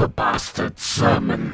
the Bastard Sermon.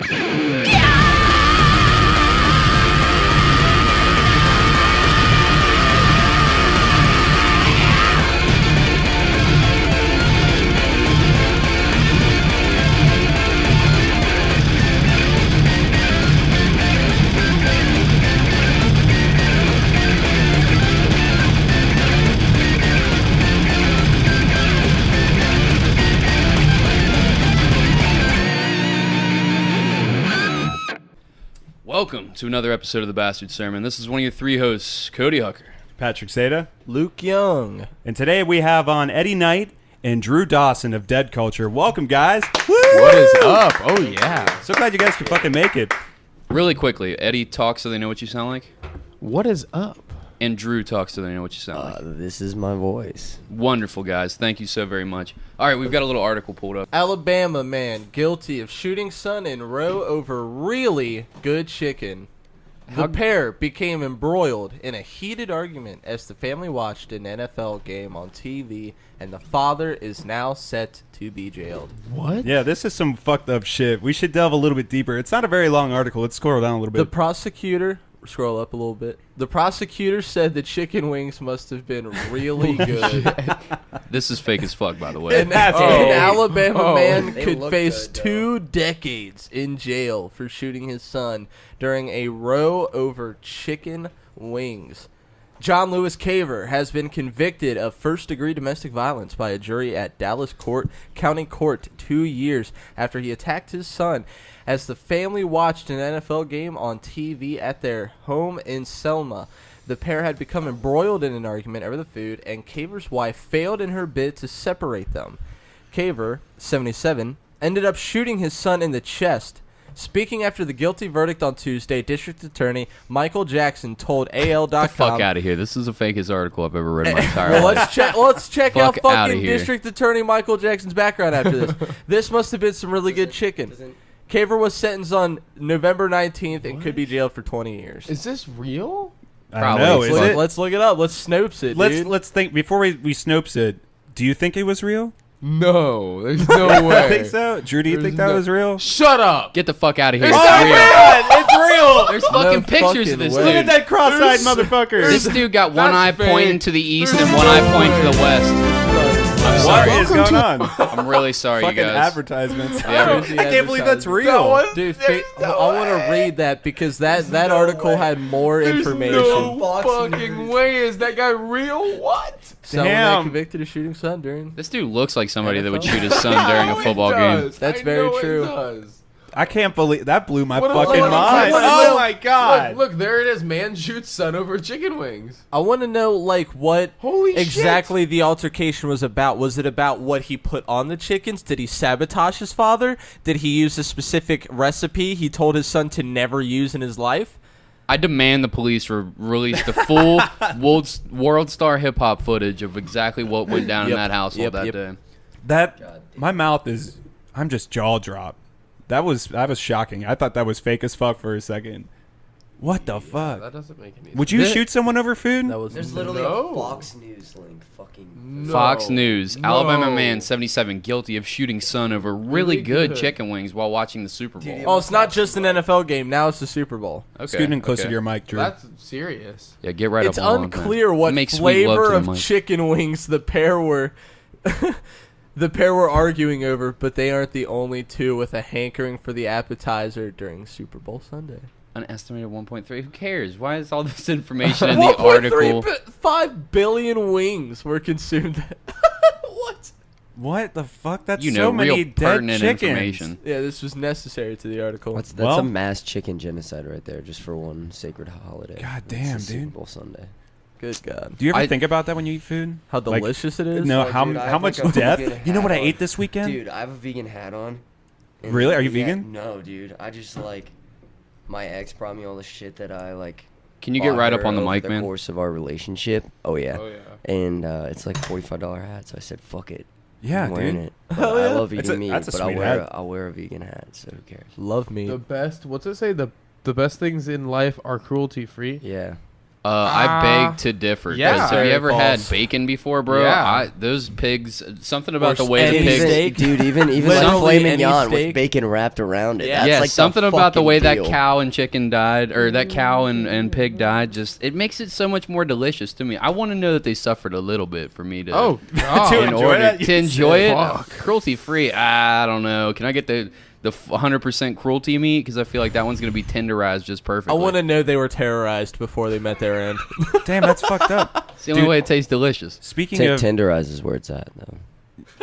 Welcome to another episode of the Bastard Sermon. This is one of your three hosts, Cody Hucker, Patrick Seta, Luke Young, and today we have on Eddie Knight and Drew Dawson of Dead Culture. Welcome, guys. Woo! What is up? Oh, yeah. So glad you guys could fucking make it. Really quickly, Eddie talks so they know what you sound like. What is up? And Drew talks so they know what you sound like. This is my voice. Wonderful, guys. Thank you so very much. All right, we've got a little article pulled up. Alabama man guilty of shooting son in row over really good chicken. The pair became embroiled in a heated argument as the family watched an NFL game on TV, and the father is now set to be jailed. What? Yeah, this is some fucked up shit. We should delve a little bit deeper. It's not a very long article. Let's scroll down a little bit. The prosecutor... Scroll up a little bit. The prosecutor said the chicken wings must have been really good. This is fake as fuck, by the way. An Alabama man could face 2 decades in jail for shooting his son during a row over chicken wings. John Lewis Caver has been convicted of first-degree domestic violence by a jury at Dallas County Court 2 years after he attacked his son as the family watched an NFL game on TV at their home in Selma. The pair had become embroiled in an argument over the food, and Caver's wife failed in her bid to separate them. Caver, 77, ended up shooting his son in the chest. Speaking after the guilty verdict on Tuesday, District Attorney Michael Jackson told AL.com... Get the fuck out of here. This is the fakest article I've ever read in my entire life. Let's check out fucking District Attorney Michael Jackson's background after this. This must have been some really good chicken. Caver was sentenced on November 19th and could be jailed for 20 years. Is this real? I don't know. Is it? Let's look it up. Let's Snopes it, dude. Let's think. Before we Snopes it, do you think it was real? No, there's no way. I think so. Drew, do you think that was real? Shut up. Get the fuck out of here. It's real. It's real. There's fucking pictures of this Look dude. at that cross-eyed motherfucker. This dude got one eye fake. pointing to the east and one eye pointing to the west. I'm sorry. What is going on? I'm really sorry, you Fucking guys. advertisements. Yeah, I can't believe that's real. Dude, I want to read that because that article had more information. No fucking way. Is that guy real? What? Someone Damn. convicted of shooting son during... This dude looks like somebody that would shoot his son during a football game. That's very true. I can't believe that blew my What a- fucking look, mind. look, Oh look, my god! Look, there it is. Man shoots son over chicken wings. I want to know, like, what Holy exactly shit. the altercation was about. Was it about what he put on the chickens? Did he sabotage his father? Did he use a specific recipe he told his son to never use in his life? I demand the police release the full world star hip hop footage of exactly what went down in that household that day. My mouth is. I'm just jaw dropped. That was shocking. I thought that was fake as fuck for a second. What the fuck? That doesn't make any sense. Would you shoot someone over food? There's literally a Fox News link. Fucking Fox News. Alabama man 77 guilty of shooting son over really good chicken wings while watching the Super Bowl. Oh, it's not just an NFL game. Now it's the Super Bowl. Okay. Scooting closer to your mic, Drew. That's serious. Yeah, get right It's up on the unclear what Make sweet love flavor to of the mic. chicken wings the pair were... The pair were arguing over, but they aren't the only two with a hankering for the appetizer during Super Bowl Sunday. An estimated 1.3. Who cares? Why is all this information in the article? 5 billion wings were consumed. What? What the fuck? That's You so know, many real dead pertinent chickens. information. Yeah, this was necessary to the article. That's Well- a mass chicken genocide right there, just for one sacred holiday. God It's damn, the Super dude. Bowl Sunday. Good God. Do you ever I- think about that when you eat food? How Like, delicious it is? No, Oh, how dude, I how have much like a death? vegan You know what I hat on. ate this weekend? Dude, I have a vegan hat on. and Really? Are you yeah, vegan? No, dude. I just like my ex brought me all the shit that I like. Can you get bought right up her on the over mic, the man? course of our relationship. Oh yeah. Oh, yeah. And it's like $45 hat, so I said, "Fuck it." Yeah, I'm wearing dude. it. But Hell I yeah. love That's eating a- meat, that's a but I'll sweet wear hat. I'll wear a vegan hat, so who cares? Love me. The best. What's it say? The best things in life are cruelty free. Yeah. I beg to differ. Yeah. 'Cause have you ever had False. bacon before, bro? Yeah. Those pigs. Something about Or the way the any pigs. steak. Dude, even like Literally filet any mignon steak. with bacon wrapped around it. Yeah. That's Yeah, like something about the fucking way that deal. cow and chicken died, or that cow and pig died. Just it makes it so much more delicious to me. I want to know that they suffered a little bit for me to. Oh, To God. in enjoy order that? to enjoy it, Fuck. cruelty free. I don't know. Can I get the 100% cruelty meat? Because I feel like that one's gonna be tenderized just I perfectly. want to know they were terrorized before they met their end. Damn, that's fucked up. It's the only Dude. way it tastes delicious. Speaking of Tenderize is where it's at, though.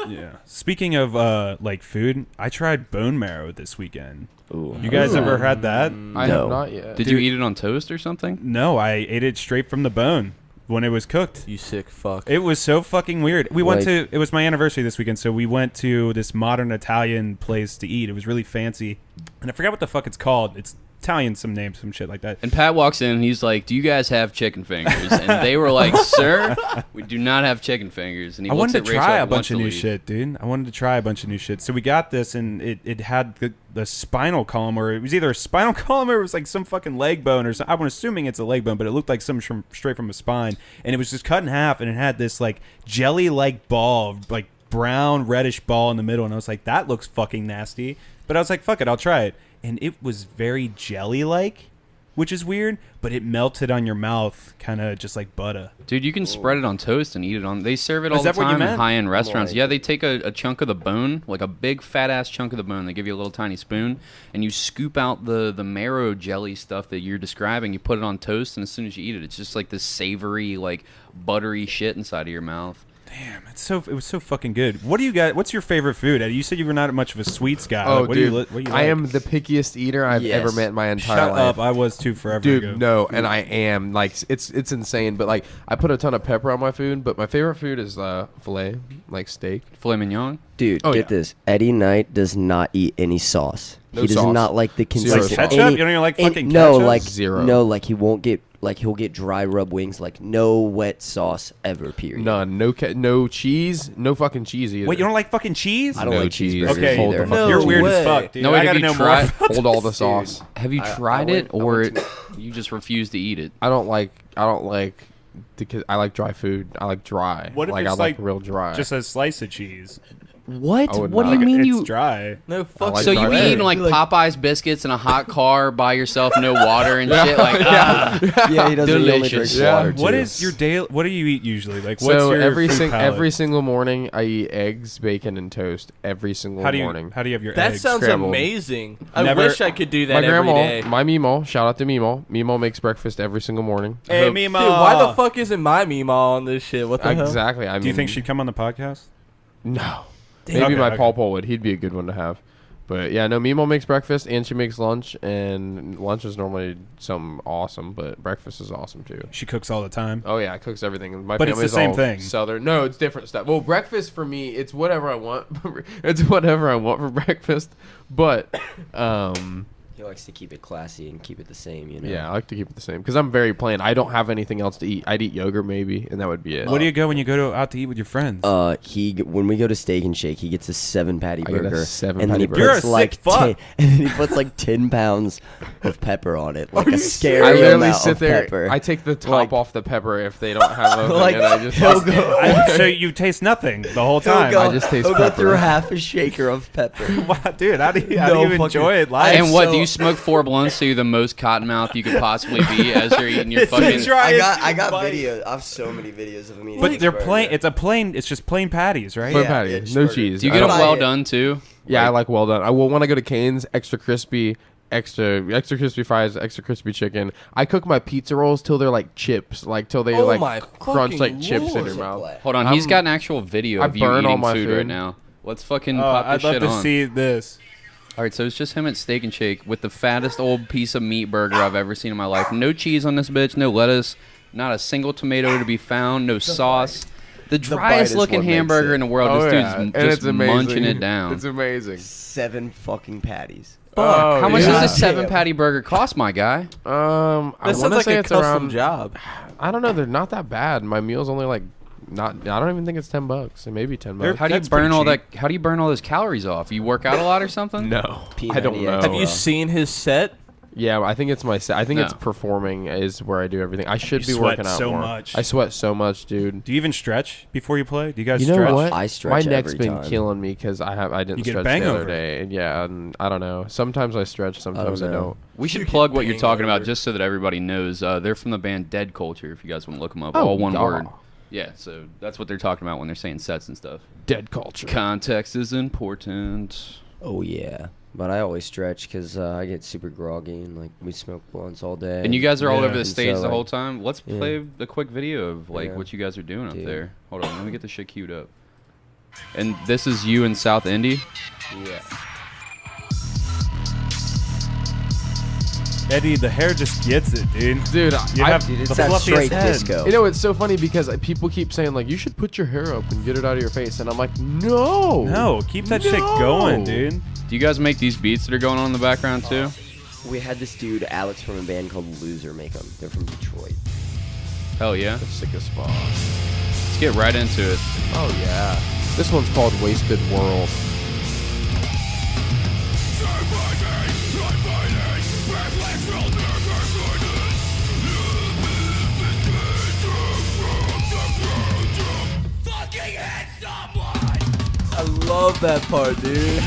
yeah, speaking of like food, I tried bone marrow this weekend. Ooh. You guys ever had that? I No. have not yet. Did you eat it on toast or something? No, I ate it straight from the bone when it was cooked. You sick fuck. It was so fucking weird. We went Like- to, it was my anniversary this weekend, so we went to this modern Italian place to eat. It was really fancy. And I forgot what the fuck it's called. It's Italian, some name, some shit like that. And Pat walks in and he's like, "Do you guys have chicken fingers?" And they were like, "Sir, we do not have chicken fingers." And he I looks wanted to at Rachel try a and wants bunch of to new leave. shit, dude. I wanted to try a bunch of new shit. So we got this, and it had the spinal column, or it was either a spinal column or it was like some fucking leg bone or something. I'm assuming it's a leg bone, but it looked like something straight from a spine. And it was just cut in half, and it had this like jelly-like ball, like brown reddish ball in the middle. And I was like, that looks fucking nasty. But I was like, fuck it, I'll try it. And it was very jelly-like, which is weird, but it melted on your mouth, kind of just like butter. Dude, you can spread it on toast and eat it on. They serve it Is all the that what you time in meant? high-end restaurants. Like- Yeah, they take a chunk of the bone, like a big fat-ass chunk of the bone. They give you a little tiny spoon, and you scoop out the marrow jelly stuff that you're describing. You put it on toast, and as soon as you eat it, it's just like this savory, like buttery shit inside of your mouth. Damn, it was so fucking good. What do you got? What's your favorite food? Eddie? You said you were not much of a sweets guy. Oh, Like, what dude, do you like? I am the pickiest eater I've Yes. ever met in my entire Shut life. up! I was too forever Dude, ago. no, and I am like it's insane. But like I put a ton of pepper on my food. But my favorite food is filet, like steak. Filet mignon. Dude, Oh, get yeah. this. Eddie Knight does not eat any sauce. No he does sauce. not like the Zero consistency. sauce. Ketchup? You don't even like fucking no, ketchup? like Zero. No, like he won't get like he'll get dry rub wings. Like no wet sauce ever. Period. None. No cheese. No fucking cheese either. Wait, you don't like fucking cheese? I don't No like cheese. cheeseburgers Okay, Hold the either. fuck No you're weird way. as fuck, dude. No, I wait, gotta have know you more. tried- about Hold all this, the dude. sauce. Have you I tried went- it, I or went to- you just refuse to eat it? I don't like because I like dry food. I like dry. What if like it's I like like real dry? Just a slice of cheese. What? I would What do not. you mean it's you? dry. No fuck. like So dry you be food. eating like Popeye's biscuits in a hot car by yourself, no water and shit? Like, Yeah, he doesn't. He only drinks Delicious. Yeah. water. What too. is your daily? What do you eat usually? Like, what's So your food palette? every single morning I eat eggs, bacon, and toast every single How do you morning. how do you have your That eggs? sounds Scrambled. amazing. I Never- wish I could do that My every grandma, day. my Meemaw, shout out to Meemaw. Meemaw makes breakfast every single morning. Hey, Hope- Mima. Dude, why the fuck isn't my Meemaw on this shit? What the hell? Exactly. I mean, Do you think she'd come on the podcast? No. Damn. Maybe Okay, my okay. Paw Paw would. He'd be a good one to have. But yeah, no, Meemaw makes breakfast and she makes lunch, and lunch is normally something awesome, but breakfast is awesome too. She cooks all the time. Oh yeah, cooks everything. My But it's the family's same all thing. Southern. No, it's different stuff. Well, breakfast for me, it's whatever I want. It's whatever I want for breakfast. But He likes to keep it classy and keep it the same. You know. yeah, I like to keep it the same because I'm very plain. I don't have anything else to eat. I'd eat yogurt maybe, and that would be it. What do you go when you go out to eat with your friends? When we go to Steak and Shake, he gets a 7-patty I get a burger, 7 and then he patty burger. puts You're a like sick fuck. 10, and then he puts like 10 pounds of pepper on it, like a scary I literally amount sit of there. pepper. I take the top Like- off the pepper if they don't have a Like, and I just he'll go- So you taste nothing the whole He'll time. go, I just taste he'll go pepper. through half a shaker of pepper. Wow, dude, how do you No even fucking- enjoy it live? And what? so- Do you smoke 4 blunts so you're the most cottonmouth you could possibly be as you're eating your fucking? I got videos. I have so many videos of him eating. But this they're burger. plain. It's just plain patties, right? Plain Yeah, patty, yeah, just no burger. cheese. Do you I get don't- them well done too? Yeah, I like well done. When I go to Cane's, extra crispy, extra crispy fries, extra crispy chicken. I cook my pizza rolls till they're like chips, like till they Oh like my crunch like fucking chips in Lord. your mouth. Hold on, he's got an actual video I of you burn all eating my food food. right now. Let's fucking Oh, pop I'd this love shit to on. see this. All right, so it's just him at Steak and Shake with the fattest old piece of meat burger I've ever seen in my life. No cheese on this bitch, no lettuce, not a single tomato to be found, no sauce. The bite driest is looking what makes hamburger it. in the world. Oh, This yeah. dude's And just it's amazing. munching it down. It's amazing. 7 fucking patties. Oh, How much yeah. does a 7-patty burger cost, my guy? I That want sounds to like say a it's custom around. job. I don't know. They're not that bad. My meal's only like not. I don't even think it's $10. It may be $10. How do you That's burn pretty all cheap. that? How do you burn all those calories off? You work out a lot or something? No, I don't P90X. know. Have you seen his set? Yeah, I think it's I think No. it's performing is where I do everything. I should You be sweat working out so more. much. I sweat so much, dude. Do you even stretch before you play? Do you guys You know stretch? what? I stretch My neck's every been time. killing me because I didn't You get a stretch the hangover. other day. And yeah, and I don't know. Sometimes I stretch, sometimes I know. don't. We should You plug get what you're talking about hangover. just so that everybody knows. They're from the band Dead Culture, if you guys want to look them up. Oh, All one yeah. word. Yeah, so that's what they're talking about when they're saying sets and stuff. Dead culture. Context is important. Oh yeah, but I always stretch because I get super groggy and like we smoke blunts all day. And you guys are all Yeah. over the And stage so, the whole like, time. Let's yeah. play the quick video of like Yeah. what you guys are doing up Dude. there. Hold on, let me get the shit queued up. And this is you in South Indy. Yeah. Eddie, the hair just gets it, dude. Dude, You have Dude, the it's that fluffiest straight head. disco. you know, it's so funny because people keep saying like you should put your hair up and get it out of your face, and I'm like, no, No, keep that shit No. going, dude. Do you guys make these beats that are going on in the background too? We had this dude Alex from a band called Loser make them. They're from Detroit. Hell yeah. That's sick as fuck. Let's get right into it. Oh yeah, this one's called Wasted World. I love that part, dude.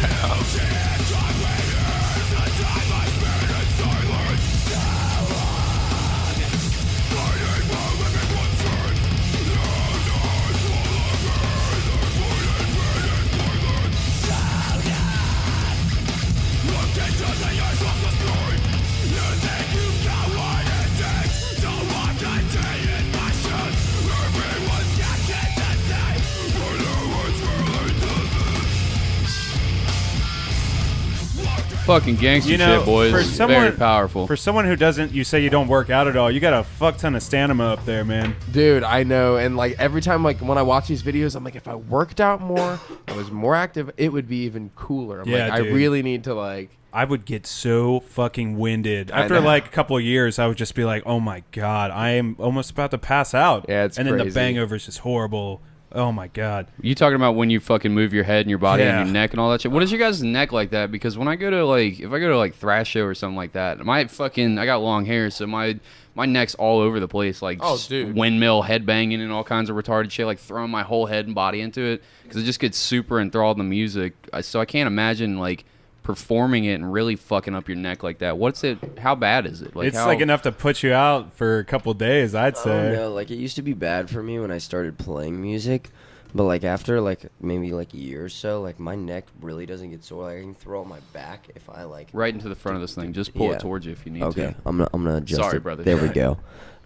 Fucking gangster You know, shit, boys. for someone, Very powerful. For someone who doesn't, you say you don't work out at all. You got a fuck ton of stamina up there, man. Dude, I know, and like every time, like when I watch these videos, I'm like, if I worked out more, I was more active, it would be even cooler. I'm Yeah, like, dude. I really need to like. I would get so fucking winded. I After know. like a couple of years, I would just be like, oh my God, I am almost about to pass out. Yeah, it's And then the crazy. bangover is just horrible. Oh my God. You talking about when you fucking move your head and your body Yeah. and your neck and all that shit? What is your guys' neck like that? Because when I go to like, if I go to like thrash show or something like that, I got long hair, so my neck's all over the place, like Oh, just dude. windmill headbanging and all kinds of retarded shit, like throwing my whole head and body into it because it just gets super enthralled in the music. So I can't imagine like performing it and really fucking up your neck like that. What's it? How bad is it? It's how, like enough to put you out for a couple of days, I'd I don't say. know. Like it used to be bad for me when I started playing music, but like after like maybe like a year or so, like my neck really doesn't get sore. Like I can throw out my back if I like. right into the front of this thing. Just pull Yeah. it towards you if you need Okay, to. I'm gonna adjust. Sorry, it. brother. There we go.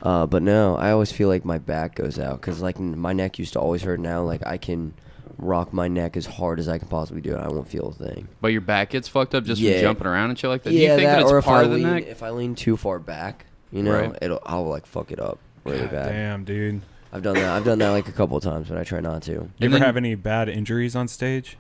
But no, I always feel like my back goes out because like my neck used to always hurt. Now like I can rock my neck as hard as I can possibly do it. I won't feel a thing. But your back gets fucked up just Yeah. from jumping around and shit like that. Yeah, Do you think that it's or if part I of the lean, neck? if I lean too far back, you know, Right. I'll like fuck it up really God bad. damn, dude. I've done that like a couple of times, but I try not to. You And ever then- have any bad injuries on stage?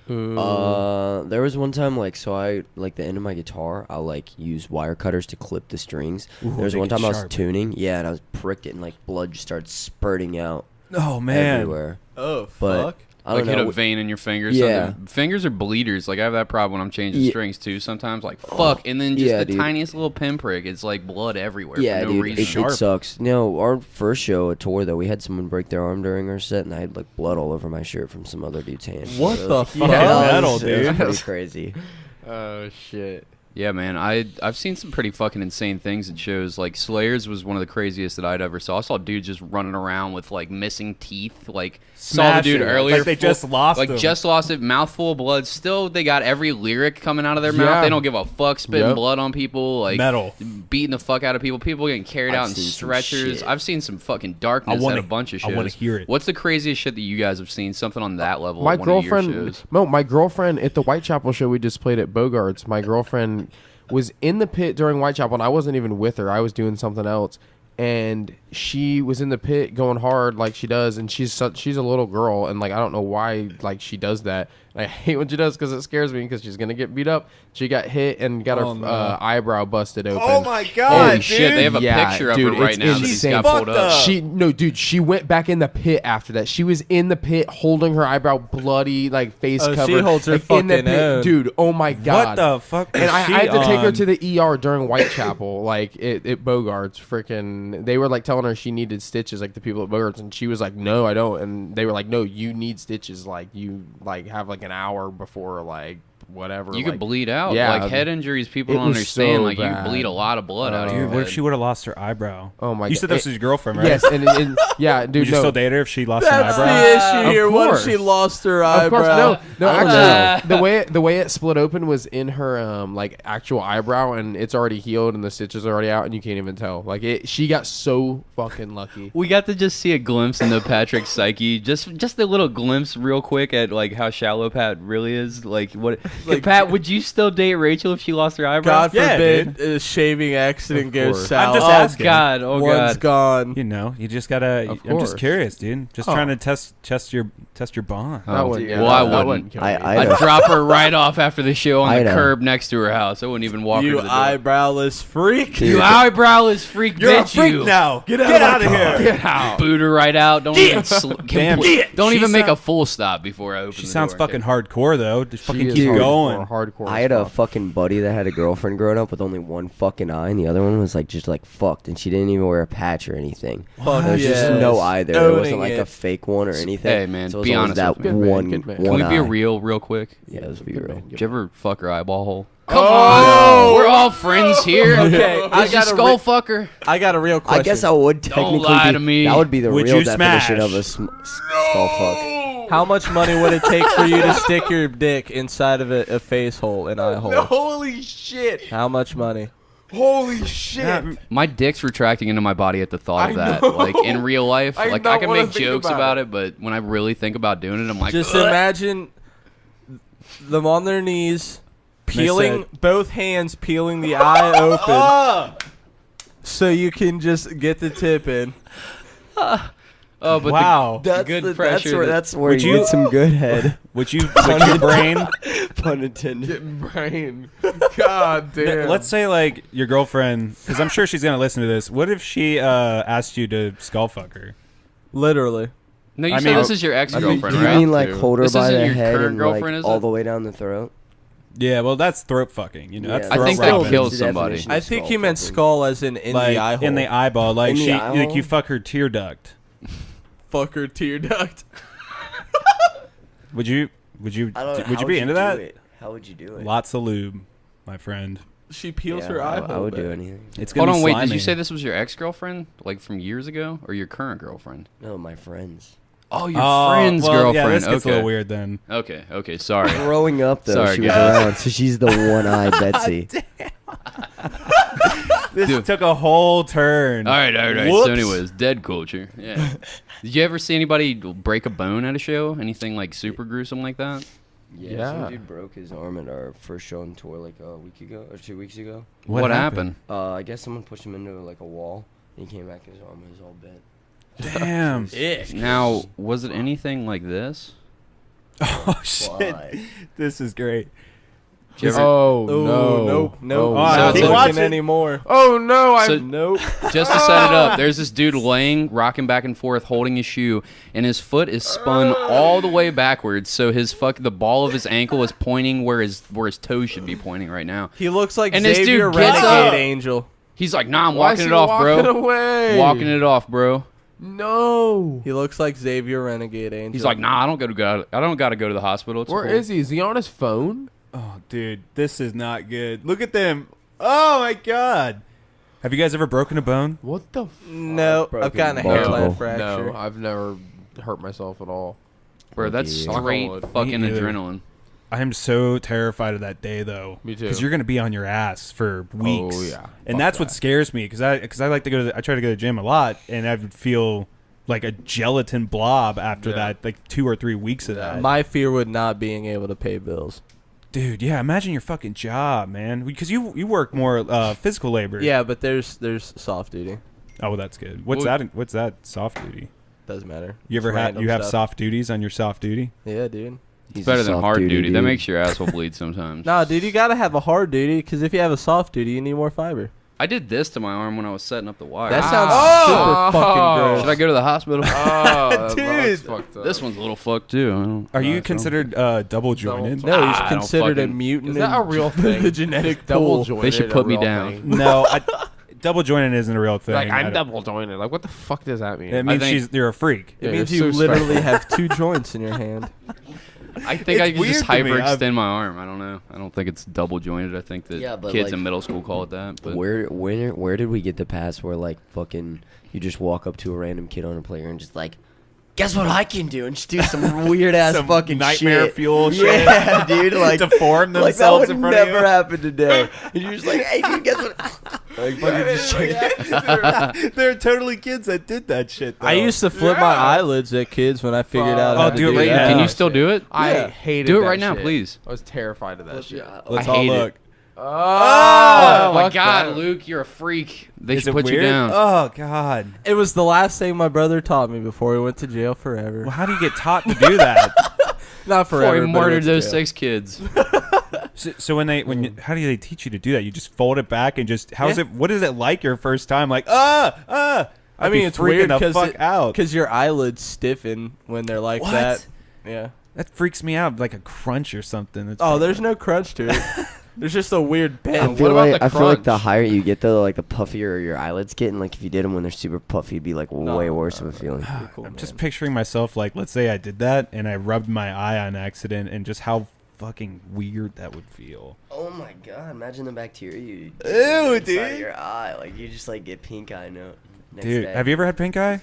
There was one time like so I like the end of my guitar I'll like use wire cutters to clip the strings. Ooh, There was make one it time I was sharp. tuning, yeah, and I was pricked it and like blood just started spurting out Oh, man. everywhere. Oh, But fuck. I Like don't hit know. a vein in your finger. Or Yeah. something. Fingers are bleeders. Like I have that problem when I'm changing Yeah. strings too. Sometimes like fuck, and then just Yeah, the dude. tiniest little pinprick. It's like blood everywhere Yeah, for no dude, reason. it Sharp. sucks. No, our first show at tour though, we had someone break their arm during our set, and I had like blood all over my shirt from some other dude's hand. What So the it was- fuck? Yeah, it was- metal, it was dude. pretty crazy. Oh shit. Yeah, man. I've seen some pretty fucking insane things at shows. Like Slayers was one of the craziest that I'd ever saw. I saw dudes just running around with like missing teeth. Like saw the dude Smashing it. earlier. Like they just lost Like them. just lost it. Mouthful of blood. Still, they got every lyric coming out of their mouth. Yeah. They don't give a fuck. Spitting Yep. blood on people. Like Metal. beating the fuck out of people. People getting carried I've out in seen some stretchers. shit. I've seen some fucking darkness wanna- at a bunch of I shows. wanna hear it. What's the craziest shit that you guys have seen? Something on that level. My at one of your girlfriend, shows? my girlfriend at the Whitechapel show we just played at Bogart's. My girlfriend was in the pit during Whitechapel, and I wasn't even with her. I was doing something else, and she was in the pit going hard like she does, and she's a little girl, and like I don't know why like she does that. I hate when she does because it scares me because she's gonna get beat up. She got hit and got her eyebrow busted open. Oh my god! Holy shit! They have a picture of her right now that he's got pulled up. She went back in the pit after that. She was in the pit holding her eyebrow bloody, like face covered. She holds her like, fucking in the pit. own. Dude. Oh my god! What the fuck? And I had to take her to the ER during Whitechapel, like at Bogart's. Freaking, they were like telling her she needed stitches, like the people at Bogart's, and she was like, "No, I don't." And they were like, "No, you need stitches. Like you like have like an hour before like whatever." You like, could bleed out. yeah, Like head injuries, people it don't was understand. so Like you bad. bleed a lot of blood out of your Dude, what if head. she would have lost her eyebrow? Oh my god! You said this was your girlfriend, right? Yes, and yeah, dude. Would you no. still date her if she lost an That's eyebrow? the issue Of here. What if course. she lost her Of course, eyebrow? no. Actually, the way it split open was in her like actual eyebrow, and it's already healed, and the stitches are already out, and you can't even tell. Like she got so fucking lucky. We got to just see a glimpse into Patrick's psyche, just a little glimpse, real quick, at like how shallow Pat really is. Like what? Like, Pat, would you still date Rachel if she lost her eyebrow? God Yeah, forbid a shaving accident Of goes course. south. I'm just Oh asking. God! Oh One's God! gone. You know, you just gotta. Of I'm just course. curious, dude. Just trying to test your bond. That wouldn't- dude. yeah, Well, I that wouldn't. kill me. I'd drop her right off after the show on I the know. curb next to her house. I wouldn't even walk her You to the door. eyebrowless freak. Dude. You eyebrowless freak, You're a bitch! freak You now. Get out of here. Get out! Boot her right out. Don't even Damn. don't She even make sound- a full stop before I open. She the sounds door. fucking hardcore though. Just She fucking is keep hardcore, going. Hardcore. I as had a fuck. fucking buddy that had a girlfriend growing up with only one fucking eye, and the other one was like just like fucked, and she didn't even wear a patch or anything. Fuck There was just yes. no eye there. There Owning wasn't like it. a fake one or anything. Hey, man, so it was be always honest that with me. Good man, one. good man. Can we be eye. real quick? Yeah, let's be real. Did you ever fuck her eyeball hole? Come on! We're all friends here. Okay, I Is you got a skull fucker? I got a real question. I guess I would technically lie be, to me. That would be the Would real you definition smash? of a skull fuck. How much money would it take for you to stick your dick inside of a face hole, an eye hole? Holy shit! How much money? Holy shit! Yeah, My dick's retracting into my body at the thought of I that. know. Like in real life, I like not I can wanna make think jokes about about it. it, but when I really think about doing it, I'm like, Just "Ugh." imagine them on their knees, peeling both hands, peeling the eye open, so you can just get the tip in. Oh, but wow. the good pressure. That's where Would you you- get some good head. Would you put your brain? Pun intended. Getting brain. God damn. Let's say like your girlfriend, because I'm sure she's gonna listen to this. What if she asked you to skull fuck her? Literally. No, you I said mean- this is your Do ex-girlfriend, you right? mean like Dude. hold her This by isn't the your head current and girlfriend, like is all it? the way down the throat? Yeah, well, that's throat fucking. You know, that's Yeah, throat I think that's that rubbing. kills the somebody. definition of I think skull he meant fucking. skull as in the Like eye hole. in the eyeball, like In the she, eye like hole? you fuck her tear duct. Fucker tear duct. Would you? Would you? I don't know. Would How you be into do that? it? How would you do it? Lots of lube, my friend. She peels Yeah, her eye hole. I would do back. anything. It's Hold gonna on, be wait. Did you slimy. say this was your ex-girlfriend, like from years ago, or your current girlfriend? No, my friends. Oh, your Oh, friend's well, girlfriend. Yeah, this gets a okay. little weird then. Okay. Sorry. Growing up though, Sorry, she was guys. around, so she's the one-eyed Betsy. This Dude. took a whole turn. All right. Whoops. So, anyways, dead culture. Yeah. Did you ever see anybody break a bone at a show? Anything like super gruesome like that? Yeah. Some dude broke his arm at our first show on tour like a week ago or 2 weeks ago. What happened? I guess someone pushed him into like a wall. And he came back and his arm was all bent. Damn. Now, was it anything like this? Oh shit. Why? This is great. Did you ever- Oh, Oh, no. nope. Oh, I Not keep looking watching. anymore. Oh, no. So- Nope. Just to set it up, there's this dude laying, rocking back and forth, holding his shoe, and his foot is spun all the way backwards. So the ball of his ankle is pointing where his toe should be pointing right now. He looks like And this dude Xavier gets Renegade up. Angel. He's like, nah, I'm Why is walking he it off, walking bro. away? Walking it off, bro. No. He looks like Xavier Renegade Angel. He's like, nah, I don't got to go to the hospital. It's Where cool. is he? Is he on his phone? Oh, dude, this is not good. Look at them. Oh my god. Have you guys ever broken a bone? What the? No, Broken I've gotten a bone. hairline No. fracture. No, I've never hurt myself at all. Bro, that's Yeah. straight Me fucking neither. adrenaline. I am so terrified of that day though. Me too. Because you're gonna be on your ass for weeks. Oh, yeah. And Fuck that's what that. scares me because I like to go to I try to go to the gym a lot and I would feel like a gelatin blob after Yeah. that, like 2 or 3 weeks of that. My fear would not being able to pay bills. Dude, yeah, imagine your fucking job, man. Because you work more physical labor. Yeah, but there's soft duty. Oh, well, that's good. What's that soft duty? Doesn't matter. You ever have soft duties on your soft duty? Yeah, dude. It's better than hard duty. That makes your asshole bleed sometimes. Nah, dude, you gotta have a hard duty because if you have a soft duty, you need more fiber. I did this to my arm when I was setting up the wire. That sounds super fucking gross. Should I go to the hospital? Dude, fucked up. This one's a little fucked too. Are you considered double jointed? No, he's considered a mutant. Is that a real thing? The genetic double pool. jointed. They should put me down. No, double jointed isn't a real thing. Like I'm double jointed. Like what the fuck does that mean? It means you're a freak. It means you literally have 2 joints in your hand. I think I can just weird to me. hyperextend my arm. I don't know. I don't think it's double jointed. I think that kids like, in middle school call it that. But where did we get the pass where like fucking you just walk up to a random kid on a playground and just like, guess what I can do, and just do some weird ass fucking nightmare shit. fuel shit. Yeah, dude, like deform like themselves that in would front of you. never happen today. And you're just like, hey, dude, guess what? Like, There are totally kids that did that shit. Though. I used to flip my eyelids at kids when I figured out how to do it right that. now. Can you still do it? I hated Do it that right now, shit. please. I was terrified of that shit. Let's I all hate look. it. Oh my fuck God, that. Luke, you're a freak. They Is should it put weird? you down. Oh God. It was the last thing my brother taught me before he went to jail forever. Well, how do you get taught to do that? Not Before forever. he but murdered went to those jail. 6 kids. So how do they teach you to do that? You just fold it back and just what is it like your first time? Like I mean, it's freaking weird the fuck out because your eyelids stiffen when they're like What? that. Yeah. That freaks me out, like a crunch or something. It's There's no crunch to it. There's just a weird I bend. feel about like the I feel like the crunch? higher you get though, like the puffier your eyelids get, and like if you did them when they're super puffy, it'd be like way worse of a feeling. Cool, I'm man. just picturing myself like, let's say I did that and I rubbed my eye on accident, and just how fucking weird that would feel. Oh my god! Imagine the bacteria you Ew, inside dude. your eye. Like you just like get pink eye next Dude, day. have you ever had pink eye?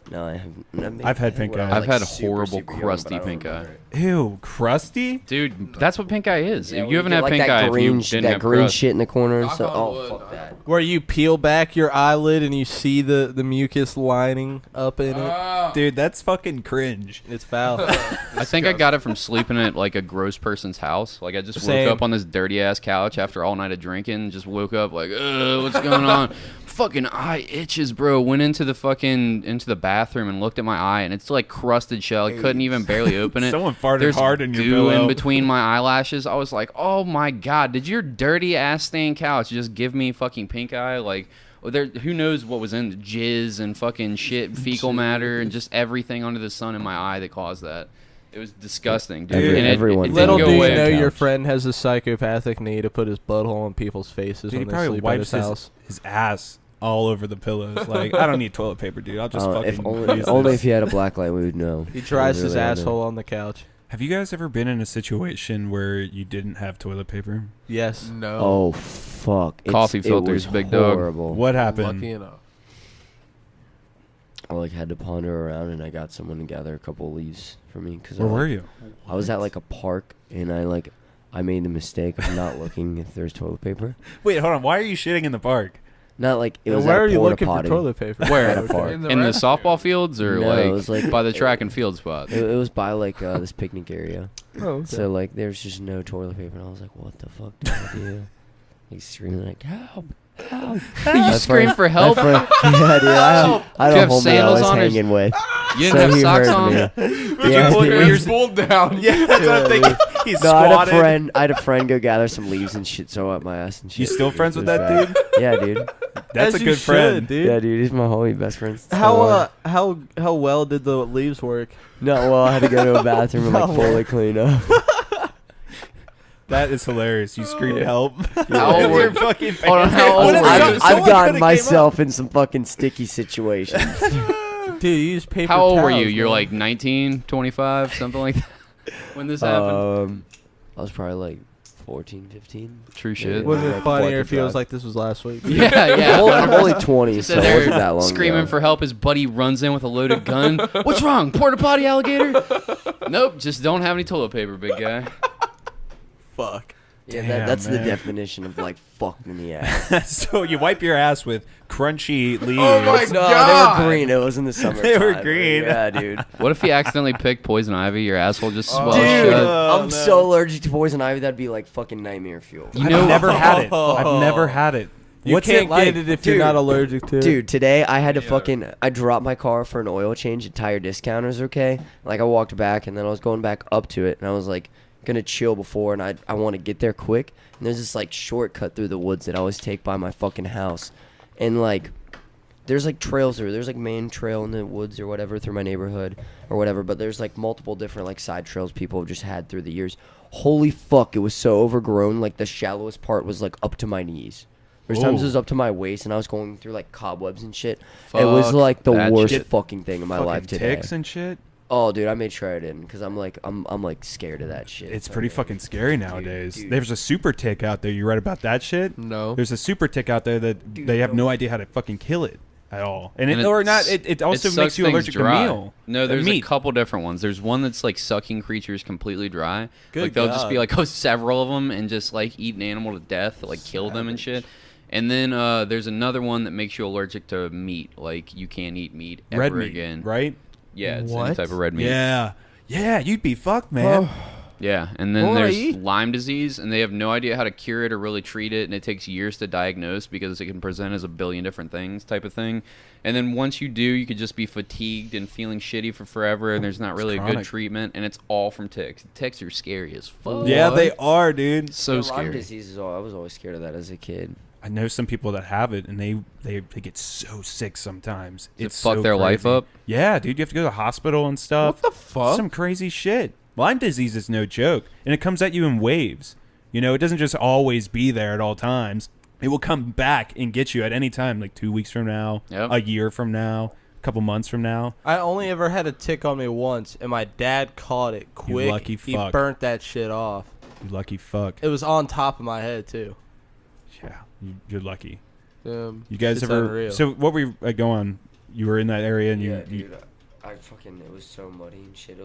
No, I haven't. I've had pink eye. I've had horrible, crusty pink eye. Ew, crusty? Dude, that's what pink eye is. Yeah, If you haven't had like pink that eye, green, if you didn't that have green crust. shit in the corner and Knock stuff. on Oh wood, fuck that. Where you peel back your eyelid and you see the mucus lining up in it. Dude, that's fucking cringe. It's foul. I think I got it from sleeping at like a gross person's house. Like I just Same. woke up on this dirty ass couch after all night of drinking. Just woke up like, what's going on? Fucking eye itches, bro. Went into the bathroom and looked at my eye, and it's like crusted shell. I couldn't even barely open it. Someone farted There's hard in your goo pillow. in between my eyelashes. I was like, oh my God, did your dirty ass stained couch just give me fucking pink eye? Like, who knows what was in the jizz and fucking shit, fecal matter, and just everything under the sun in my eye that caused that. It was disgusting, dude. And everyone it Little didn't do go you away. know couch. your friend has a psychopathic need to put his butthole on people's faces Dude, he when they probably sleep at wipes his house. his ass all over the pillows. Like, I don't need toilet paper, dude. I'll just fucking If only, use only this. if you had a black light, we would know. He dries We his really don't know. asshole on the couch. Have you guys ever been in a situation where you didn't have toilet paper? Yes. No. Oh fuck! Coffee it filters, was big dog. horrible. What happened? Lucky enough. I like had to ponder around, and I got someone to gather a couple leaves for me because Where were you? I was at like a park, and I made the mistake of not looking if there's toilet paper. Wait, hold on. Why are you shitting in the park? Not like it And was. where at a are you porta looking potty. for toilet paper? Where? At a park. In the In the restroom. softball fields or No, it was like- by the track and field spot? It was by like this picnic area. Oh, okay. So like there's just no toilet paper, and I was like, "What the fuck do I do?" Like screaming like, "Help! Help!" You scream for help? Yeah, dude. I Do you had have a homie I sandals was on or- hanging with. You So didn't have he socks heard on? me. Yeah, pull your dude. ears- Pulled down. Yeah, that's what I'm thinking. He's No, I squatted. had a friend go gather some leaves and shit, so up my ass and shit. You still friends with It was that bad. dude? Yeah, dude. That's As a you good should, friend. dude. Yeah, dude. He's my homie, best friend. How well did the leaves work? No, well, I had to go to a bathroom and like fully clean up. That is hilarious. You screamed help. How old were Your fucking Hold on, how old What if were you? someone I've could've gotten came myself in some fucking sticky situations. Dude, you use paper How old were towels, you? You're man. like 19, 25, something like that when this happened? I was probably like 14, 15. True shit. What- Wouldn't it Right be funnier before I if could he was drive. like, this was last week? Yeah. I'm only 20, so Sit it wasn't there that long screaming ago. for help. His buddy runs in with a loaded gun. What's wrong? Porta potty alligator? Nope. Just don't have any toilet paper, big guy. Fuck. Yeah, Damn, that's the man. definition of like fucked in the ass. So you wipe your ass with crunchy leaves. Oh my No, God. they were green. It was in the summer. They were green. Yeah, dude. What if he accidentally picked poison ivy? Your asshole just swells Dude, shut. I'm no. so allergic to poison ivy. That'd be like fucking nightmare fuel. You I've know, never had it. I've never had it. You What's can't it like? get it if you're not allergic to it. Dude, today I had to I dropped my car for an oil change at Tire Discounters, okay? Like, I walked back, and then I was going back up to it, and I was, like, gonna chill before, and I want to get there quick. And there's this, like, shortcut through the woods that I always take by my fucking house. And, like, there's, like, trails through. There's, like, main trail in the woods or whatever through my neighborhood or whatever. But there's, like, multiple different, like, side trails people have just had through the years. Holy fuck, it was so overgrown. Like, the shallowest part was, like, up to my knees. There's times it was up to my waist, and I was going through, like, cobwebs and shit. It was, like, the worst fucking thing in my life today. Ticks and shit? Oh, dude, I made sure I didn't, because I'm like scared of that shit. It's pretty fucking scary nowadays. There's a super tick out there. You read about that shit? No. There's a super tick out there that they have no idea how to fucking kill it at all. And it also makes you allergic to meal. No, there's a couple different ones. There's one that's like sucking creatures completely dry. Good like they'll just God. be like, several of them, and just like eat an animal to death, like kill them and shit. And then there's another one that makes you allergic to meat. Like you can't eat meat ever Red meat, again. right? Yeah, it's any type of red meat. Yeah. Yeah, you'd be fucked, man. Yeah, and then What would I there's eat? Lyme disease, and they have no idea how to cure it or really treat it, and it takes years to diagnose because it can present as a billion different things type of thing. And then once you do, you could just be fatigued and feeling shitty for forever, and there's not really a good chronic. treatment, and it's all from ticks. Ticks are scary as fuck. Yeah, they are, dude. So Lyme scary. disease is all. I was always scared of that as a kid. I know some people that have it, and they get so sick sometimes. Does it It's fuck so their life crazy. up? Yeah, dude, you have to go to the hospital and stuff. What the fuck? Some crazy shit. Lyme disease is no joke, and it comes at you in waves. You know, it doesn't just always be there at all times. It will come back and get you at any time, like 2 weeks from now, a year from now, a couple months from now. I only ever had a tick on me once, and my dad caught it quick. You lucky He fuck. burnt that shit off. You lucky fuck. It was on top of my head, too. Yeah, you're lucky. Damn. You guys It's ever? unreal. So what were you go on? You were in that area, and Yeah, you dude. It was so muddy and shit.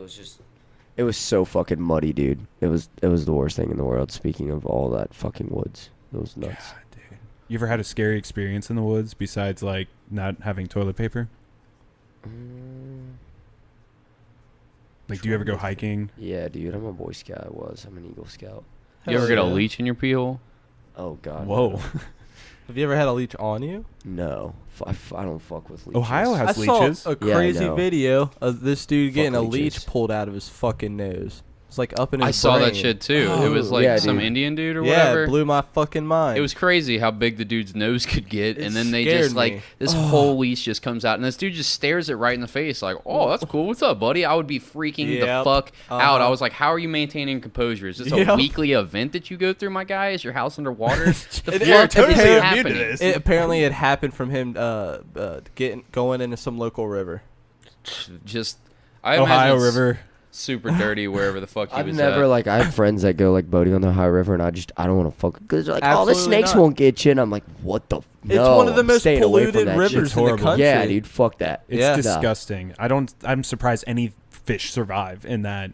It was so fucking muddy, dude. It was the worst thing in the world. Speaking of all that fucking woods, it was nuts. God, dude. You ever had a scary experience in the woods besides like not having toilet paper? Like, do you ever go hiking? Yeah, dude. I'm a Boy Scout. I'm an Eagle Scout. You ever get a yeah. leech in your pee hole? Oh God. Whoa. Have you ever had a leech on you? No, I don't fuck with leeches. Ohio has I leeches. saw a Yeah, I crazy know. video of this dude getting a leeches. leech pulled out of his fucking nose. It's like up in his I saw that brain. shit too. It was Oh, like yeah, some dude. Indian dude or Yeah, whatever. it blew my fucking mind. It was crazy how big the dude's nose could get, It and then they scared just like me. this whole leash just comes out, and this dude just stares it right in the face, like, "Oh, that's cool. What's up, buddy?" I would be freaking the Yep. fuck out. Uh-huh. I was like, "How are you maintaining composure? Is this a Yep. weekly event that you go through, my guy? Is your house underwater? The It- fuck totally is immune to happening?" this. It apparently it happened from him going into some local river. Just I Ohio imagine it's River. super dirty wherever the fuck he I've was never at. I have friends that go like boating on the Ohio River, and I don't want to fuck because they're like, oh, the Absolutely snakes not. won't get you, and I'm like, what the? It's No, one of the I'm most staying away from polluted that rivers shit. It's in the horrible. country. Yeah, dude, fuck that. It's Yeah. disgusting. I'm surprised any fish survive in that.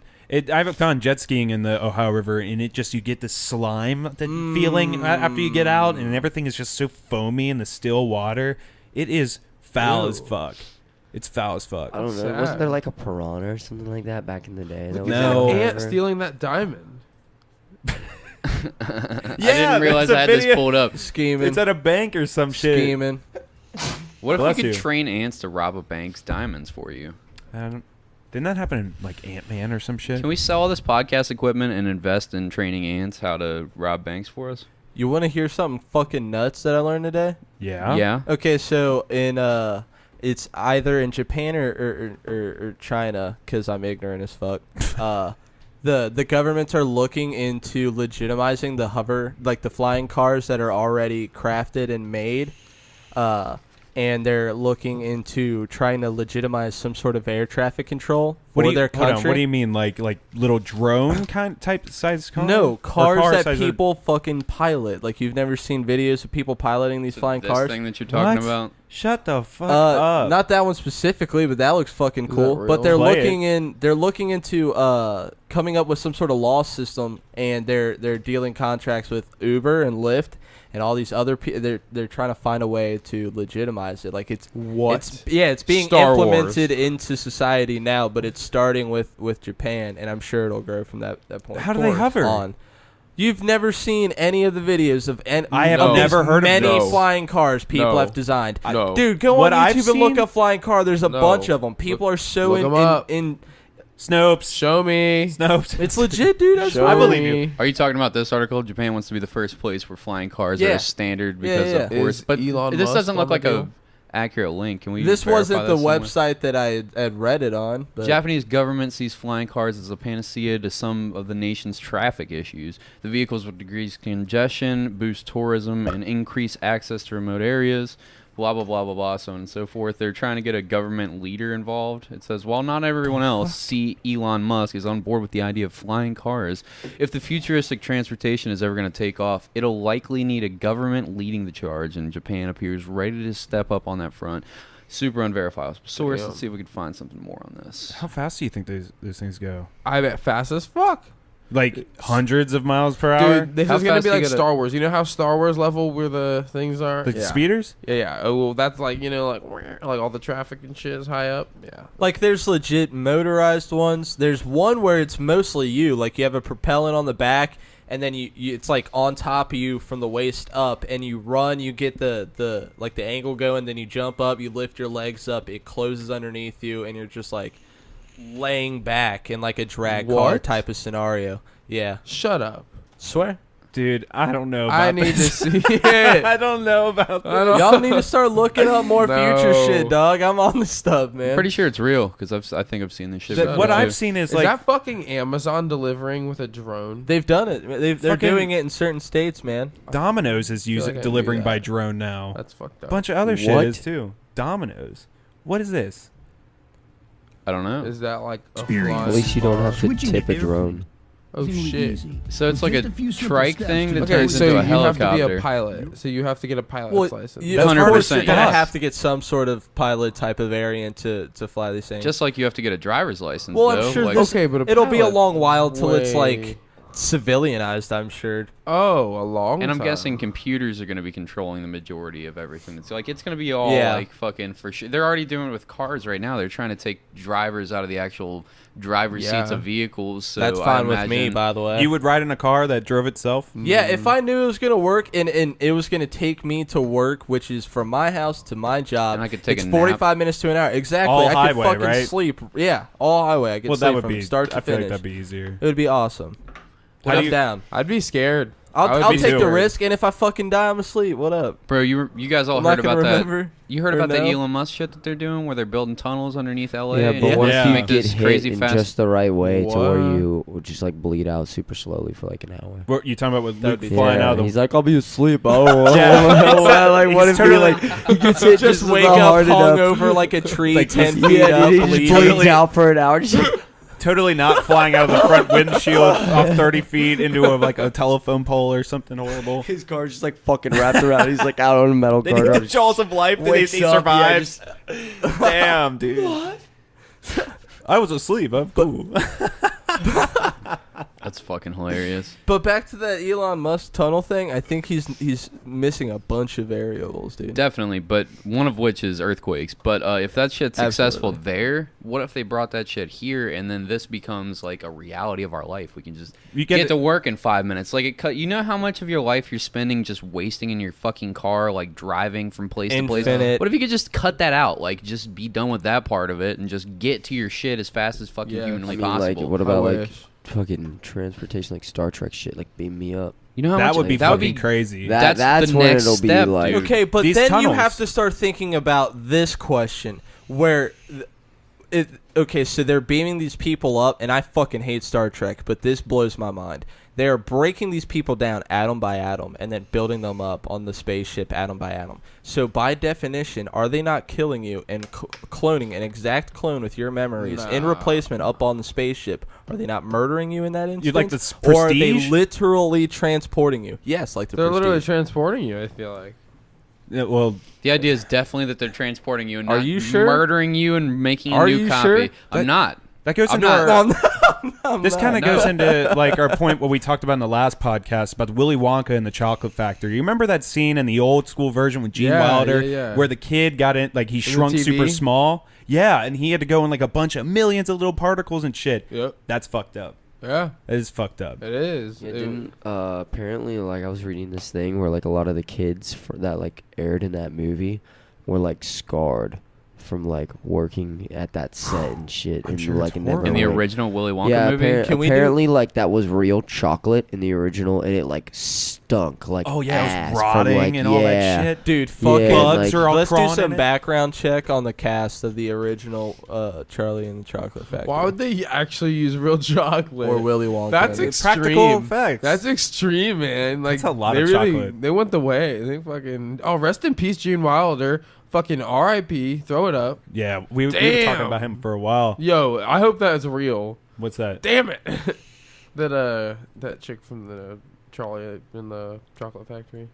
I've gone jet skiing in the Ohio River, and you get the slime feeling after you get out, and everything is just so foamy in the still water. It is foul as fuck. It's foul as fuck. I don't know. Sad. Wasn't there like a piranha or something like that back in the day? That was No. in the Ant river? stealing that diamond. I didn't realize there's a I had this video. pulled up. Scheming. It's at a bank or some shit. Scheming. What if Bless we could you. train ants to rob a bank's diamonds for you? Didn't that happen in like Ant-Man or some shit? Can we sell all this podcast equipment and invest in training ants how to rob banks for us? You want to hear something fucking nuts that I learned today? Yeah. Yeah. Okay, so in it's either in Japan or China, because I'm ignorant as fuck. The governments are looking into legitimizing the hover, like the flying cars that are already crafted and made. And they're looking into trying to legitimize some sort of air traffic control for their hold on, country. what do you mean, like little drone type size car? No, Or cars car that size people fucking pilot. Like, you've never seen videos of people piloting these flying This cars? thing that you're talking What? about. Shut the fuck up. Not that one specifically, but that looks fucking Is cool. that But they're real? Play looking into coming up with some sort of law system, and they're dealing contracts with Uber and Lyft and all these other people. They're trying to find a way to legitimize it. Like, it's being Star implemented into society now, but it's starting with Japan, and I'm sure it'll grow from that point. How do they hover? On. You've never seen any of the videos of I have never heard of many No. flying cars people No. have designed. No. Dude, go What on I've YouTube and look seen- up flying car. There's a No. bunch of them. People are so Look 'em up. in. Snopes. Show me. Snopes. It's legit, dude. I Show I swear. believe me. you. Are you talking about this article? Japan wants to be the first place where flying cars Yeah. are standard Yeah, because yeah. of course. Is But Elon this Musk doesn't look on the like a deal? accurate link. Can we? This verify wasn't the this somewhere? website that I had read it on. But Japanese government sees flying cars as a panacea to some of the nation's traffic issues. The vehicles would decrease congestion, boost tourism, and increase access to remote areas. Blah, blah, blah, blah, blah, so on and so forth. They're trying to get a government leader involved. It says, while not everyone else, see Elon Musk is on board with the idea of flying cars. If the futuristic transportation is ever going to take off, it'll likely need a government leading the charge, and Japan appears ready to step up on that front. Super unverifiable source. Damn. Let's see if we can find something more on this. How fast do you think those things go? I bet fast as fuck. Like hundreds of miles per hour? Dude, this How is gonna fast be you like gotta- Star Wars. You know how Star Wars level where the things are? The yeah. speeders? Yeah. Oh, well, that's like, you know, like all the traffic and shit is high up. Yeah. like, there's legit motorized ones. There's one where it's mostly you. Like, you have a propellant on the back, and then you it's like on top of you from the waist up, and you run. You get the angle going, then you jump up. You lift your legs up. It closes underneath you, and you're just like laying back in like a drag car What? type of scenario. Yeah, Shut up. swear. Dude, I don't know about I need to this. see it. I don't know about I this. don't- Y'all need to start looking up more future No. shit, dog. I'm on this stuff, man. Pretty sure it's real because I think I've seen this shit. That- before, what too. I've seen is Is like that fucking Amazon delivering with a drone? They've done it. They're Fucking- doing it in certain states, man. Domino's is using like I knew delivering by that. drone now. That's fucked A up. bunch of other shit What? is too. Domino's. What is this? I don't know. Is that like a Experience. flying At least you don't have to Switching to tip a airplane. drone. Oh shit. So it's like a trike thing that Okay, turns so into you a have to be helicopter. a pilot. So you have to get a pilot's Well, license. you, of 100% course you're gonna yes. have to get some sort of pilot type of variant to fly these things. Just like you have to get a driver's license. Well, I'm though. sure like, this- Okay, but it'll be a pilot- long while till it's Wait. like civilianized. I'm sure. Oh, a long and I'm time. guessing computers are going to be controlling the majority of everything. It's like it's going to be all Yeah. like fucking for sure. They're already doing it with cars right now. They're trying to take drivers out of the actual driver's seats Yeah. of vehicles. So That's I fine with me, imagine- by the way. You would ride in a car that drove itself? Yeah, if I knew it was gonna work and it was gonna take me to work, which is from my house to my job, And I could take it's a 45 minutes to an hour. Exactly. All I highway, could fucking right? sleep. Yeah, all highway. I could Well, sleep that would from be. start to I feel finish. like that'd be easier. It would be awesome. How I'm do you- down. I'd be scared. I would I'll be take the scared. risk, and if I fucking die, I'm asleep. What up? Bro, you guys all I'm heard not gonna about that? remember You heard or about the know. Elon Musk shit that they're doing, where they're building tunnels underneath LA? Yeah, and but what Yeah. if you make get this hit crazy in fast? just the right way to where What? you would just like bleed out super slowly for like an hour? What you talking about with That Luke would be flying yeah, out of the he's like, I'll be asleep. Oh, Yeah. like what He's if he like he gets hit Just just wake not up, hard hung enough. over like a tree, Like 10 this- feet Yeah, up, dude, he just bleeding. bleeds out for an hour. Just totally not flying out of the front windshield off 30 feet into like a telephone pole or something horrible. his car's just like fucking wrapped around. He's like out on a metal Then he car. gets jaws of life and he wakes up, yeah, survives. Damn, dude. What? I was asleep. I'm cool. That's fucking hilarious. But back to that Elon Musk tunnel thing, I think he's missing a bunch of variables, dude. Definitely, but one of which is earthquakes. But if that shit's successful Absolutely. there, what if they brought that shit here and then this becomes like a reality of our life? We can just You get get to work in 5 minutes. Like you know how much of your life you're spending just wasting in your fucking car, like driving from place to place. Infinite. What if you could just cut that out? Like just be done with that part of it and just get to your shit as fast as fucking Yeah, humanly I mean, like, possible. what about I like wish. fucking transportation, like Star Trek shit, like beam me up? You know how that much would be that would fucking be crazy. That's That's the when next it'll be step, like. dude. Okay, but These then you tunnels. have to start thinking about this question where okay, so they're beaming these people up, and I fucking hate Star Trek, but this blows my mind. They are breaking these people down atom by atom and then building them up on the spaceship atom by atom. So by definition, are they not killing you and cloning an exact clone with your memories in Nah. replacement up on the spaceship? Are they not murdering you in that instance? You'd like this or are they Prestige? literally transporting you? Yes, like the They're Prestige. literally transporting you, I feel like. Yeah, well, The idea is definitely that they're transporting you and Are not you sure? murdering you and making a Are new you copy. sure? I'm That- not. that goes I'm into not- our. This kind of goes into like our point what we talked about in the last podcast about Willy Wonka and the Chocolate Factory. You remember that scene in the old school version with Gene Yeah, Wilder yeah. where the kid got in, like he the shrunk TV? super small? Yeah, and he had to go in like a bunch of millions of little particles and shit. Yep. That's fucked up. Yeah, It is fucked up. it is. Yeah, apparently, like, I was reading this thing where, like, a lot of the kids that, like, aired in that movie were, like, scarred from, like, working at that set and shit. I'm And, sure like, it's never, In the like- original Willy Wonka yeah, movie? Can we apparently, like, that was real chocolate in the original, and it, like, stunk, like, Oh, yeah, ass it was rotting from, like, and all that shit. Dude, fucking Yeah, Bugs like- are all let's do crawling some in it. background check on the cast of the original Charlie and the Chocolate Factory. Why would they actually use real chocolate? or Willy Wonka? That's It's extreme. practical effects. That's extreme, man. Like That's a lot they of really, chocolate. They went the way. They fucking. Oh, rest in peace, Gene Wilder. Fucking R.I.P. Throw it up. Yeah, we were Damn. talking about him for a while. Yo, I hope that is real. What's that? Damn it. that chick from the Charlie in the Chocolate Factory.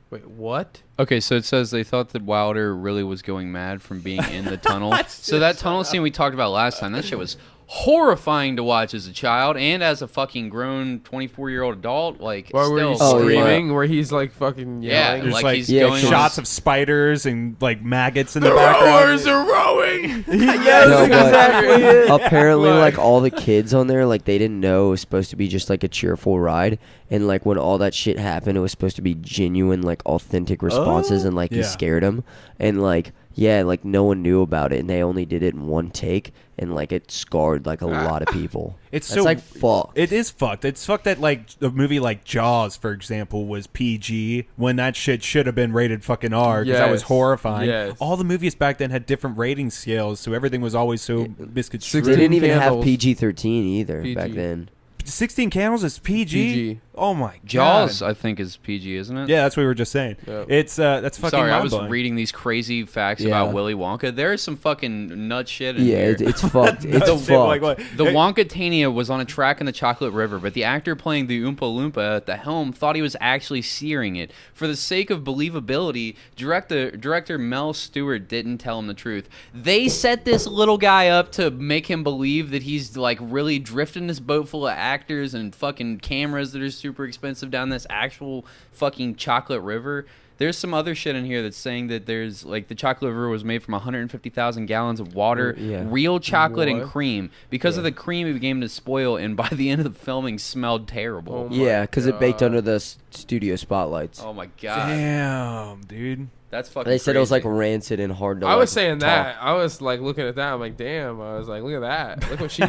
Wait, what? Okay, so it says they thought that Wilder really was going mad from being in the tunnel. So that tunnel scene we talked about last time, that shit was horrifying to watch as a child and as a fucking grown 24-year-old adult. Like, Where were still you Oh, yeah. screaming? Where he's like fucking Yeah, yelling? There's like, like he's yeah, going shots on of spiders and like maggots in the The background. rowers are rowing. Yes, No, but exactly it. apparently, Like- like, all the kids on there, like, they didn't know it was supposed to be just, like, a cheerful ride. And, like, when all that shit happened, it was supposed to be genuine, like, authentic responses. And, like, Yeah. he scared them. And, like, yeah, like, no one knew about it. And they only did it in one take. And, like, it scarred, like, a lot of people. It's That's so like, fucked. It is fucked. It's fucked that like a movie like Jaws, for example, was PG when that shit should have been rated fucking R because that was Yes. horrifying. Yes. All the movies back then had different rating scales, so everything was always so misconstrued. They didn't even Candles. have PG-13 either back PG. then. 16 Candles is PG? PG. Oh my god. Jaws, I think, is PG, isn't it? Yeah, that's what we were just saying. Yeah. It's that's fucking Sorry, I was mind-blowing. reading these crazy facts Yeah. about Willy Wonka. There is some fucking nut shit in Yeah, here. it's fucked. It's That's fucked. it, like, what? The Wonkatania was on a track in the Chocolate River, but the actor playing the Oompa Loompa at the helm thought he was actually searing it. For the sake of believability, director Mel Stewart didn't tell him the truth. They set this little guy up to make him believe that he's like really drifting this boat full of actors and fucking cameras that are super expensive down this actual fucking chocolate river. There's some other shit in here that's saying that there's like the chocolate river was made from 150,000 gallons of water, Yeah. real chocolate and What? cream. Because of the cream, it began to spoil, and by the end of the filming, smelled terrible. Oh Yeah, because it baked God. under the studio spotlights. Oh my god, Damn, dude. that's fucking. They said it was like crazy. rancid and hard to. I was like, saying talk. that. I was like looking at that. I'm like, damn. I was like, look at that. Look what she.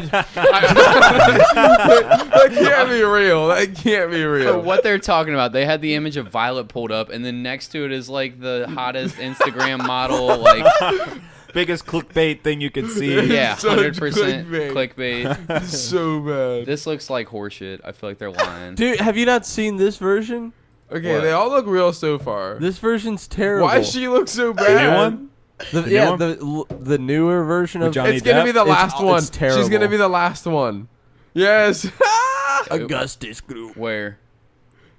That can't be real. That can't be real. For what they're talking about, they had the image of Violet pulled up, and then next to it is like the hottest Instagram model, like Biggest clickbait thing you can see. yeah, Such 100% clickbait. clickbait. so bad. This looks like horseshit. I feel like they're lying. Dude, have you not seen this version? Okay, What? they all look real so far. This version's terrible. Why she look so The bad? new one? The, The yeah, new the newer version With of Johnny It's gonna be the It's- last one. it's terrible. She's gonna be the last one. Yes. Augustus Group. Where?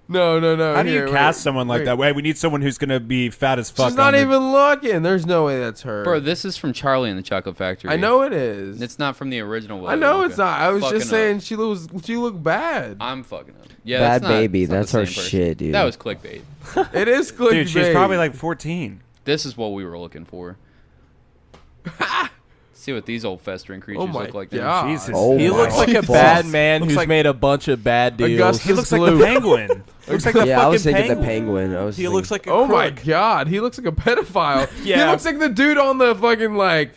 No. How do you Here, cast wait, someone like wait. that? Wait, we need someone who's gonna be fat as fuck. She's not on the- even looking. There's no way that's her. Bro, this is from Charlie and the Chocolate Factory. I know it is. It's not from the original Willy I know Wonka. it's not. I was Fucking just saying she looked bad. I'm fucking up. Yeah, Bad that's not, Baby, it's not the that's our same person. shit, dude. That was clickbait. It is clickbait. Dude, she's probably like 14. This is what we were looking for. See what these old festering creatures Oh my look like. God. Jesus. Oh He my looks like a fuck. bad man Looks who's like- made a bunch of bad deals. Augustus He looks like Gloop. the penguin. Looks like the Yeah, fucking I was thinking penguin. the penguin. I was. He thinking, looks like a Oh my crook. god, he looks like a pedophile. He Yeah. looks like the dude on the fucking like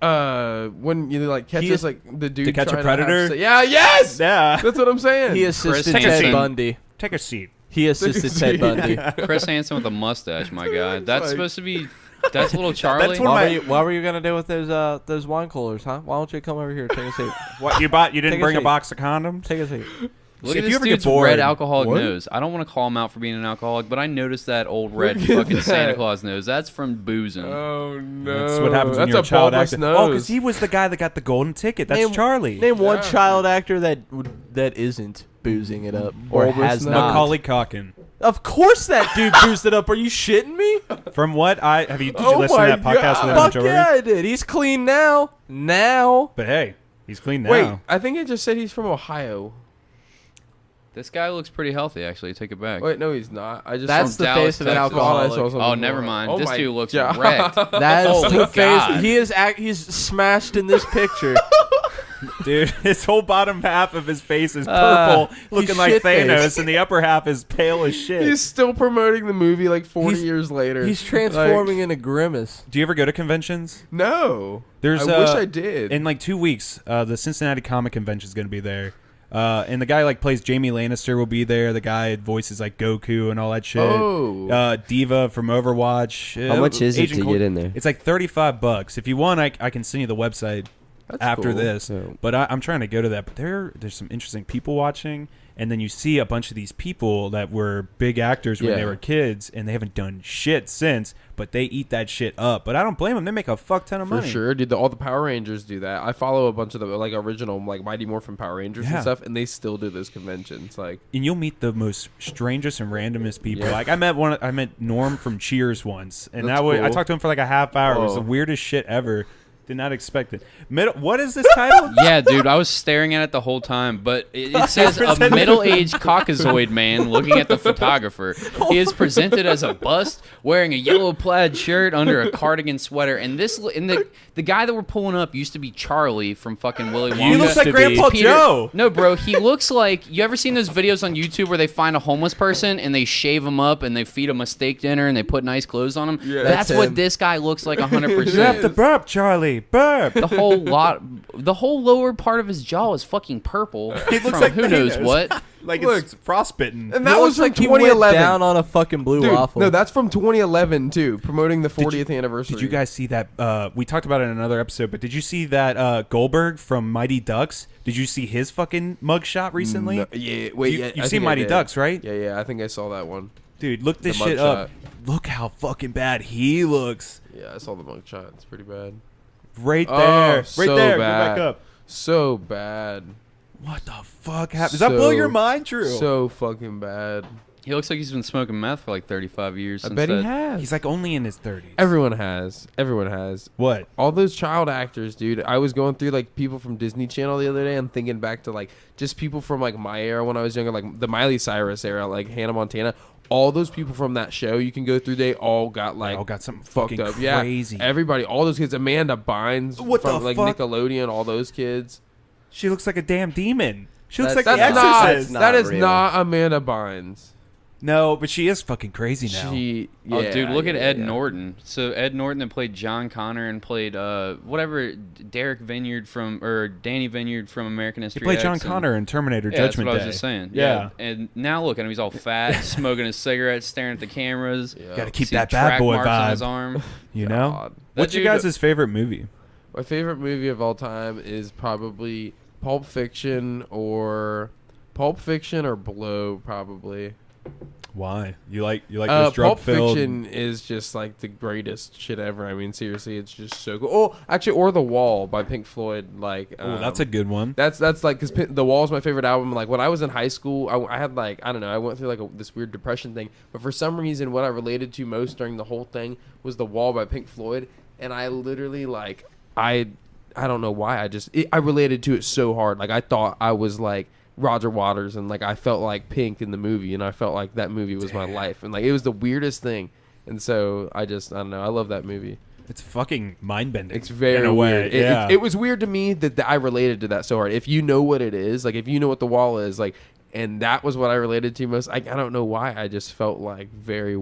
when you like catches is- like the dude To Catch a trying to have Predator? se- Yeah, yes. Yeah. That's what I'm saying. He assisted take a Ted seat. Bundy. Take a seat. He assisted Ted Bundy. Chris Hansen with a mustache, my guy. That's like- supposed to be. That's little Charlie. That's one of my- What were you gonna do with those wine coolers, huh? Why don't you come over here, take a seat? What you bought? You didn't Take a bring a seat. box of condoms? Take a seat. Look If at you this ever get dude's bored- red alcoholic What? nose. I don't want to call him out for being an alcoholic, but I noticed that old red Look at fucking Santa that. Claus nose. That's from boozing. Oh no, That's what happens when That's you're a child bulbous actor. Nose. Oh, because he was the guy that got the golden ticket. That's Charlie. Name one Yeah. child actor that isn't boozing it up or Bulbous has nose. not. Macaulay Culkin. Of course, that dude boozed it up. Are you shitting me? From what I have you did you Oh listen to my that podcast God. with Fuck Evan yeah, Joey? I did. He's clean now. Now. But hey, he's clean now. Wait, I think it just said he's from Ohio. This guy looks pretty healthy, actually. Take it back. Wait, no, he's not. I just That's saw the Dallas, face of an Texas. alcoholic. Oh, never mind. Oh This my dude looks God. wrecked. That's Holy the face. God. He's smashed in this picture. Dude, his whole bottom half of his face is purple, looking like Thanos, and the upper half is pale as shit. He's still promoting the movie like 40 years later. He's transforming into Grimace. Do you ever go to conventions? No. I wish I did. In like 2 weeks, the Cincinnati Comic Convention is going to be there. And the guy like plays Jamie Lannister will be there. The guy voices like Goku and all that shit. Oh. Diva from Overwatch. How much is it to get in there? It's like $35. If you want, I can send you the website after cool. this. So- But I'm trying to go to that. But there's some interesting people watching. And then you see a bunch of these people that were big actors when they were kids, and they haven't done shit since, but they eat that shit up. But I don't blame them. They make a fuck ton of money. For sure, dude. All the Power Rangers do that. I follow a bunch of the like original like Mighty Morphin Power Rangers and stuff, and they still do those conventions. Like, and you'll meet the most strangest and randomest people. Yeah. Like I met Norm from Cheers once, and That's I cool. talked to him for like a half hour. It was Oh. the weirdest shit ever. Did not expect it. What is this title? Yeah, dude, I was staring at it the whole time, but it says a middle-aged Caucasoid man looking at the photographer. He is presented as a bust wearing a yellow plaid shirt under a cardigan sweater, and the guy that we're pulling up used to be Charlie from fucking Willy Wonka. He looks like Grandpa Joe. No, bro, he looks like, you ever seen those videos on YouTube where they find a homeless person and they shave him up and they feed him a steak dinner and they put nice clothes on him? Yeah. That's That's what him. this guy looks like 100%. You have to burp, Charlie. Burp. The whole lower part of his jaw is fucking purple. He looks from like who knows Thanos. what. Like Look. it's frostbitten. and that He was looks from like he went 2011. down on a fucking blue Dude, waffle. no, that's from 2011 too, promoting the 40th anniversary. Did you guys see that? We talked about it in another episode, but did you see that Goldberg from Mighty Ducks? Did you see his fucking mugshot recently? No, yeah, wait, You- yeah, you've I seen think I Mighty did. Ducks, right? Yeah, I think I saw that one. Dude, look this The shit up. mugshot. Look how fucking bad he looks. Yeah, I saw the mugshot. It's pretty bad. Right Oh, there. Right so there. bad. Go back up. So bad. What the fuck happened? Does that blow your mind, Drew? So fucking bad. He looks like he's been smoking meth for like 35 years. I since bet he that. has. He's like only in his 30s. Everyone has. Everyone has. What? All those child actors, dude. I was going through like people from Disney Channel the other day and thinking back to like just people from like my era when I was younger, like the Miley Cyrus era, like Hannah Montana. All those people from that show you can go through, they all got like all got something fucked fucking up. crazy. Yeah, everybody, all those kids. Amanda Bynes What from the like fuck? Nickelodeon, all those kids. She looks like a damn demon. She looks That's like the That's not. Exorcist. not That is real. not Amanda Bynes. No, but she is fucking crazy now. Oh, dude, look at Ed Norton. So Ed Norton that played John Connor and played Derek Vineyard or Danny Vineyard from American He History played X John and- Connor in Terminator Yeah, that's Judgment what Day. I was just saying. Yeah. And now look at him. He's all fat, smoking a cigarette, staring at the cameras. Yeah. Got to keep See that track bad boy marks on his vibe. arm. You know? God. What's That your dude- guys' favorite movie? My favorite movie of all time is probably Pulp Fiction or Blow, probably. Why? You like those drug Pulp filled? Fiction is just like the greatest shit ever. I mean, seriously, it's just so cool. Oh, actually, or The Wall by Pink Floyd. Like, Oh, that's a good one. That's like because The Wall is my favorite album. Like when I was in high school, I had like I don't know, I went through like this weird depression thing. But for some reason, what I related to most during the whole thing was The Wall by Pink Floyd, and I literally like I don't know why I related to it so hard. Like I thought I was like Roger Waters, and like I felt like Pink in the movie, and I felt like that movie was my life, and like it was the weirdest thing. And so I don't know, I love that movie. It's fucking mind bending. It's very in a way. weird. Yeah. It was weird to me that I related to that so hard. If you know what it is, like if you know what The Wall is, like, and that was what I related to most. I don't know why. I just felt like very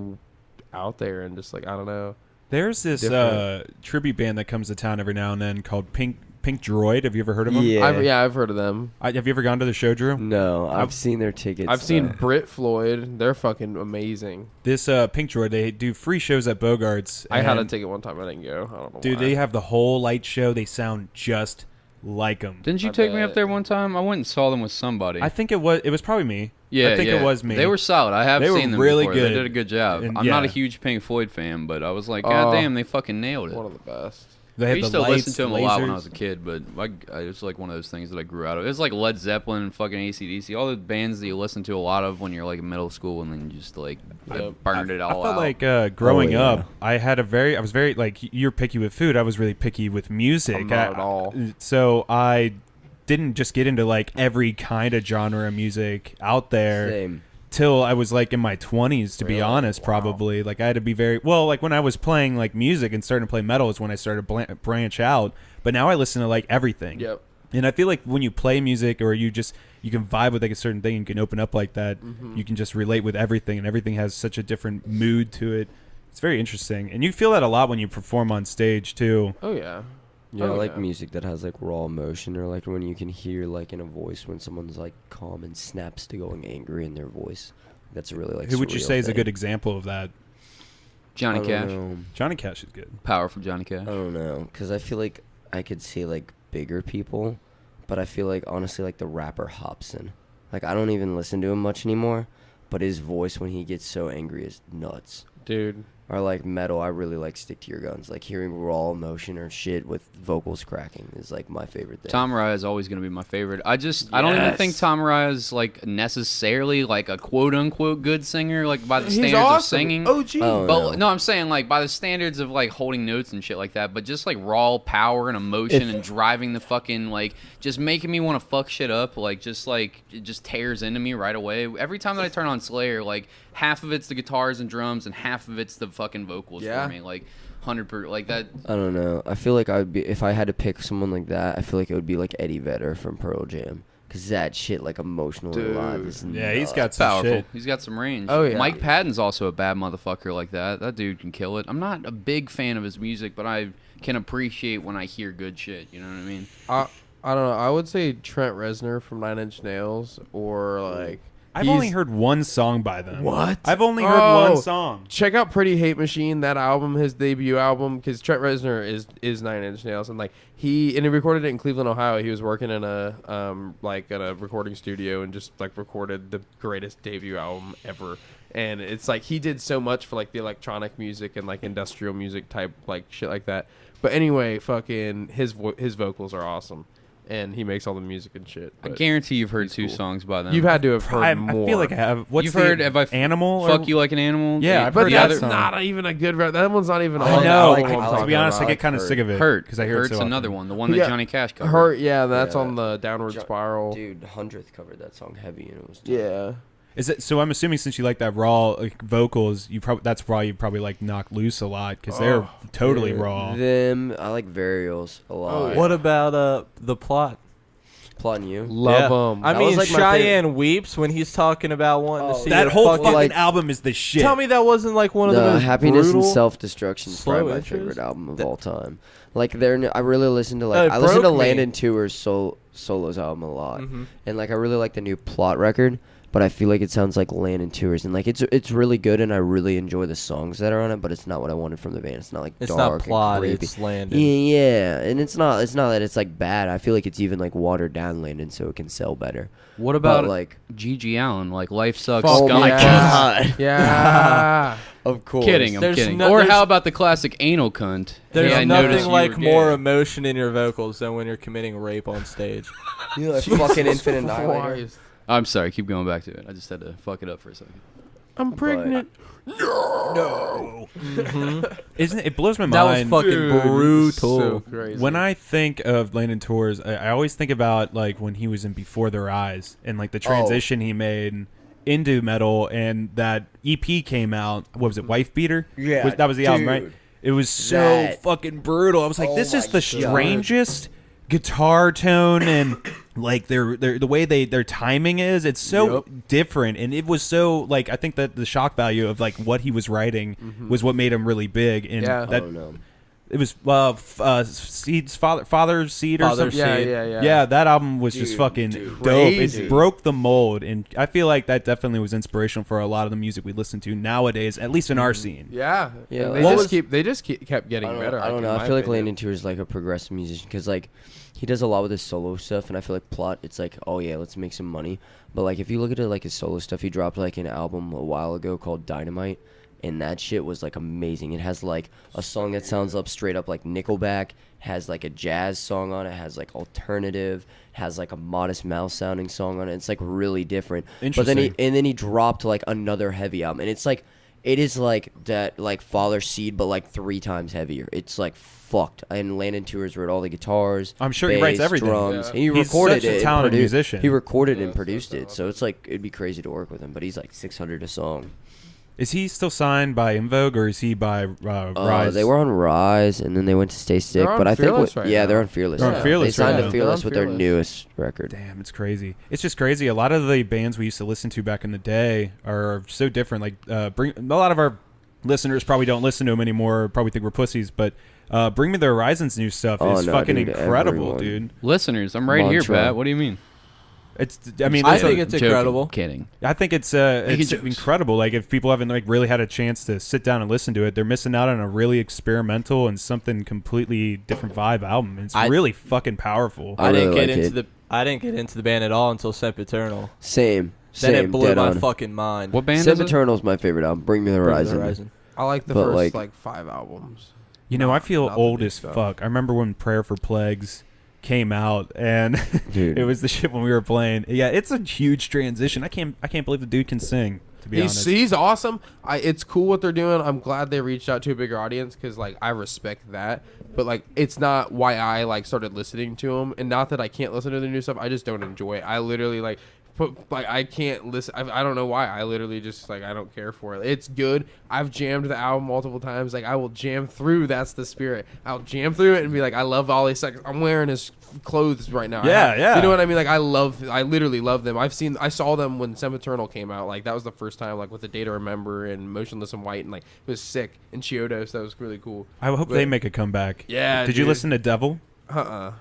out there and just like I don't know. There's this different. tribute band that comes to town every now and then called Pink Droid. Have you ever heard of them? Yeah. I've heard of them. Have you ever gone to the show, Drew? No, I've seen their tickets. I've seen though. Brit Floyd. They're fucking amazing. This Pink Droid, they do free shows at Bogart's. I had a and, ticket one time. I didn't go. I don't know. Dude, why. they have the whole light show. They sound just like them. Didn't you I take me bet. up there one time? I went and saw them with somebody. I think it was probably me. Yeah, I think yeah. it was me. They were solid. I have They were seen them really before. good. They did a good job. And, I'm not a yeah. huge Pink Floyd fan, but I was like, God damn, they fucking nailed it. one of the best. They I had used the to lights, listen to them a lot when I lasers. was a kid, but it was like one of those things that I grew out of. It was like Led Zeppelin and fucking AC/DC, all the bands that you listen to a lot of when you're like in middle school, and then you just like I burned it all I felt out. like growing Oh, yeah. up, I was very like you're picky with food. I was really picky with music. I'm not at all. So I didn't just get into like every kind of genre of music out there Same. till I was like in my 20s, to be Really? honest. Wow. Probably like I had to be very well. Like when I was playing like music and starting to play metal is when I started branch out. But now I listen to like everything. Yep. And I feel like when you play music or you can vibe with like a certain thing and can open up like that, you can just relate with everything, and everything has such a different mood to it. It's very interesting. And you feel that a lot when you perform on stage too. Oh yeah. Yeah, I like music that has like raw emotion, or like when you can hear like in a voice when someone's like calm and snaps to going angry in their voice. That's a really like. Who would you say is a thing. good example of that? Johnny Cash. Johnny Cash is good. Powerful Johnny Cash. I don't know, because I feel like I could say like bigger people, but I feel like honestly like the rapper Hobson. Like I don't even listen to him much anymore, but his voice when he gets so angry is nuts. Dude. Or like metal, I really like Stick to Your Guns. Like hearing raw emotion or shit with vocals cracking is like my favorite thing. Tom Araya is always going to be my favorite. I don't even think Tom Araya is like necessarily like a quote unquote good singer, like by the standards of singing. OG. But no, I'm saying like by the standards of like holding notes and shit like that. But just like raw power and emotion and driving the fucking like just making me want to fuck shit up. Like it just tears into me right away. Every time that I turn on Slayer, like half of it's the guitars and drums and half of it's the fucking vocals for me. Like 100%, like that. I don't know. I feel like I would be, if I had to pick someone like that, I feel like it would be like Eddie Vedder from Pearl Jam. Because that shit, like emotionally live, is Yeah, he's got some powerful. shit. He's got some range. Oh, yeah. Mike Patton's also a bad motherfucker like that. That dude can kill it. I'm not a big fan of his music, but I can appreciate when I hear good shit. You know what I mean? I don't know. I would say Trent Reznor from Nine Inch Nails, or like. I've only heard one song by them. What? I've only heard one song. Check out Pretty Hate Machine, that album, his debut album, because Trent Reznor is Nine Inch Nails, and like he recorded it in Cleveland, Ohio. He was working in a at a recording studio and just like recorded the greatest debut album ever. And it's like he did so much for like the electronic music and like industrial music type like shit like that. But anyway, fucking his vocals are awesome. And he makes all the music and shit. I guarantee you've heard two songs by them. You've had to have heard more. I feel like I have. What's You've heard Animal? Fuck You Like an Animal? Yeah, I've but heard that's that song. not even a good rap. That one's not even I on know. the album I'm To talking be honest, about. I get kind of sick of it. Hurt. Because I hear Hurt's it so another often. one. The one that Yeah. Johnny Cash covered. Hurt, yeah, that's Yeah. on the Downward Spiral. Dude, 100th covered that song heavy, and it was tough. Yeah. Is it so? I'm assuming since you like that raw vocals, that's why you probably like Knock Loose a lot because they're totally raw. Them, I like Varials a lot. yeah. What about the plot? Plotting You. Love them. I That mean, was, like, my Cheyenne weeps when he's talking about wanting to see That the whole fucking, fucking album is the shit. Tell me that wasn't like one of the No, most Happiness brutal, and Self-Destruction is slow probably my intros. favorite album of all time. Like, I really listen to, like, It I listen to broke me. Landon Tour's Solos album a lot. Mhm. And, like, I really like the new Plot record, but I feel like it sounds like Landon Tour's. And, like, it's really good, and I really enjoy the songs that are on it, but it's not what I wanted from the band. It's not, like, It's dark not Plot, and creepy. it's Landon. Yeah, and it's not that it's, like, bad. I feel like it's even, like, watered down Landon so it can sell better. What about But, like, G.G. Allen? Like Life Sucks. Oh Skunk. my God. Yeah. Of course. Kidding, I'm There's kidding. no- or there's- how about the classic Anal Cunt? There's Yeah, I noticed nothing you like were more gay. emotion in your vocals than when you're committing rape on stage. You know, that fucking Infinite Annihilator. Christ. I'm sorry, keep going back to it. I just had to fuck it up for a second. I'm pregnant. Isn't it blows my That was mind. fucking Dude, brutal. So crazy. When I think of Landon Tours, I always think about like when he was in Before Their Eyes and like the transition he made into metal, and that EP came out. What was it, Wife Beater? Yeah, that was the album, right? dude. It was so That- fucking brutal. I was like, Oh this my is the God. strangest guitar tone and like their the way their timing is. It's so different, and it was so like I think that the shock value of like what he was writing was what made him really big. And Yeah. that Oh, no. it was Seed's father's Seed or Father's something. Seed. Yeah, that album was just fucking dope. Crazy. It broke the mold, and I feel like that definitely was inspirational for a lot of the music we listen to nowadays, at least in our scene. Yeah. Yeah, And like- they just kept getting better. I don't know. I feel like Landon Tour is like a progressive musician because like he does a lot with his solo stuff, and I feel like Plot, it's like, oh yeah, let's make some money. But like if you look at it like his solo stuff, he dropped like an album a while ago called Dynamite, and that shit was like amazing. It has like a song that sounds up straight up like Nickelback, has like a jazz song on it, has like alternative, has like a Modest Mouse sounding song on it. It's like really different. But then he dropped like another heavy album, and it's like it is like that like Father Seed but like 3 times heavier. It's like fucked. And Landon Tours wrote all the guitars. I'm sure he writes bass, everything. drums. Yeah. And he He's recorded such a it. and talented produced- musician. He recorded and Yeah, produced so it. So it's like it'd be crazy to work with him. But he's like $600 a song. Is he still signed by Invoke or is he by Rise? They were on Rise, and then they went to Stay Sick. They're on But I think Fearless right now. they're on Fearless. They're on Fearless They signed right to now. Fearless They're on with their Fearless. newest record. Damn, it's crazy. It's just crazy. A lot of the bands we used to listen to back in the day are so different. Like, a lot of our listeners probably don't listen to them anymore. Probably think we're pussies, but Bring Me the Horizon's new stuff is fucking dude, incredible, everyone. dude. Listeners, I'm right Mantra. here, Pat. What do you mean? I think it's Joking, incredible. Kidding. I think it's jokes. incredible. Like, if people haven't like really had a chance to sit down and listen to it, they're missing out on a really experimental and something completely different vibe album. It's really fucking powerful. I didn't really get like into it. I didn't get into the band at all until Sempiternal. Same. Then it blew dead my on. fucking mind. What band is it? Sempiternal's my favorite album. Bring Me the Bring Me the Horizon. I like the But, first like- 5 albums. You know, I feel not the old new as stuff. fuck. I remember when Prayer for Plagues came out, and Dude. it was the shit when we were playing. Yeah, it's a huge transition. I can't believe the dude can sing. To be honest, He's awesome. It's cool what they're doing. I'm glad they reached out to a bigger audience because like I respect that. But like it's not why I like started listening to him, and not that I can't listen to the new stuff. I just don't enjoy it. I literally like. Like I can't listen. I don't know why. I literally just like I don't care for it. It's good. I've jammed the album multiple times. Like I will jam through. That's the spirit. I'll jam through it and be like, I love all these seconds. I'm wearing his clothes right now. Yeah. You know what I mean? Like I literally love them. I saw them when Sempiternal came out. Like that was the first time. Like with the Day to Remember and Motionless in White, and like it was sick. And Chiodos, that was really cool. I hope they make a comeback. Yeah, Did you dude. listen to Devil? Uh-uh.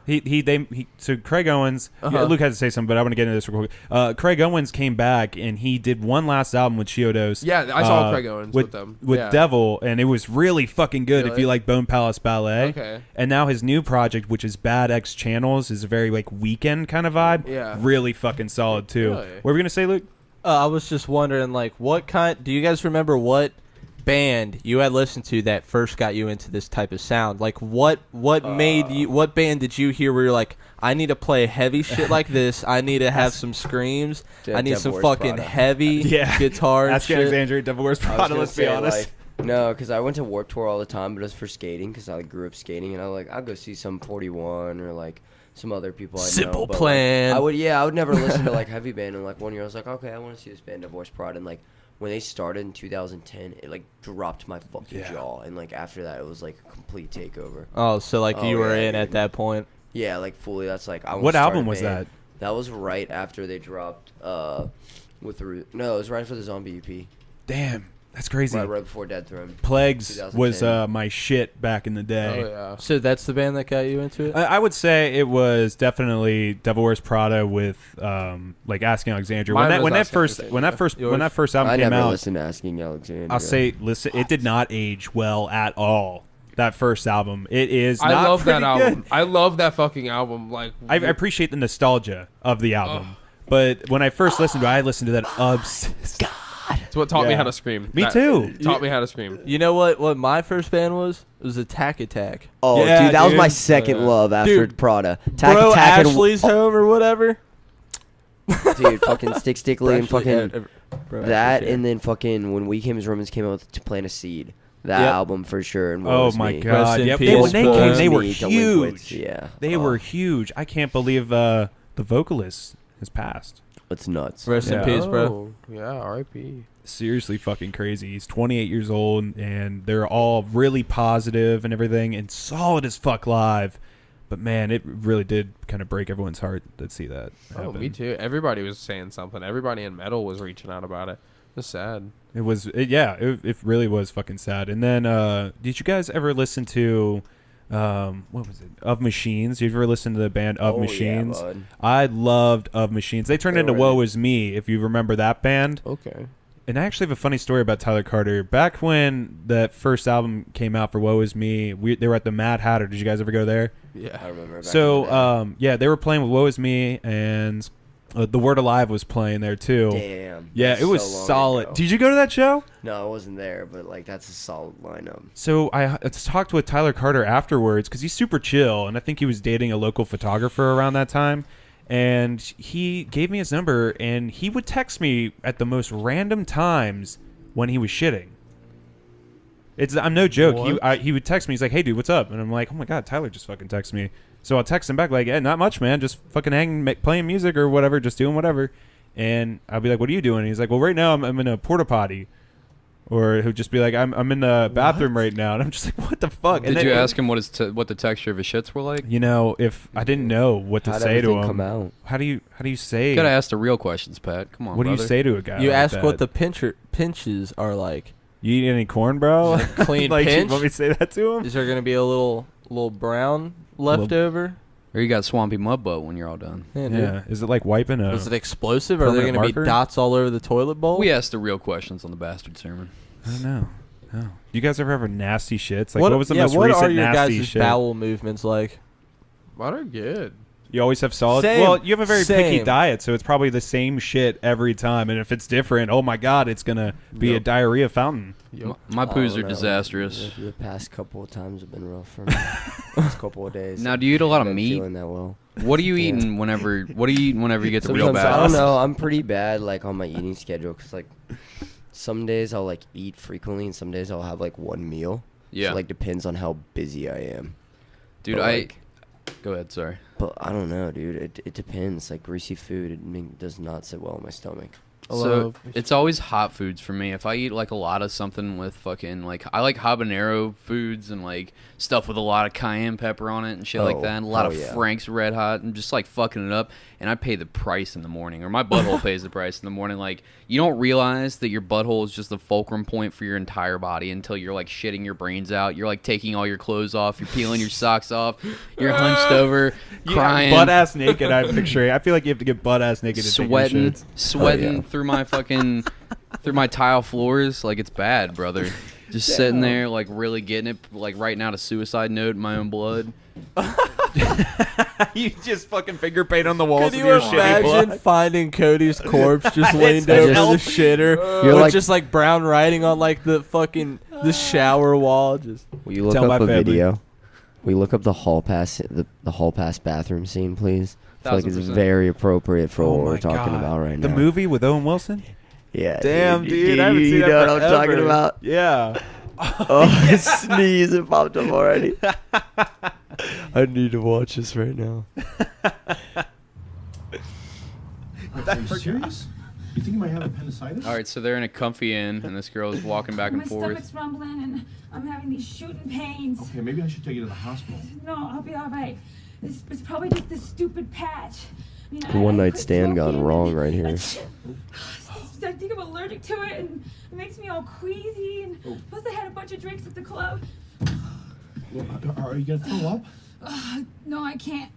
So Craig Owens, yeah, Luke had to say something, but I want to get into this real quick. Craig Owens came back and he did one last album with Chiodos. Yeah, I saw Craig Owens with them. Yeah. Devil, and it was really fucking good. If Really? you like Bone Palace Ballet. Okay. And now his new project, which is Bad X Channels, is a very like Weekend kind of vibe. Yeah. Really fucking solid too. Really? What were we gonna say, Luke? I was just wondering, like, do you guys remember what band you had listened to that first got you into this type of sound? Like, what band did you hear where you're like, I need to play heavy shit like this. I need to have some screams. I need some Devil Wears fucking Prada. heavy guitar and Ask shit. Alexandria, Devil Wears I was Prada. gonna Let's be say, honest. like, no, because I went to Warped Tour all the time, but it was for skating because I like, grew up skating, and I'll go see some 41 or like some other people I know. Simple but, like, Plan. I would never listen to like heavy band, and like one year I was like, okay, I want to see this band, Devil Wears Prada, and like when they started in 2010, it like dropped my fucking jaw, and like after that, it was like a complete takeover. Oh, so like you were in dude. at that point. Yeah, like fully. That's like I. What start a album was band. that? That was right after they dropped. It was right after the Zombie EP. Damn, that's crazy. Right before Dead Throne. Plagues 2010. was my shit back in the day. Oh yeah. So that's the band that got you into it? I would say it was definitely Devil Wears Prada with like Asking Alexandria. Mine When was that Asking Alexandria. when that first album I came never out, listened to Asking Alexandria. I'll say listen, it did not age well at all. That first album, it is. I not love that pretty album. good. I love that fucking album. Like I appreciate the nostalgia of the album, but when I first listened to it, I listened to that obsessed. it's what taught me Yeah. how to scream. Me That too. Taught me how to scream. You know what my first band was? It was Attack Attack. Oh, Yeah, dude, that was my dude. second love after Dude, Prada. Tack Bro, Attack Ashley's Home or whatever. dude, fucking Stickly and fucking Bro, that, Ashley's and then fucking when We Came as Romans came out with To Plant a Seed. That Yep. album for sure. And Woe Oh Is my Me. god! in Yep. peace, When they bro. came, they were Me, Delinquents, huge. Yeah, They were huge. I can't believe the vocalist has passed. It's nuts. Rest in Yeah. peace, bro. Oh, yeah, R.I.P. Seriously fucking crazy. He's 28 years old, and they're all really positive and everything, and solid as fuck live. But man, it really did kind of break everyone's heart to see that Oh, happen. me too. Everybody was saying something. Everybody in metal was reaching out about it. It's sad. It really was fucking sad. And then, did you guys ever listen to, what was it? Of Machines? Did you ever listen to the band Of Oh, Machines? Yeah, bud. I loved Of Machines. They turned They into were Woe in it. Is Me, if you remember that band. Okay. And I actually have a funny story about Tyler Carter. Back when that first album came out for Woe Is Me, they were at the Mad Hatter. Did you guys ever go there? Yeah. I remember. Back in the day. So, yeah, they were playing with Woe Is Me, and The Word Alive was playing there too. Damn. Yeah, that's it was so long solid. ago. Did you go to that show? No, I wasn't there, but like that's a solid lineup. So I talked with Tyler Carter afterwards because he's super chill, and I think he was dating a local photographer around that time. And he gave me his number, and he would text me at the most random times when he was shitting. I'm no joke. He would text me. He's like, "Hey, dude, what's up?" And I'm like, "Oh my god, Tyler just fucking texted me." So I'll text him back like, "Not much, man. Just fucking playing music or whatever, just doing whatever." And I'll be like, "What are you doing?" And he's like, "Well, right now I'm in a porta potty." Or he'll just be like, I'm in the bathroom right now, and I'm just like, what the fuck? And Did you then, ask him what the texture of his shits were like? You know, if I didn't know what to How'd say to everything him, come out? how do you say? You gotta ask the real questions, Pat. Come on, what do brother. you say to a guy? You like ask that? what the pinches are like. You eat any corn, bro? Clean like, pinch? you want me to say that to him? Is there gonna be a little brown left over? Or you got swampy mud butt when you're all done. Yeah. Is it like wiping a? Was it explosive? Are there permanent gonna marker? be dots all over the toilet bowl? We asked the real questions on the bastard sermon. I don't know. No. You guys ever have nasty shits? Like, what was the most what recent are your nasty guys' shit? bowel movements like? Mine are good. You always have solid. Same. Well, you have a very picky Same. diet, so it's probably the same shit every time. And if it's different, oh my god, it's gonna be a diarrhea fountain. My poos are no. disastrous. The past couple of times have been rough for me. Last couple of days. Now, do you eat a lot of Been meat? Feeling that well. What are you eating whenever? What do you eat whenever you get the real Sometimes, bad? I don't know. I'm pretty bad like on my eating schedule because like some days I'll like eat frequently and some days I'll have like one meal. Yeah, So, like depends on how busy I am. dude. But, like, Go ahead. Sorry. But I don't know, dude. It depends. Like greasy food, does not sit well in my stomach. So it's always hot foods for me. If I eat like a lot of something with fucking like I like habanero foods and like stuff with a lot of cayenne pepper on it and shit like that. And a lot of Frank's Red Hot and just like fucking it up. And I pay the price in the morning, or my butthole pays the price in the morning. Like you don't realize that your butthole is just the fulcrum point for your entire body until you're like shitting your brains out. You're like taking all your clothes off. You're peeling your socks off. You're hunched over, crying, butt ass naked. I'm picturing. I feel like you have to get butt ass naked to sweating, take your shits. sweating through my fucking through my tile floors. Like it's bad, brother. Just sitting there, like really getting it, like writing out a suicide note in my own blood. You just fucking finger paint on the walls. Could with you your shitty imagine blood. finding Cody's corpse just leaned I over just- the shitter You're with like- just like brown writing on like the fucking the shower wall? Just Will you look Tell my up a family. video? Will you look up the hall pass bathroom scene, please? I feel like it's 1000%. very appropriate for Oh what my we're talking God. about right The now. movie with Owen Wilson. Yeah. Damn, dude, I haven't seen you that know what I'm talking forever. about? Yeah. Oh, sneeze! It popped up already. I need to watch this right now. Are you serious? You think you might have appendicitis? All right, so they're in a comfy inn, and this girl is walking back and My forth. stomach's rumbling and I'm having these shooting pains. Okay, maybe I should take you to the hospital. No, I'll be all right. It's probably just this stupid patch. I mean, The one night quit stand gone smoking wrong and right here. I think I'm allergic to it, and it makes me all queasy. And plus, I had a bunch of drinks at the club. Well, are you gonna throw up? No, I can't.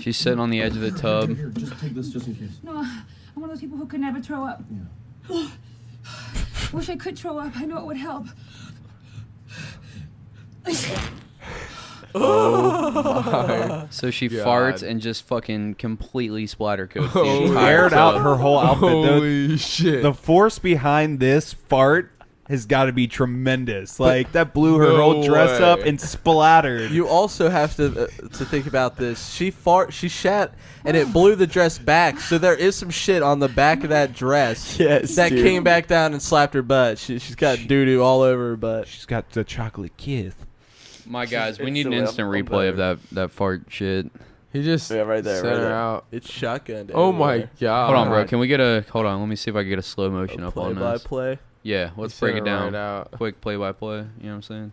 She's sitting on the edge of the tub. Here, just take this just in case. No, I'm one of those people who could never throw up. Yeah. Wish I could throw up. I know it would help. So she God. farts and just fucking completely splatter coats the Oh, entire Aired out tub. her whole outfit. Holy shit. The force behind this fart has got to be tremendous. Like that blew her No whole dress up way. and splattered. you also have to think about this. She shat, and it blew the dress back. So there is some shit on the back of that dress Yes, that dude. came back down and slapped her butt. She's got doo doo all over her butt. She's got the chocolate kiss. My guys, we need an instantly instant up replay of that fart shit. He just Yeah, right there, sent right her there. out. It's shotgunned. Oh my everywhere. god. Hold on, bro. Can we get a hold on? Let me see if I can get a slow motion up Play on by this. play. Yeah, let's He break sent it her down. right out. Quick play by play. You know what I'm saying?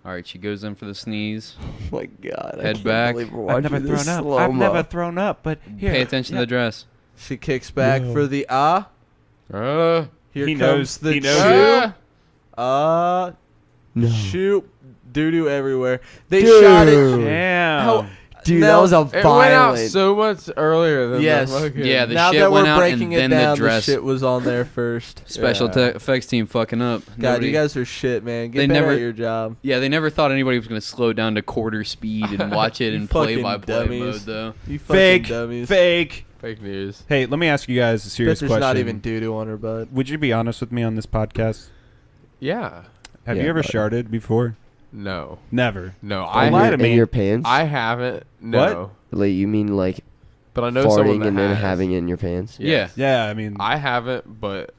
All right, she goes in for the sneeze. Oh my god! I Head can't back. believe we're I've watching never this thrown up. slow-mo. I've never thrown up, but here. Pay attention to the dress. She kicks back for the Here He comes knows- the he knows chew. Ah. No. Shoot. Doo doo everywhere. They Dude. shot it. Damn. How, Dude, now- that was a It went out violent. so much earlier than Yes. the fucking... Yeah, the now shit that went we're out breaking and it then down, the dress. shit was on there first. Special Yeah. effects team fucking up. God, Nobody- you guys are shit, man. Get They better never- at your job. Yeah, they never thought anybody was going to slow down to quarter speed and watch it You in fucking play-by-play dummies. mode, though. You fucking Fake. dummies. Fake. Fake news. Hey, let me ask you guys a Bet serious there's question. not even doo doo on her butt. Would you be honest with me on this podcast? Yeah. Have Yeah, you ever but- sharded before? No. Never. No. Don't lie to me. In your pants? I haven't. No. Like you mean like But I know someone farting that and then has. having it in your pants? Yeah. Yeah, I mean, I haven't, but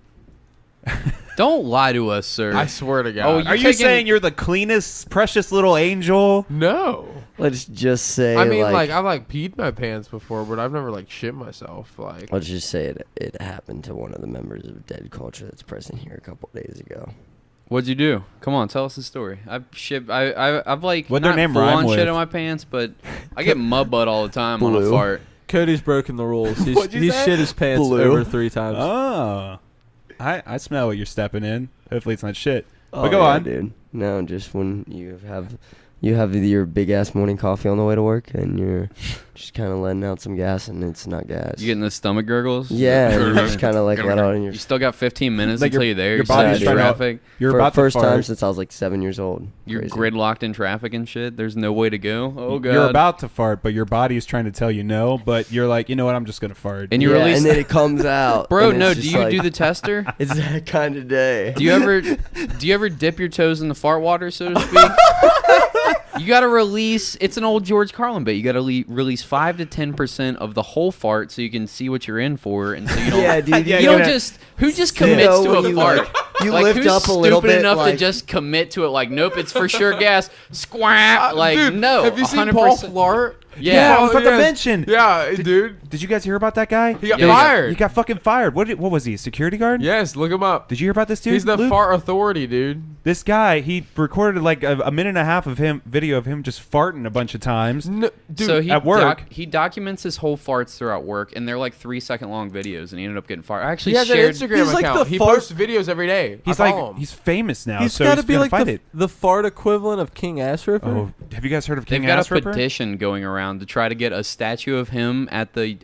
Don't lie to us, sir. I swear to God. Oh, are you taking- saying you're the cleanest, precious little angel? No. Let's just say. I mean, like I've like peed my pants before, but I've never like shit myself. Like, let's just say it happened to one of the members of Dead Culture that's present here a couple days ago. What'd you do? Come on, tell us the story. I've like What'd their not name full rhyme on with? shit in my pants, but I get mud butt all the time on a Blue. fart. Cody's broken the rules. What'd you He's say? shit his pants Blue. over 3 times. Oh, I smell what you're stepping in. Hopefully it's not shit. Oh, But go yeah, on. dude. No, just when you have your big ass morning coffee on the way to work, and you're just kind of letting out some gas, and it's not gas. You getting the stomach gurgles? Yeah, and you just kind of like let out in your. You still got 15 minutes Like until your- you're there. your You're body's sitting in trying to- traffic. You're for about the first to fart. time since I was like 7 years old. You're Crazy. gridlocked in traffic and shit. There's no way to go. Oh god. You're about to fart, but your body is trying to tell you no. But you're like, you know what? I'm just gonna fart. And you yeah, release. and then it comes out. Bro, and no. it's Do just you like, do the tester? It's that kind of day. Do you ever dip your toes in the fart water, so to speak? You gotta release. It's an old George Carlin bit. You gotta release 5 to 10% of the whole fart, so you can see what you're in for, and so you don't. Yeah, dude. Yeah, you you're don't gonna- just. Who just You commits know to when a you, fart? like, you Like, lift who's up a little stupid bit, enough like- to just commit to it? Like, nope, it's for sure gas. Squat. Like, dude, no. Have you seen 100%. Paul Flart? Yeah. I was about to yes. mention. Yeah, dude. Did you guys hear about that guy? He got Yeah, fired. He got fucking fired. What was he? A security guard? Yes, look him up. Did you hear about this dude? He's the Luke? fart authority, dude. This guy, he recorded like a minute and a half of video of him just farting a bunch of times. No, dude. So he at work- he documents his whole farts throughout work, and they're like 3-second long videos, and he ended up getting fired. I actually he has an shared. Instagram He's like account. the he fart- posts videos every day. He's I follow like, him. he's famous now. He's so got to he's be gonna like fight it. the fart equivalent of King Ass Ripper. Oh, have you guys heard of They've King got Ass a Ripper? petition going around to try to get a statue of him at the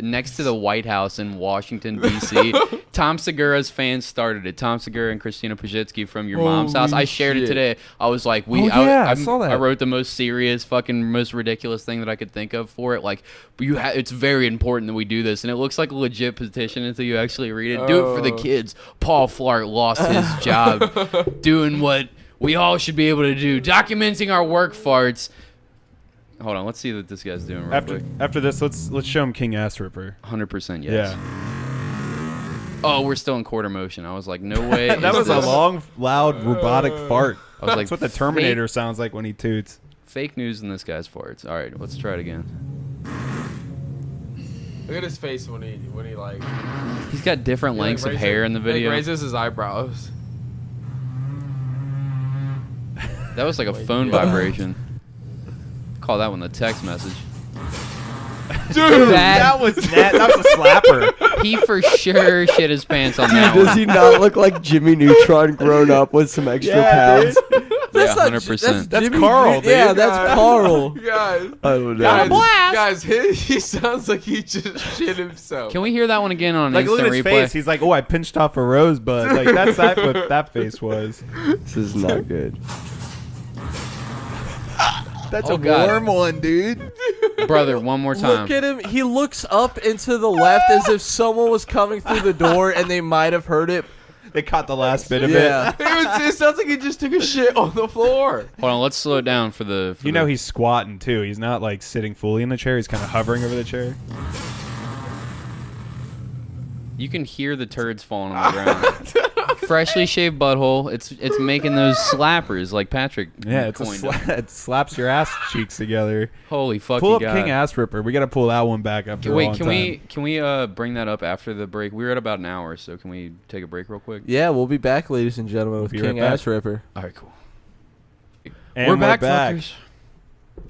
next to the White House in Washington D.C. Tom Segura's fans started it. Tom Segura and Christina Pajitsky from Your Mom's House. I shared it shit. today. I was like, I saw that. I wrote the most serious, fucking, most ridiculous thing that I could think of for it. Like, it's very important that we do this, and it looks like a legit petition until you actually read it. Do it for the kids. Paul Flart lost his job doing what we all should be able to do, documenting our work farts. Hold on, let's see what this guy's doing real quick. After this, let's show him King Ass Ripper. 100% yes. Yeah, Oh, we're still in quarter motion. I was like, no way. that is was a this- look robotic fart. I was like, That's what the Terminator sounds like when he toots. Fake news in this guy's farts. All right, let's try it again. Look at his face when he like. He's got different he, like, lengths of raises- hair in the like, video. raises his eyebrows. That was like a phone vibration. Call that one the text message. Dude, That- was a slapper. He for sure shit his pants on that Does one. he not look like Jimmy Neutron grown up with some extra pounds? Yeah, 100%. That's Carl, dude. Yeah, that's Carl. Guys, I don't know. guys, he sounds like he just shit himself. Can we hear that one again on Like, look at instant his replay? face. He's like, oh, I pinched off a rosebud. Like, that's what that face was. This is not good. That's Oh, God. one, dude. Brother, one more time. Look at him. He looks up and to the left as if someone was coming through the door and they might have heard it. They caught the last bit of Yeah. It sounds like he just took a shit on the floor. Hold on, let's slow it down for the. You know he's squatting, too. He's not, like, sitting fully in the chair. He's kind of hovering over the chair. You can hear the turds falling on the ground. Freshly shaved butthole. It's making those slappers like Patrick. Yeah, coined them. it slaps your ass cheeks together. Holy fucking Pull up God. King Ass Ripper. We got to pull that one back after a Wait, long can time. we bring that up after the break? We're at about an hour, so can we take a break real quick? Yeah, we'll be back, ladies and gentlemen, with Be King right back. Ass Ripper. All right, cool. And we're back, back. fuckers.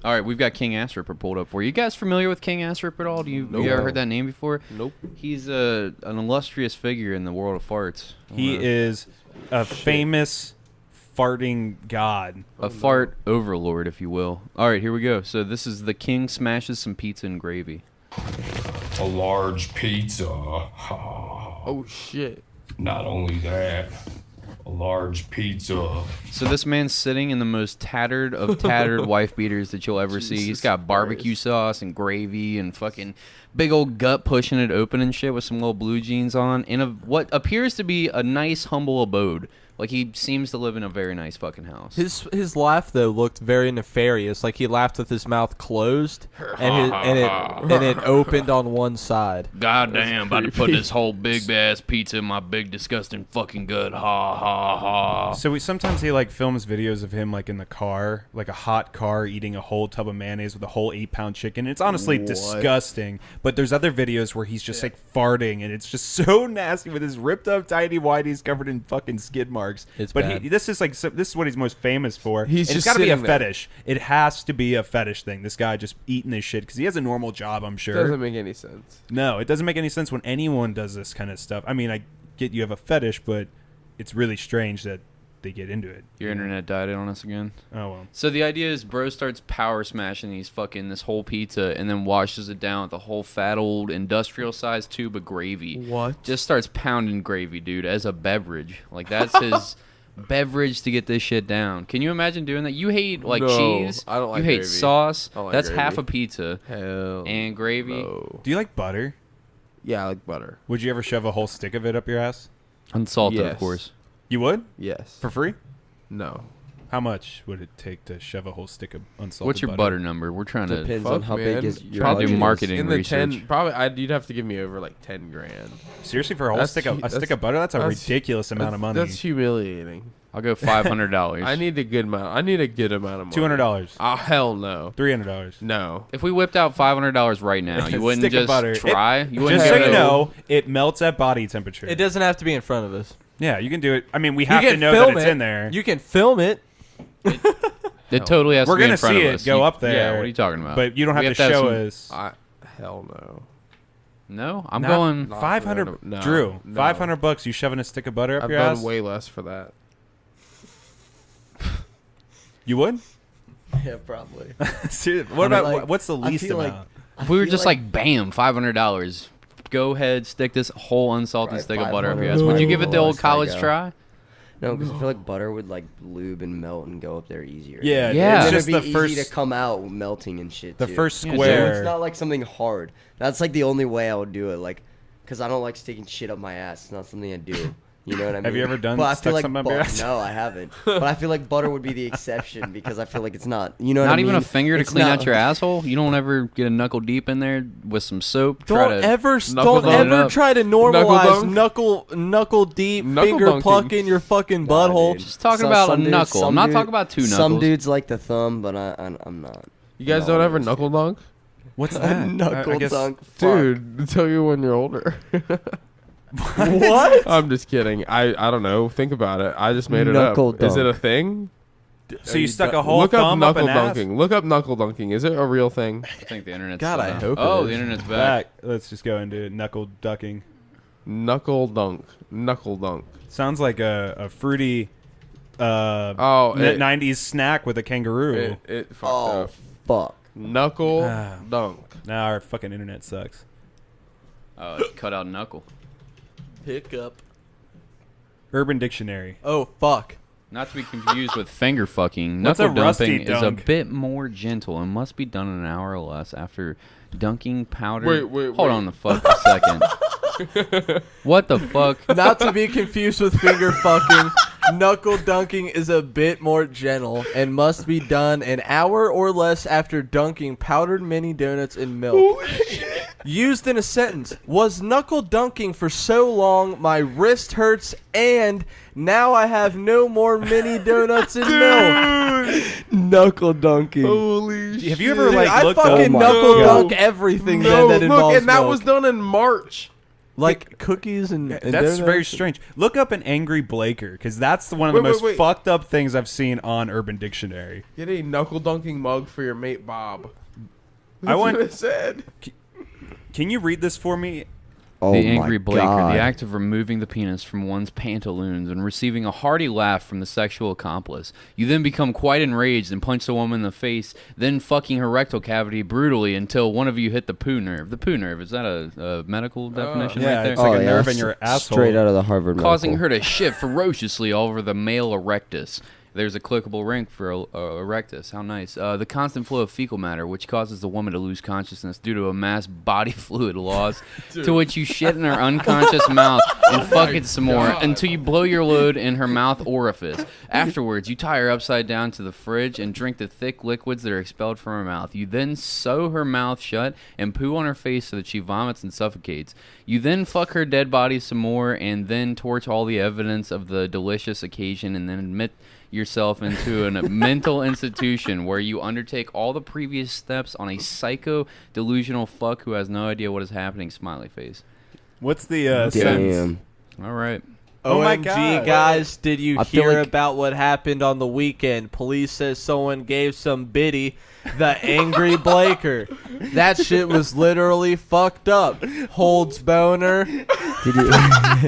All right, we've got King Ass Ripper pulled up. Were you guys familiar with King Ass Ripper at all? You ever heard that name before? Nope. He's an illustrious figure in the world of farts. He is a famous farting god. A fart overlord, if you will. All right, here we go. So this is the king smashes some pizza and gravy. A large pizza. Oh shit. Not only that, a large pizza. So this man's sitting in the most tattered of tattered wife beaters that you'll ever see. He's got barbecue sauce and gravy and fucking big old gut pushing it open and shit with some little blue jeans on in what appears to be a nice, humble abode Like, he seems to live in a very nice fucking house. His laugh though looked very nefarious. Like he laughed with his mouth closed, and it opened on one side. Goddamn, about to put this whole big ass pizza in my big disgusting fucking gut. Ha ha ha. So sometimes he like films videos of him like in the car, like a hot car, eating a whole tub of mayonnaise with a whole 8-pound chicken. It's honestly disgusting. But there's other videos where he's just like farting, and it's just so nasty with his ripped up tidy whities covered in fucking skid marks. It's but bad. this is what he's most famous for. He's and it's just got to be a sitting there. fetish. It has to be a fetish thing. This guy just eating this shit because he has a normal job, I'm sure. Doesn't make any sense. No, it doesn't make any sense when anyone does this kind of stuff. I mean, I get you have a fetish, but it's really strange that they get into it. Your internet died on us again. Oh well. So the idea is bro starts power smashing this whole pizza and then washes it down with a whole fat old industrial sized tube of gravy. What? Just starts pounding gravy, dude, as a beverage. Like, that's his beverage to get this shit down. Can you imagine doing that? You hate like No, cheese. I don't like You hate gravy. sauce. I don't like That's gravy. half a pizza Hell and gravy. no. Do you like butter? Yeah, I like butter. Would you ever shove a whole stick of it up your ass? Unsalted, Yes. of course. You would? Yes. For free? No. How much would it take to shove a whole stick of unsalted What's your butter number? We're trying to Depends Fuck, on how man. big is your Try to do budget is. marketing In the research. 10, probably you'd have to give me over like 10 grand. Seriously, for a whole That's stick of hu- stick of butter? That's a that's- ridiculous amount of money. That's humiliating. I'll go $500. I need a good amount. I need a good amount of money. $200, Oh hell no. $300. No. If we whipped out $500 right now, you wouldn't Stick of just butter. try? You wouldn't Just so go, you know, it melts at body temperature. It doesn't have to be in front of us. Yeah, you can do it. I mean, we You have to can know that film it's it. in there. You can film it. It totally has We're to be gonna in front see of it us. go up there. Yeah, what are you talking about? But you don't We have to have show some- us. Hell no. No, I'm Not- going. Not 500. no, Drew, no. $500. You shoving a stick of butter up I've your done ass? way less for that. You would? Yeah, probably. Seriously, what I mean, about like, what's the I least feel like- amount? If we were feel just like, bam, $500. Go ahead, stick this whole unsalted Right, stick of butter up your 500 ass. Would you give is it the the old lowest I college go. try? No, because I feel like butter would like lube and melt and go up there easier. Yeah, Yeah. it's It's just gonna the be first easy to come out melting and shit. the too. first Yeah, So square. it's not like something hard. That's like the only way I would do it. Like, because I don't like sticking shit up my ass. It's not something I do. You know what I mean? Have you ever done But I stuck feel like something up your ass? No, I haven't. But I feel like butter would be the exception because I feel like it's not. You know what I Not mean? even a finger to It's clean not- out your asshole? You don't ever get a knuckle deep in there with some soap? Don't Try to ever Knuckle dunk. try to Knuckle normalize dunk? knuckle deep Knuckle finger dunking. plucking your fucking Nah, butthole. dude. Just talking about a some dudes- knuckle. I'm some not dude- talking about two knuckles. Some dudes like the thumb, but I'm not. You guys No, don't ever it's- knuckle dunk? What's that? Knuckle I guess, dunk. Fuck. Dude, tell you when you're older. What? I'm just kidding. I don't know. Think about it. I just made it Knuckle up. Is it a dunk. thing? So you stuck a whole Look up thumb up knuckle an ass? dunking. Look up knuckle dunking. Is it a real thing? I think the internet's God, still I down. hope it Oh, is. the internet's back. Back. Let's just go into knuckle ducking. Knuckle dunk. Knuckle dunk. Sounds like a fruity Oh, it, 90s snack with a kangaroo. it fucked Oh, up. fuck. Knuckle Ah. dunk. Now our fucking internet sucks. Cut out knuckle. Hiccup. Urban Dictionary. Oh fuck. Not to be confused with finger fucking. What's Knuckle a rusty dumping is a dunk? bit more gentle and must be done in an hour or less after dunking powder. Wait. Hold on the fuck a second. What the fuck? Not to be confused with finger fucking. Knuckle dunking is a bit more gentle and must be done an hour or less after dunking powdered mini donuts in milk. Used in a sentence, was knuckle dunking for so long my wrist hurts and now I have no more mini donuts in milk. Knuckle dunking. Holy Have you ever like I looked fucking up? my knuckle God. dunk everything No, that look, involves and that milk. was done in March. Like cookies and That's donuts. very strange. Look up an angry Blaker because that's one of the most Wait. fucked up things I've seen on Urban Dictionary. Get a knuckle dunking mug for your mate Bob. I That's want- what it said. Can you read this for me? Oh The angry my Blaker, God. the act of removing the penis from one's pantaloons and receiving a hearty laugh from the sexual accomplice. You then become quite enraged and punch the woman in the face, then fucking her rectal cavity brutally until one of you hit the poo nerve. The poo nerve, is that a medical definition yeah, right there? it's like a nerve in your asshole. Straight out of the Harvard Causing medical. her to shit ferociously all over the male erectus. There's a clickable ring for erectus. How nice. The constant flow of fecal matter, which causes the woman to lose consciousness due to a mass body fluid loss, to which you shit in her unconscious mouth and fuck it some more until you blow your load in her mouth orifice. Afterwards, you tie her upside down to the fridge and drink the thick liquids that are expelled from her mouth. You then sew her mouth shut and poo on her face so that she vomits and suffocates. You then fuck her dead body some more and then torch all the evidence of the delicious occasion and then admit yourself into a mental institution where you undertake all the previous steps on a psycho delusional fuck who has no idea what is happening. Smiley face. What's the sentence? All right. Oh my OMG, God. guys, did you I feel hear like- about what happened on the weekend? Police says someone gave some biddy the angry Blaker. That shit was literally fucked up. Holds boner.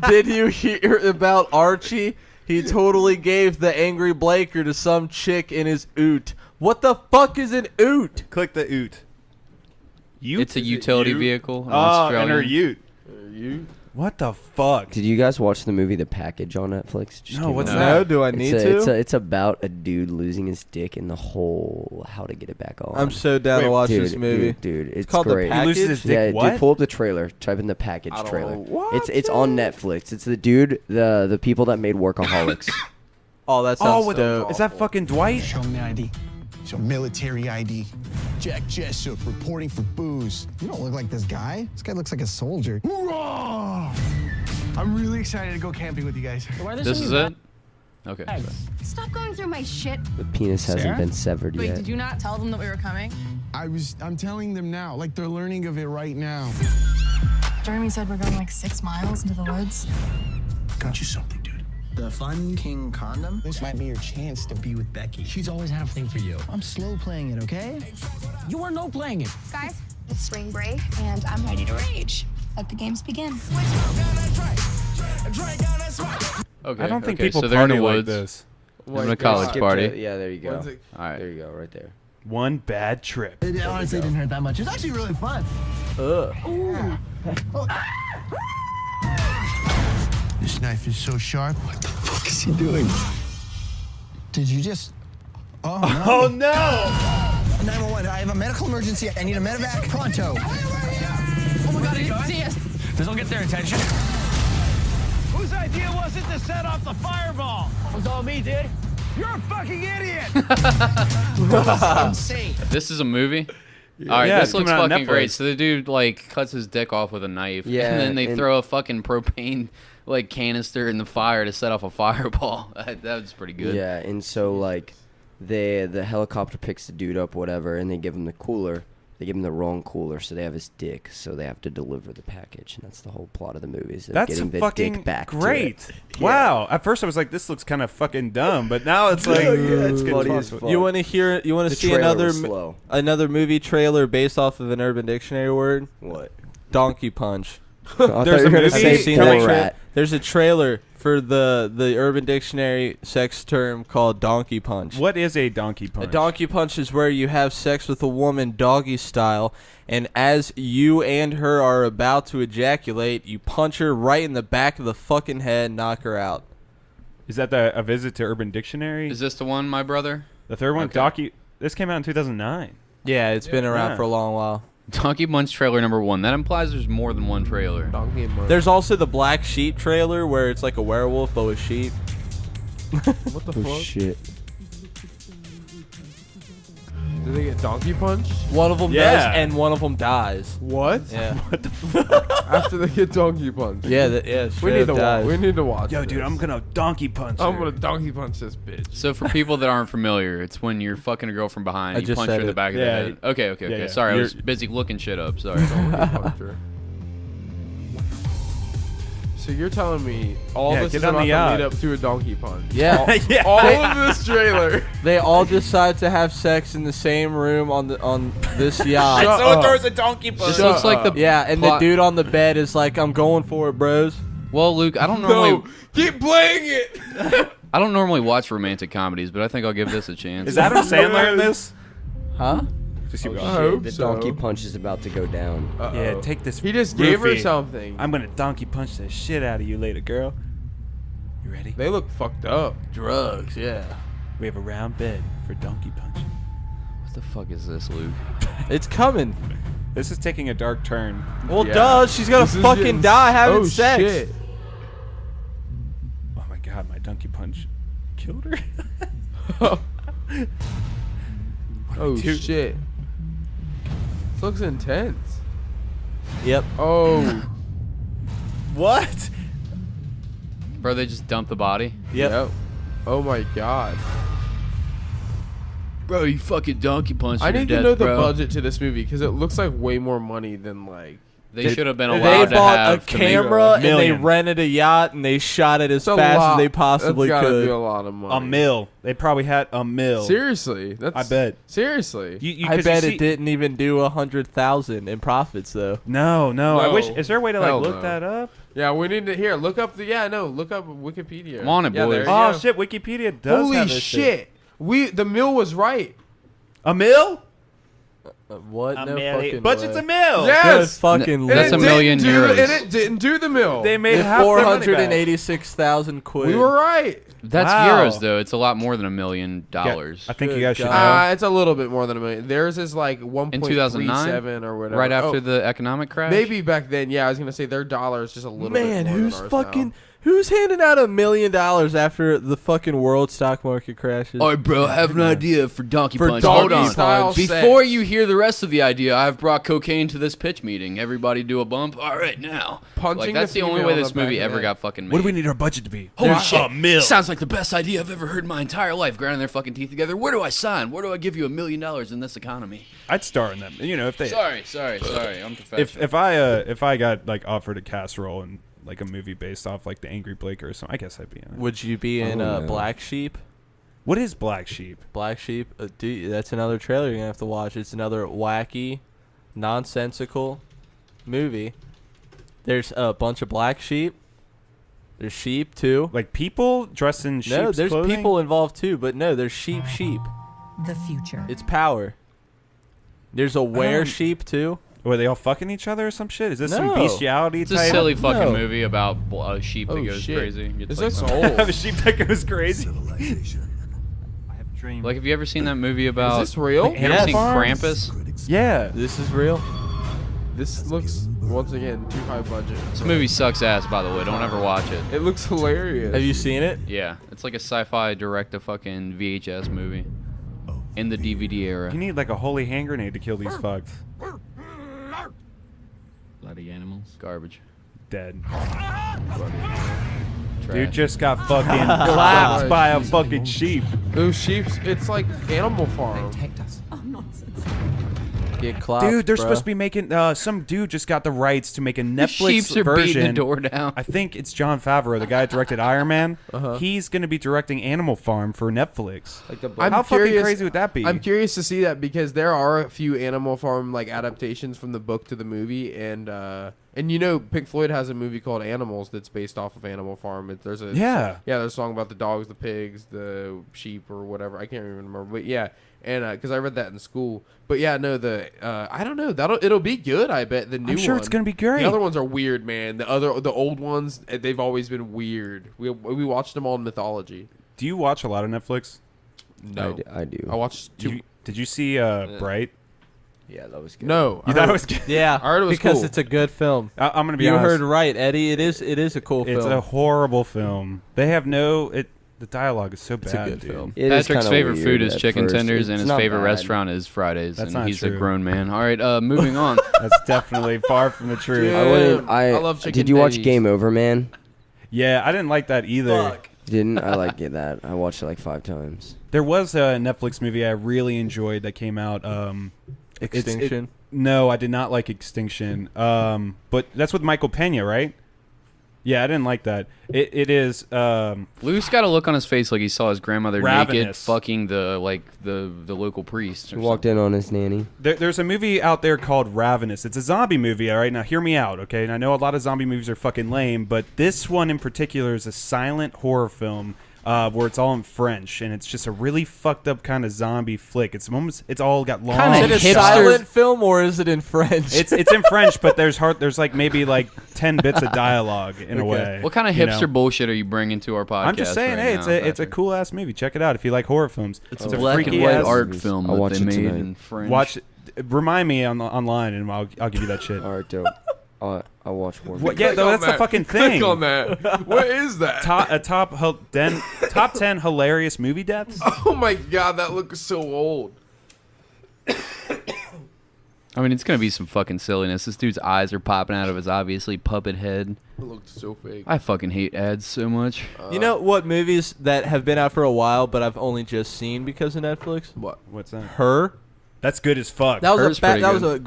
Did you hear about Archie? He totally gave the angry Blaker to some chick in his oot. What the fuck is an oot? Click the oot. Ute? It's a utility vehicle. An Oh, and her Australian. ute. What the fuck? Did you guys watch the movie The Package on Netflix? Just No, came what's out. that? No, do I need to? It's about a dude losing his dick and the whole how to get it back on. I'm so down to watch this movie. Dude, it's called The great. Package? He loses his dick. Yeah, What? dude, pull up the trailer. Type in The Package I don't trailer. watch It's on Netflix. It's the dude, the people that made Workaholics. Oh, that sounds what dope. is that fucking Dwight? Show me the ID. Show military ID. Jack Jessup reporting for booze. You don't look like this guy. This guy looks like a soldier. Hoorah! I'm really excited to go camping with you guys. This is it? Okay. Stop going through my shit. The penis hasn't been severed Wait, yet. did you not tell them that we were coming? I'm telling them now, like they're learning of it right now. Jeremy said we're going like 6 miles into the woods. Got you something, dude. The Fun King condom? This might be your chance to be with Becky. She's always had a thing for you. I'm slow playing it, okay? You are no playing it. Guys, it's spring break and I'm ready to rage. Let the games begin. Okay. I don't think okay, people so they're in party the like woods. this. Having a college Skip party. to- yeah, there you go. When's it- All right. There you go, right there. One bad trip. It honestly didn't hurt that much. It was actually really fun. This knife is so sharp. What the fuck is he doing? Did you just... Oh, Oh no! 911, I have a medical emergency. I need a medevac pronto. Oh my God, I didn't see us. This will get their attention. Whose idea was it to set off the fireball? It was all me, dude. You're a fucking idiot! Insane. This is a movie? All right, Yeah, this it's looks coming out on fucking great. Netflix. So the dude, like, cuts his dick off with a knife. Yeah, And then they and- throw a fucking propane, like, canister in the fire to set off a fireball. That was pretty good. Yeah, and so like, the helicopter picks the dude up, whatever, and they give him the cooler. They give him the wrong cooler, so they have his dick. So they have to deliver the package, and that's the whole plot of the movie. Is That's getting the fucking dick back to great. it. Wow. At first I was like, this looks kind of fucking dumb, but now it's like, it's good funny fun. as fuck. You want to hear? You want The to see trailer another was slow. another movie trailer based off of an Urban Dictionary word? What? Donkey punch. I thought There's you a were gonna movie say Seen coming- that bull tra- rat. There's a trailer for the Urban Dictionary sex term called donkey punch. What is a donkey punch? A donkey punch is where you have sex with a woman doggy style, and as you and her are about to ejaculate, you punch her right in the back of the fucking head and knock her out. Is that a visit to Urban Dictionary? Is this the one, my brother? The third one? Okay. This came out in 2009. Yeah, it's been around Yeah. for a long while. Donkey Punch trailer number 1. That implies there's more than one trailer. Donkey and Merc. There's also the Black Sheep trailer where it's like a werewolf but with sheep. What the Oh fuck? shit! Did they get donkey punched? One of them Yeah. does, and one of them dies. What? Yeah. What the fuck? After they get donkey punched. Yeah, We straight need up to watch. dies. We need to watch. Yo, dude, this. I'm gonna donkey punch I'm her. gonna donkey punch this bitch. So for people that aren't familiar, it's when you're fucking a girl from behind, I you just punch her said in the it. back of Yeah. the head. Okay. Yeah, yeah. Sorry, I You're- was busy looking shit up. Sorry. Donkey punch her. So you're telling me all Yeah, this get is on about the to yacht. lead up to a donkey punch? Yeah. Yeah. All of this trailer. They all decide to have sex in the same room on this yacht. Shut Someone up. throws a donkey punch. This looks like the Yeah, and plot- the dude on the bed is like, "I'm going for it, bros." Well, Luke, I don't normally No, keep playing it. I don't normally watch romantic comedies, but I think I'll give this a chance. Is Adam Sandler in this? Huh? Just keep I going. hope The so. donkey punch is about to go down. Uh-oh. Yeah, take this. He just gave her roofie. something. I'm gonna donkey punch the shit out of you later, girl. You ready? They look fucked up. Drugs, yeah. We have a round bed for donkey punching. What the fuck is this, Luke? It's coming. This is taking a dark turn. Well, duh. She's gonna fucking die having sex. Shit. Oh my god, my donkey punch killed her. Oh shit. This looks intense. Yep. Oh. What? Bro, they just dumped the body? Yep. Oh my god. Bro, you fucking donkey punched I her need to to death, know the bro. budget to this movie because it looks like way more money than like. They should have been They allowed to bought have a camera and they million. rented a yacht and they shot it as It's a fast lot. as they possibly That's gotta be a could. lot of money. A mill. They probably had a mill. Seriously, that's. I bet. Seriously. I bet it didn't even do 100,000 in profits though. No. I No. wish. Is there a way to like Hell look no. that up? Yeah, we need to look up the. Yeah, no, look up Wikipedia. I'm on it, yeah, boys. there you Oh go. shit! Wikipedia does. Holy have this shit! The mill was right. A mill? What? A No mill. fucking Budget's way. a mill. Yes. Good fucking That's And a it million didn't do- euros. And it didn't do the mill. They made It's half their money back. 486,000 quid. We were right. That's Wow. euros, though. It's a lot more than $1 million. Yeah, I think you Good guys should know. God. It's a little bit more than a million. Theirs is like 1.37 or whatever. Right after Oh, the economic crash? maybe back then. Yeah, I was gonna say their dollar is just a little Man, bit more who's than ours fucking now. who's handing out $1 million after the fucking world stock market crashes? All right, bro, I have an idea for Donkey For Punch. Donkey Hold on. style Before sex. you hear the rest of the idea, I've brought cocaine to this pitch meeting. Everybody do a bump. All right, now. Punching Like, that's the the only female way on this the back movie of ever the got fucking made. What do we need our budget to be? Holy There's shit. a mill. Sounds like the best idea I've ever heard in my entire life. Grinding their fucking teeth together. Where do I sign? Where do I give you $1 million in this economy? I'd star in them. You know, if they. Sorry. I'm professional. If I got like offered a casserole in like a movie based off like The Angry Blaker or something, I guess I'd be in it. Would you be in Black Sheep? What is Black Sheep? Black Sheep? Dude, that's another trailer you're gonna have to watch. It's another wacky, nonsensical movie. There's a bunch of black sheep. There's sheep too. Like people dressed in sheep's No, there's clothing? people involved too, but no, there's sheep. The future. It's power. There's a were sheep too. Were they all fucking each other or some shit? Is this some No. bestiality It's a type? silly fucking No. movie about a sheep that Oh, goes shit. crazy. Gets, Is like, this some- old? The sheep that goes crazy. Like, have you ever seen that movie about... Is this real? You ever seen Krampus? Yeah. This is real. This looks once again too high budget. This movie sucks ass, by the way. Don't ever watch it. It looks hilarious. Have you seen it? Yeah, it's like a sci-fi direct-to-fucking VHS movie in the DVD era. You need like a holy hand grenade to kill these fucks. Bloody animals. Garbage. Dead. Trash. Dude just got fucking clapped by a fucking sheep. Those sheep's. It's like Animal Farm. Oh, nonsense. Get clocked, Dude, they're bruh. supposed to be making. Some dude just got the rights to make a Netflix sheeps are version. beating the door down. I think it's Jon Favreau, the guy that directed Iron Man. He's going to be directing Animal Farm for Netflix. Like the How fucking crazy would that be? I'm curious to see that because there are a few Animal Farm like adaptations from the book to the movie, and you know Pink Floyd has a movie called Animals that's based off of Animal Farm. There's a Yeah. there's a song about the dogs, the pigs, the sheep, or whatever. I can't even remember, but yeah. And because I read that in school, but yeah, no, I don't know. It'll be good. I bet the new. I'm sure one. it's gonna be great. The other ones are weird, man. The old ones, they've always been weird. We watched them all in Mythology. Do you watch a lot of Netflix? No, I do. I watched two. Did you see Bright? Yeah, that was good. No, You thought it was good? Yeah, I heard it was because cool. it's a good film. I'm gonna be You honest. heard right, Eddie. It is a cool It's film. a horrible film. They have the dialogue is so It's bad, a good dude. film. It is Patrick's kinda favorite weird food is at chicken first. tenders, and It's his not favorite bad. restaurant is Fridays. That's and not he's a true. grown man. All right, moving on. That's definitely far from the truth. Dude. I wouldn't. I love chicken Did you watch days. Game Over, man? Yeah, I didn't like that either. Didn't I like it? That I watched it like 5 times. There was a Netflix movie I really enjoyed that came out. Extinction. No, I did not like Extinction. But that's with Michael Pena, right? Yeah, I didn't like that. It is. Luke's got a look on his face like he saw his grandmother naked Ravenous. fucking the local priest. He walked in on his nanny. There's a movie out there called Ravenous. It's a zombie movie, all right? Now, hear me out, okay? And I know a lot of zombie movies are fucking lame, but this one in particular is a silent horror film where it's all in French, and it's just a really fucked up kind of zombie flick. It's all got long. Is it a silent film or is it in French? It's in French, but there's like maybe like 10 bits of dialogue in a way. What kind of hipster bullshit are you bringing to our podcast? I'm just saying, it's a cool ass movie. Check it out if you like horror films. It's a black and white art film that they made in French. Watch. Remind me online, and I'll give you that shit. All right, dope. I'll watch horror. Yeah, that's the fucking thing. Click on that. What is that? Top 10 hilarious movie deaths. Oh my god, that looks so old. I mean, it's gonna be some fucking silliness. This dude's eyes are popping out of his obviously puppet head. It looks so fake. I fucking hate ads so much. You know what movies that have been out for a while, but I've only just seen because of Netflix? What's that? Her. That's good as fuck. That was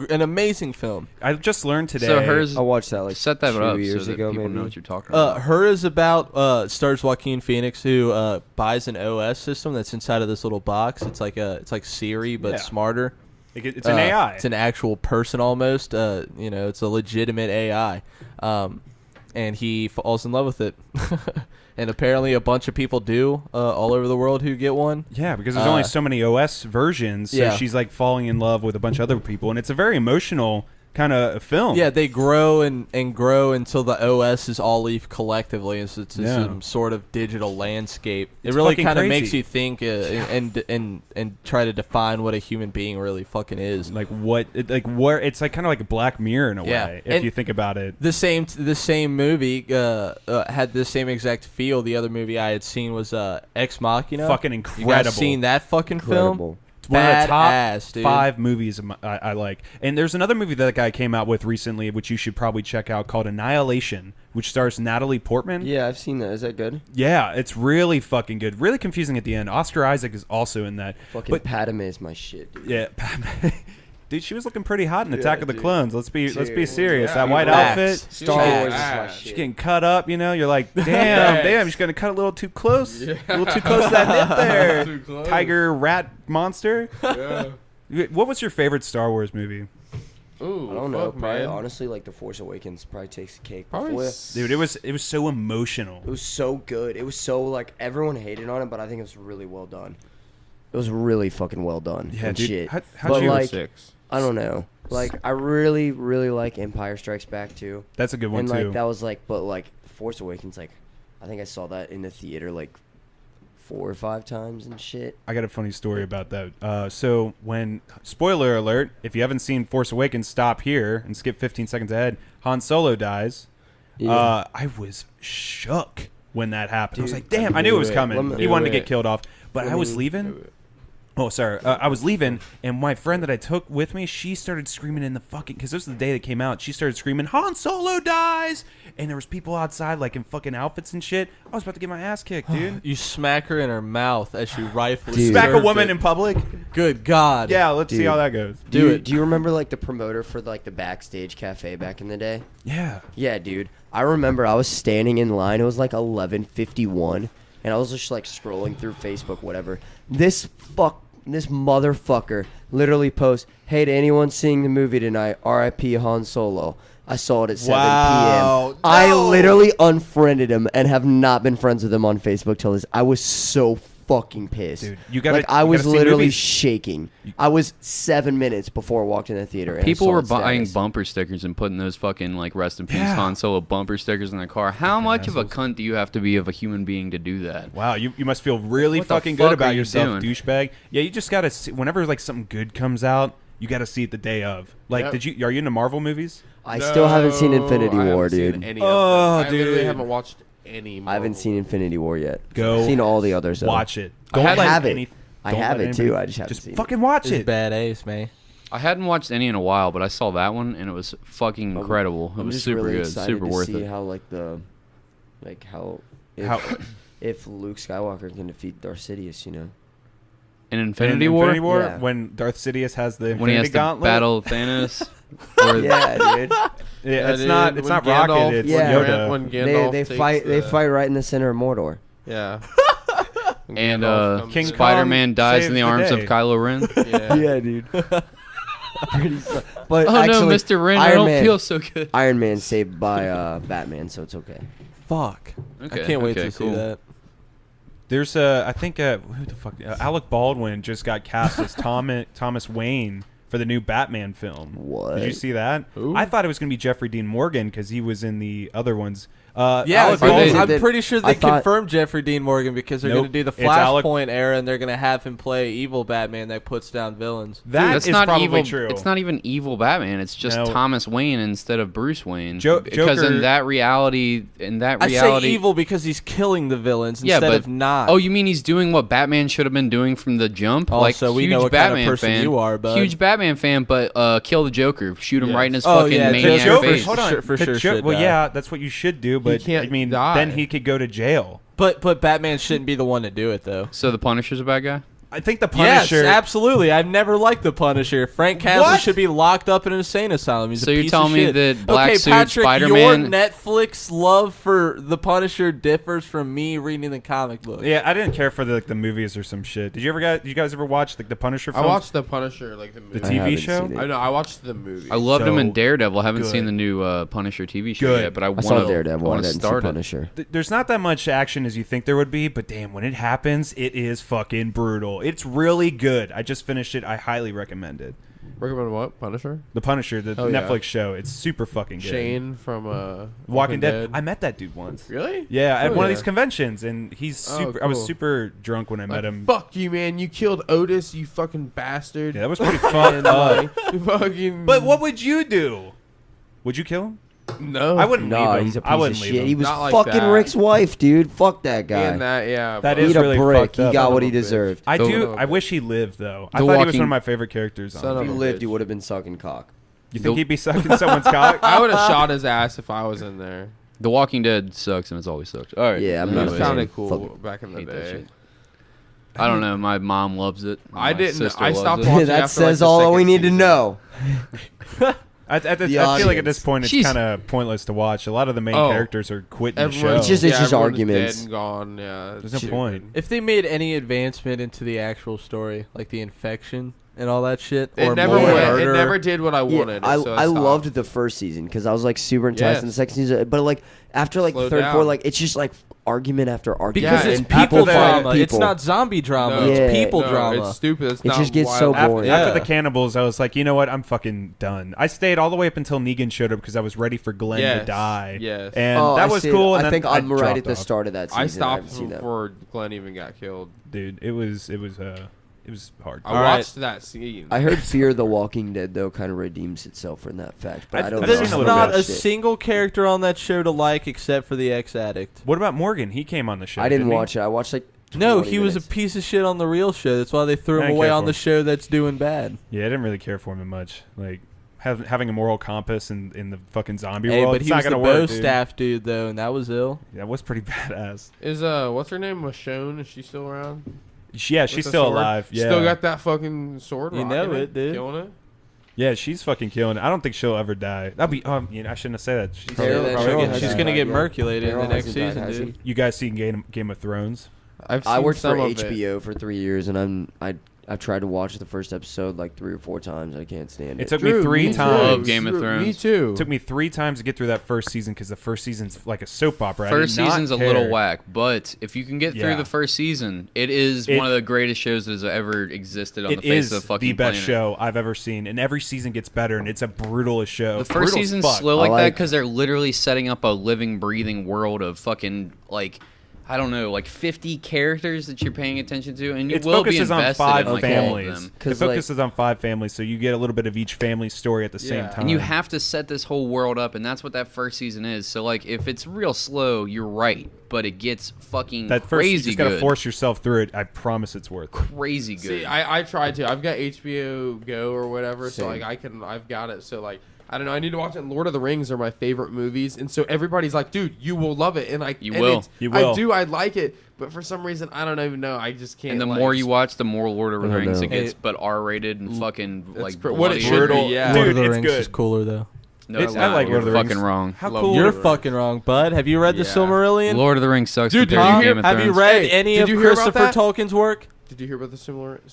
an amazing film. I just learned today. So Hers, I watched that like set that 2 up years so that ago. people Maybe. know what you're talking about. Her is about stars Joaquin Phoenix, who buys an OS system that's inside of this little box. It's like Siri but smarter. It's an AI. It's an actual person almost. It's a legitimate AI, and he falls in love with it. And apparently a bunch of people do all over the world who get one. Yeah, because there's only so many OS versions, so she's like falling in love with a bunch of other people, and it's a very emotional kind of film. Yeah, they grow and grow until the OS is all leaf collectively. It's some sort of digital landscape. It's it really fucking kind of crazy. makes you think and try to define what a human being really fucking is. Like it's like kind of like a Black Mirror in a way, if you think about it. The same movie had the same exact feel. The other movie I had seen was Ex Machina. Fucking incredible. You guys seen that fucking film? One of the top Badass, 5 movies I like. And there's another movie that guy came out with recently, which you should probably check out, called Annihilation, which stars Natalie Portman. Yeah, I've seen that. Is that good? Yeah, it's really fucking good. Really confusing at the end. Oscar Isaac is also in that. Fucking Padme is my shit, dude. Yeah, Padme. Dude, she was looking pretty hot in Attack of the dude. Clones. Let's be serious. Yeah, that white outfit, Star Wars is my shit. She's getting cut up. You're like, damn, she's gonna cut a little too close. A little too close to that nip there. Too close. Tiger rat monster. Yeah. What was your favorite Star Wars movie? Ooh, I don't know. fuck, Probably, man. honestly, like The Force Awakens probably takes the cake. Probably Dude, it was so emotional. It was so good. It was so like everyone hated on it, but I think it was really well done. It was really fucking well done. Yeah, and dude. Shit. How'd but you like, 6? I don't know. Like I really, really like Empire Strikes Back too. That's a good one and too. like that was like, but like Force Awakens, like I think I saw that in the theater like 4 or 5 times and shit. I got a funny story about that. So when, spoiler alert, if you haven't seen Force Awakens, stop here and skip 15 seconds ahead. Han Solo dies. Yeah. I was shook when that happened. Dude, I was like, damn, I knew it was coming. He wanted to get killed off. But I was leaving. Oh, sorry. I was leaving, and my friend that I took with me, she started screaming in the fucking... Because this was the day that came out. She started screaming, Han Solo dies! And there was people outside, like, in fucking outfits and shit. I was about to get my ass kicked, dude. You smack her in her mouth as she rightfully Smack a serves woman it. in public? Good God. Yeah, let's see Dude. how that goes. Do you remember like the promoter for like the Backstage Cafe back in the day? Yeah. Yeah, dude. I remember I was standing in line. It was like 11:51, and I was just like scrolling through Facebook, whatever. This motherfucker literally posts, "Hey, to anyone seeing the movie tonight, R.I.P. Han Solo." I saw it at 7 p.m. I literally unfriended him and have not been friends with him on Facebook till this. I was so fucking pissed. Dude, you gotta, I was literally movies. shaking. I was 7 minutes before I walked in the theater. And People I saw were its buying status. bumper stickers and putting those fucking like rest in peace Yeah. Han Solo bumper stickers in their car. How Fucking much of a assholes. cunt do you have to be of a human being to do that? Wow, you must feel really What the fucking fuck good are about you yourself, doing? douchebag. Yeah, you just gotta see, whenever like something good comes out, you gotta see it the day of. Like, Yep. are you into Marvel movies? I still haven't seen Infinity I War, haven't seen dude. any Oh, of them. I literally dude. haven't watched any. I haven't seen Infinity War yet. Go I've seen all the others. Though. Watch it. I let have it. any- I don't have let it too. anybody- I just haven't just seen fucking watch It's it. badass, man. I hadn't watched any in a while, but I saw that one and it was fucking incredible. It I'm was just super really good, excited super to worth see it. how if Luke Skywalker can defeat Darth Sidious, you know. In In Infinity War, Infinity War, Yeah. when Darth Sidious has the when he Infinity has to Gauntlet. battle Thanos. Or Yeah, dude. Yeah, it's dude, not when Rocket, Gandalf- it's Yeah. Yoda. When Gandalf They takes fight. They the- fight right in the center of Mordor. Yeah. and Gandalf comes King in. Kong Spider-Man dies in saves the the arms day. of Kylo Ren. Yeah. dude. Pretty fun. But Oh actually, no, Mr. Ren, I Iron don't Man, feel so good. Iron Man saved by Batman, so it's okay. Fuck. Okay, I can't wait okay, to see cool. that. There's I think who the fuck Alec Baldwin just got cast as Thomas Wayne for the new Batman film. What? Did you see that? Who? I thought it was gonna be Jeffrey Dean Morgan because he was in the other ones. Yeah, Alec Baldwin- I'm pretty sure they confirmed Jeffrey Dean Morgan because they're Nope, going to do the it's Alec- Flashpoint era, and they're going to have him play evil Batman that puts down villains. That's is not probably evil. true. It's not even evil Batman. It's just No. Thomas Wayne instead of Bruce Wayne. Joker- because in that reality, I say evil because he's killing the villains instead of not. Oh, you mean he's doing what Batman should have been doing from the jump? Also, we huge know what kind of Batman person fan, you are, bud. Huge Batman fan, but kill the Joker, shoot him right in his Oh, fucking yeah, maniac Joker, face. hold on. For The sure Jo- should well, die. yeah, that's what you should do, but can't I mean, die. then he could go to jail. But Batman shouldn't be the one to do it, though. So the Punisher's a bad guy? I think the Punisher. Yes, absolutely. I've never liked the Punisher. Frank Castle What? should be locked up in an insane asylum. He's So a you're piece telling of me shit. that Black okay, Suit Patrick, Spider-Man- your Netflix love for the Punisher differs from me reading the comic book. Yeah, I didn't care for the movies or some shit. Did you guys ever watch the Punisher I films? watched the Punisher, like the movie. The TV show? I know. I watched the movie. I loved him in So Daredevil. I haven't good. seen the new Punisher TV show Good. yet, but I I want saw to Daredevil. I didn't see start it. Punisher. There's not that much action as you think there would be, but damn, when it happens, it is fucking brutal. It's really good. I just finished it. I highly recommend it. Recommend what? Punisher? The Punisher, the Oh, yeah. Netflix show. It's super fucking good. Shane from Walking Dead. I met that dude once. Really? Yeah, at Oh, one of yeah. these conventions, and he's super. Oh, I was cool. super drunk when I met him. Fuck you, man! You killed Otis, you fucking bastard. Yeah, that was pretty fucked up. Fucking. But what would you do? Would you kill him? No, I wouldn't No, leave him. he's a I piece of wouldn't leave shit. him. He was Not like fucking that. Rick's wife, dude. Fuck that guy. And that, yeah. That bro. is Eat a really brick. fucked He up. got Son what of he a bitch. deserved. I Son do. of a I wish he lived though. I The thought he was Walking- one of my favorite characters. Son On of If a he TV. lived, bitch. he would have been sucking cock. You think he'd be sucking someone's cock? I would have shot his ass if I was in there. The Walking Dead sucks, and it's always sucked. All right. Yeah, I'm It not was a fan. sounded cool Fuck. back in the Hate that day. shit. I don't know. My mom loves it. I My didn't- sister I loves stopped it. watching That after, like, says the all second we need to season. know. I feel like at audience. this point it's Jeez. kind of pointless to watch. A lot of the main Oh. characters are quitting the Everyone, show. It's just everyone's arguments. dead and gone. Yeah, There's no stupid. point. If they made any advancement into the actual story, like the infection and all that shit, It or never more went. murder, It never did what I Yeah, wanted. I so I stopped. loved the first season because I was like super enticed in the Yes. second season. But like after like the Slow third, down. fourth, like it's just like argument after argument. because Yeah, it's and people after drama. that- It's people. not zombie drama. No. Yeah. It's people No, drama. It's stupid. It's It not just gets wild. so After, boring. after Yeah. the cannibals, I was like, you know what? I'm fucking done. I stayed all the way up until Negan showed up because I was ready for Glenn to Yes. die. Yes. And Oh, that I was see. cool. And I then think I'm right dropped at the off. start of that season. I stopped haven't seen that. before Glenn even got killed. Dude, it was hard. I watched that scene. I heard Fear the Walking Dead though kind of redeems itself in that fact, but I don't know. I've seen There's a little not bit. a single character on that show to like except for the ex-addict. What about Morgan? He came on the show. I didn't he? watch it. I watched like No, 20 he was a minutes. piece of shit on the real show. That's why they threw I him didn't away care on for the him. show that's doing bad. Yeah, I didn't really care for him much. Like having a moral compass in the fucking zombie Hey, world. but It's he not was the gonna bow work, dude. staff dude though, and that was ill. That was pretty badass. Is what's her name? Michonne? Is she still around? Yeah, With she's the still sword? alive. Yeah, Still got that fucking sword. You rocking know it, dude. Killing it. Yeah, she's fucking killing it. I don't think she'll ever die. That'd be. I shouldn't have said that. She's Probably- probably Cheryl gonna has She's die. gonna get yeah. merculated in Daryl the next hasn't died, season, has he? dude. You guys seen Game of Thrones? I've I seen worked for some of it. HBO for 3 years, and I've tried to watch the first episode like 3 or 4 times. I can't stand it. It took Drew, me 3 me times. Love Game of Me Thrones. too. It took me 3 times to get through that first season because the first season's like a soap opera. I First did not season's a care. little whack, but if you can get through Yeah. the first season, it is one of the greatest shows that has ever existed on It the face is of the fucking the best planet. show I've ever seen, and every season gets better, and it's a brutal as show. The first Brutal as season's fuck. slow like that like- because they're literally setting up a living, breathing world of fucking like I don't know, like 50 characters that you're paying attention to, and you It will be focuses on invested 5 in like all families. of them. It 'Cause, focuses on 5 families, so you get a little bit of each family's story at the same Yeah. time. And you have to set this whole world up, and that's what that first season is. So, like, if it's real slow, you're right, but it gets fucking that first, you crazy just gotta good. force yourself through it. I promise it's worth it. Crazy good. See, I tried to. I've got HBO Go or whatever, so Same. like I've got it. So like I don't know. I need to watch it. Lord of the Rings are my favorite movies, and so everybody's like, "Dude, you will love it," and You and will. it's- You will. I do. I like it, but for some reason, I don't even know. I just can't. and the like, more you watch, the more Lord of the I don't Rings know. it gets, Hey, but R-rated and fucking that's like what it bloody. should be. Brutal. Yeah, Dude, Lord of the it's Rings good. is cooler though. No, It's- it's I not. like You're Lord of the Rings. fucking wrong. How Love cool? You're Lord of the Rings. fucking wrong, bud. Have you read the Yeah. Silmarillion? Lord of the Rings sucks Dude, compared did to you Game hear- of Have you Thrones. read Hey, any did of you hear about Christopher that? Tolkien's work? Did you hear about the similar? What?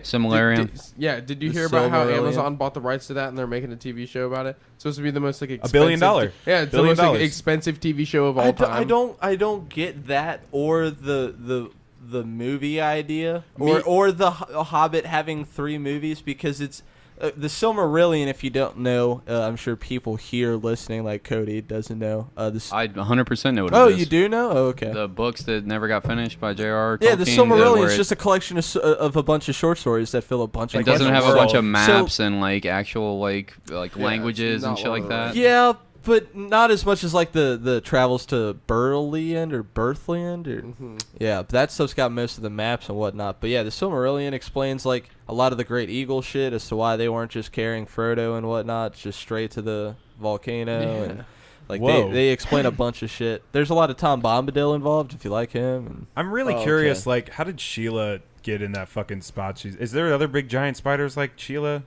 Similarium. Did you The hear about how Silmarillion? Amazon bought the rights to that and they're making a TV show about it? It's supposed to be the most like expensive. $1 billion. Yeah, it's the $1 most billion. expensive TV show of all time. I don't get that or the movie idea or the Hobbit having 3 movies because it's the Silmarillion. If you don't know, I'm sure people here listening, like Cody, doesn't know. I 100% know what Oh, it is. you do know? Oh, okay. The books that never got finished by J.R. Yeah, the Tolkien, Silmarillion where is it- just a collection of a bunch of short stories that fill a bunch of. It doesn't have a bunch of maps So- and like actual like languages and shit like that. Yeah, but not as much as like the travels to Burland or Birthland or yeah, but that stuff's got most of the maps and whatnot. But yeah, the Silmarillion explains like a lot of the Great Eagle shit as to why they weren't just carrying Frodo and whatnot just straight to the volcano and like they explain a bunch of shit. There's a lot of Tom Bombadil involved if you like him. And I'm really curious. Like, how did Sheila get in that fucking spot? Is there other big giant spiders like Sheila?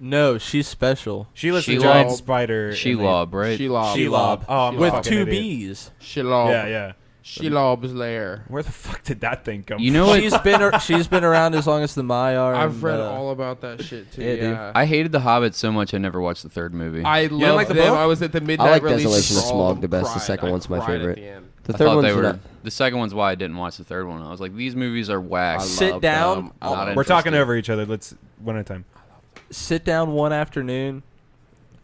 No, she's special. Sheila's the giant spider. Shelob, right? Shelob. Oh, I'm with a 2 idiot. B's. Shelob. Yeah. Shelob's lair. Where the fuck did that thing come You know from? She's been around as long as the Maiar. I've read all about that shit too. Yeah. I hated The Hobbit so much I never watched the 3rd movie. I loved them. I was at the midnight I like release. Desolation of for all Smog of the them. best. The second one's my cried at favorite. the end. The I third thought one's they were. not. The second one's why I didn't watch the 3rd one. I was like, these movies are whack. Sit down. We're talking over each other. Let's one at a time. Sit down one afternoon,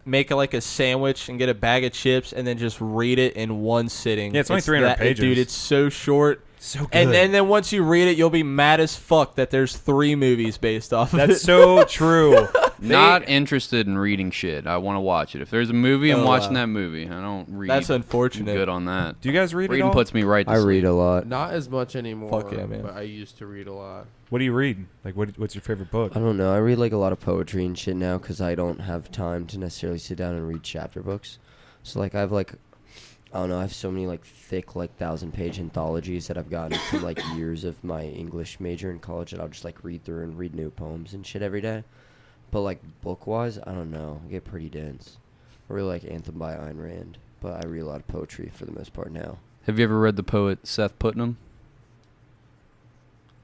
make a sandwich and get a bag of chips, and then just read it in one sitting. Yeah, it's only 300 pages. Dude, it's so short. So good. And then once you read it, you'll be mad as fuck that there's 3 movies based off of it. That's so true. Not interested in reading shit. I want to watch it. If there's a movie, I'm watching that movie. I don't read. That's unfortunate. Good on that. Do you guys read Reading at all? puts me right to I sleep. read a lot. Not as much anymore. Fuck yeah, man. But I used to read a lot. What do you read? Like, what's your favorite book? I don't know. I read like a lot of poetry and shit now because I don't have time to necessarily sit down and read chapter books. So like I have like, I don't know. I have so many like thick like 1,000-page anthologies that I've gotten from like years of my English major in college that I'll just like read through and read new poems and shit every day. But like book wise, I don't know. I get pretty dense. I really like Anthem by Ayn Rand, but I read a lot of poetry for the most part now. Have you ever read the poet Seth Putnam?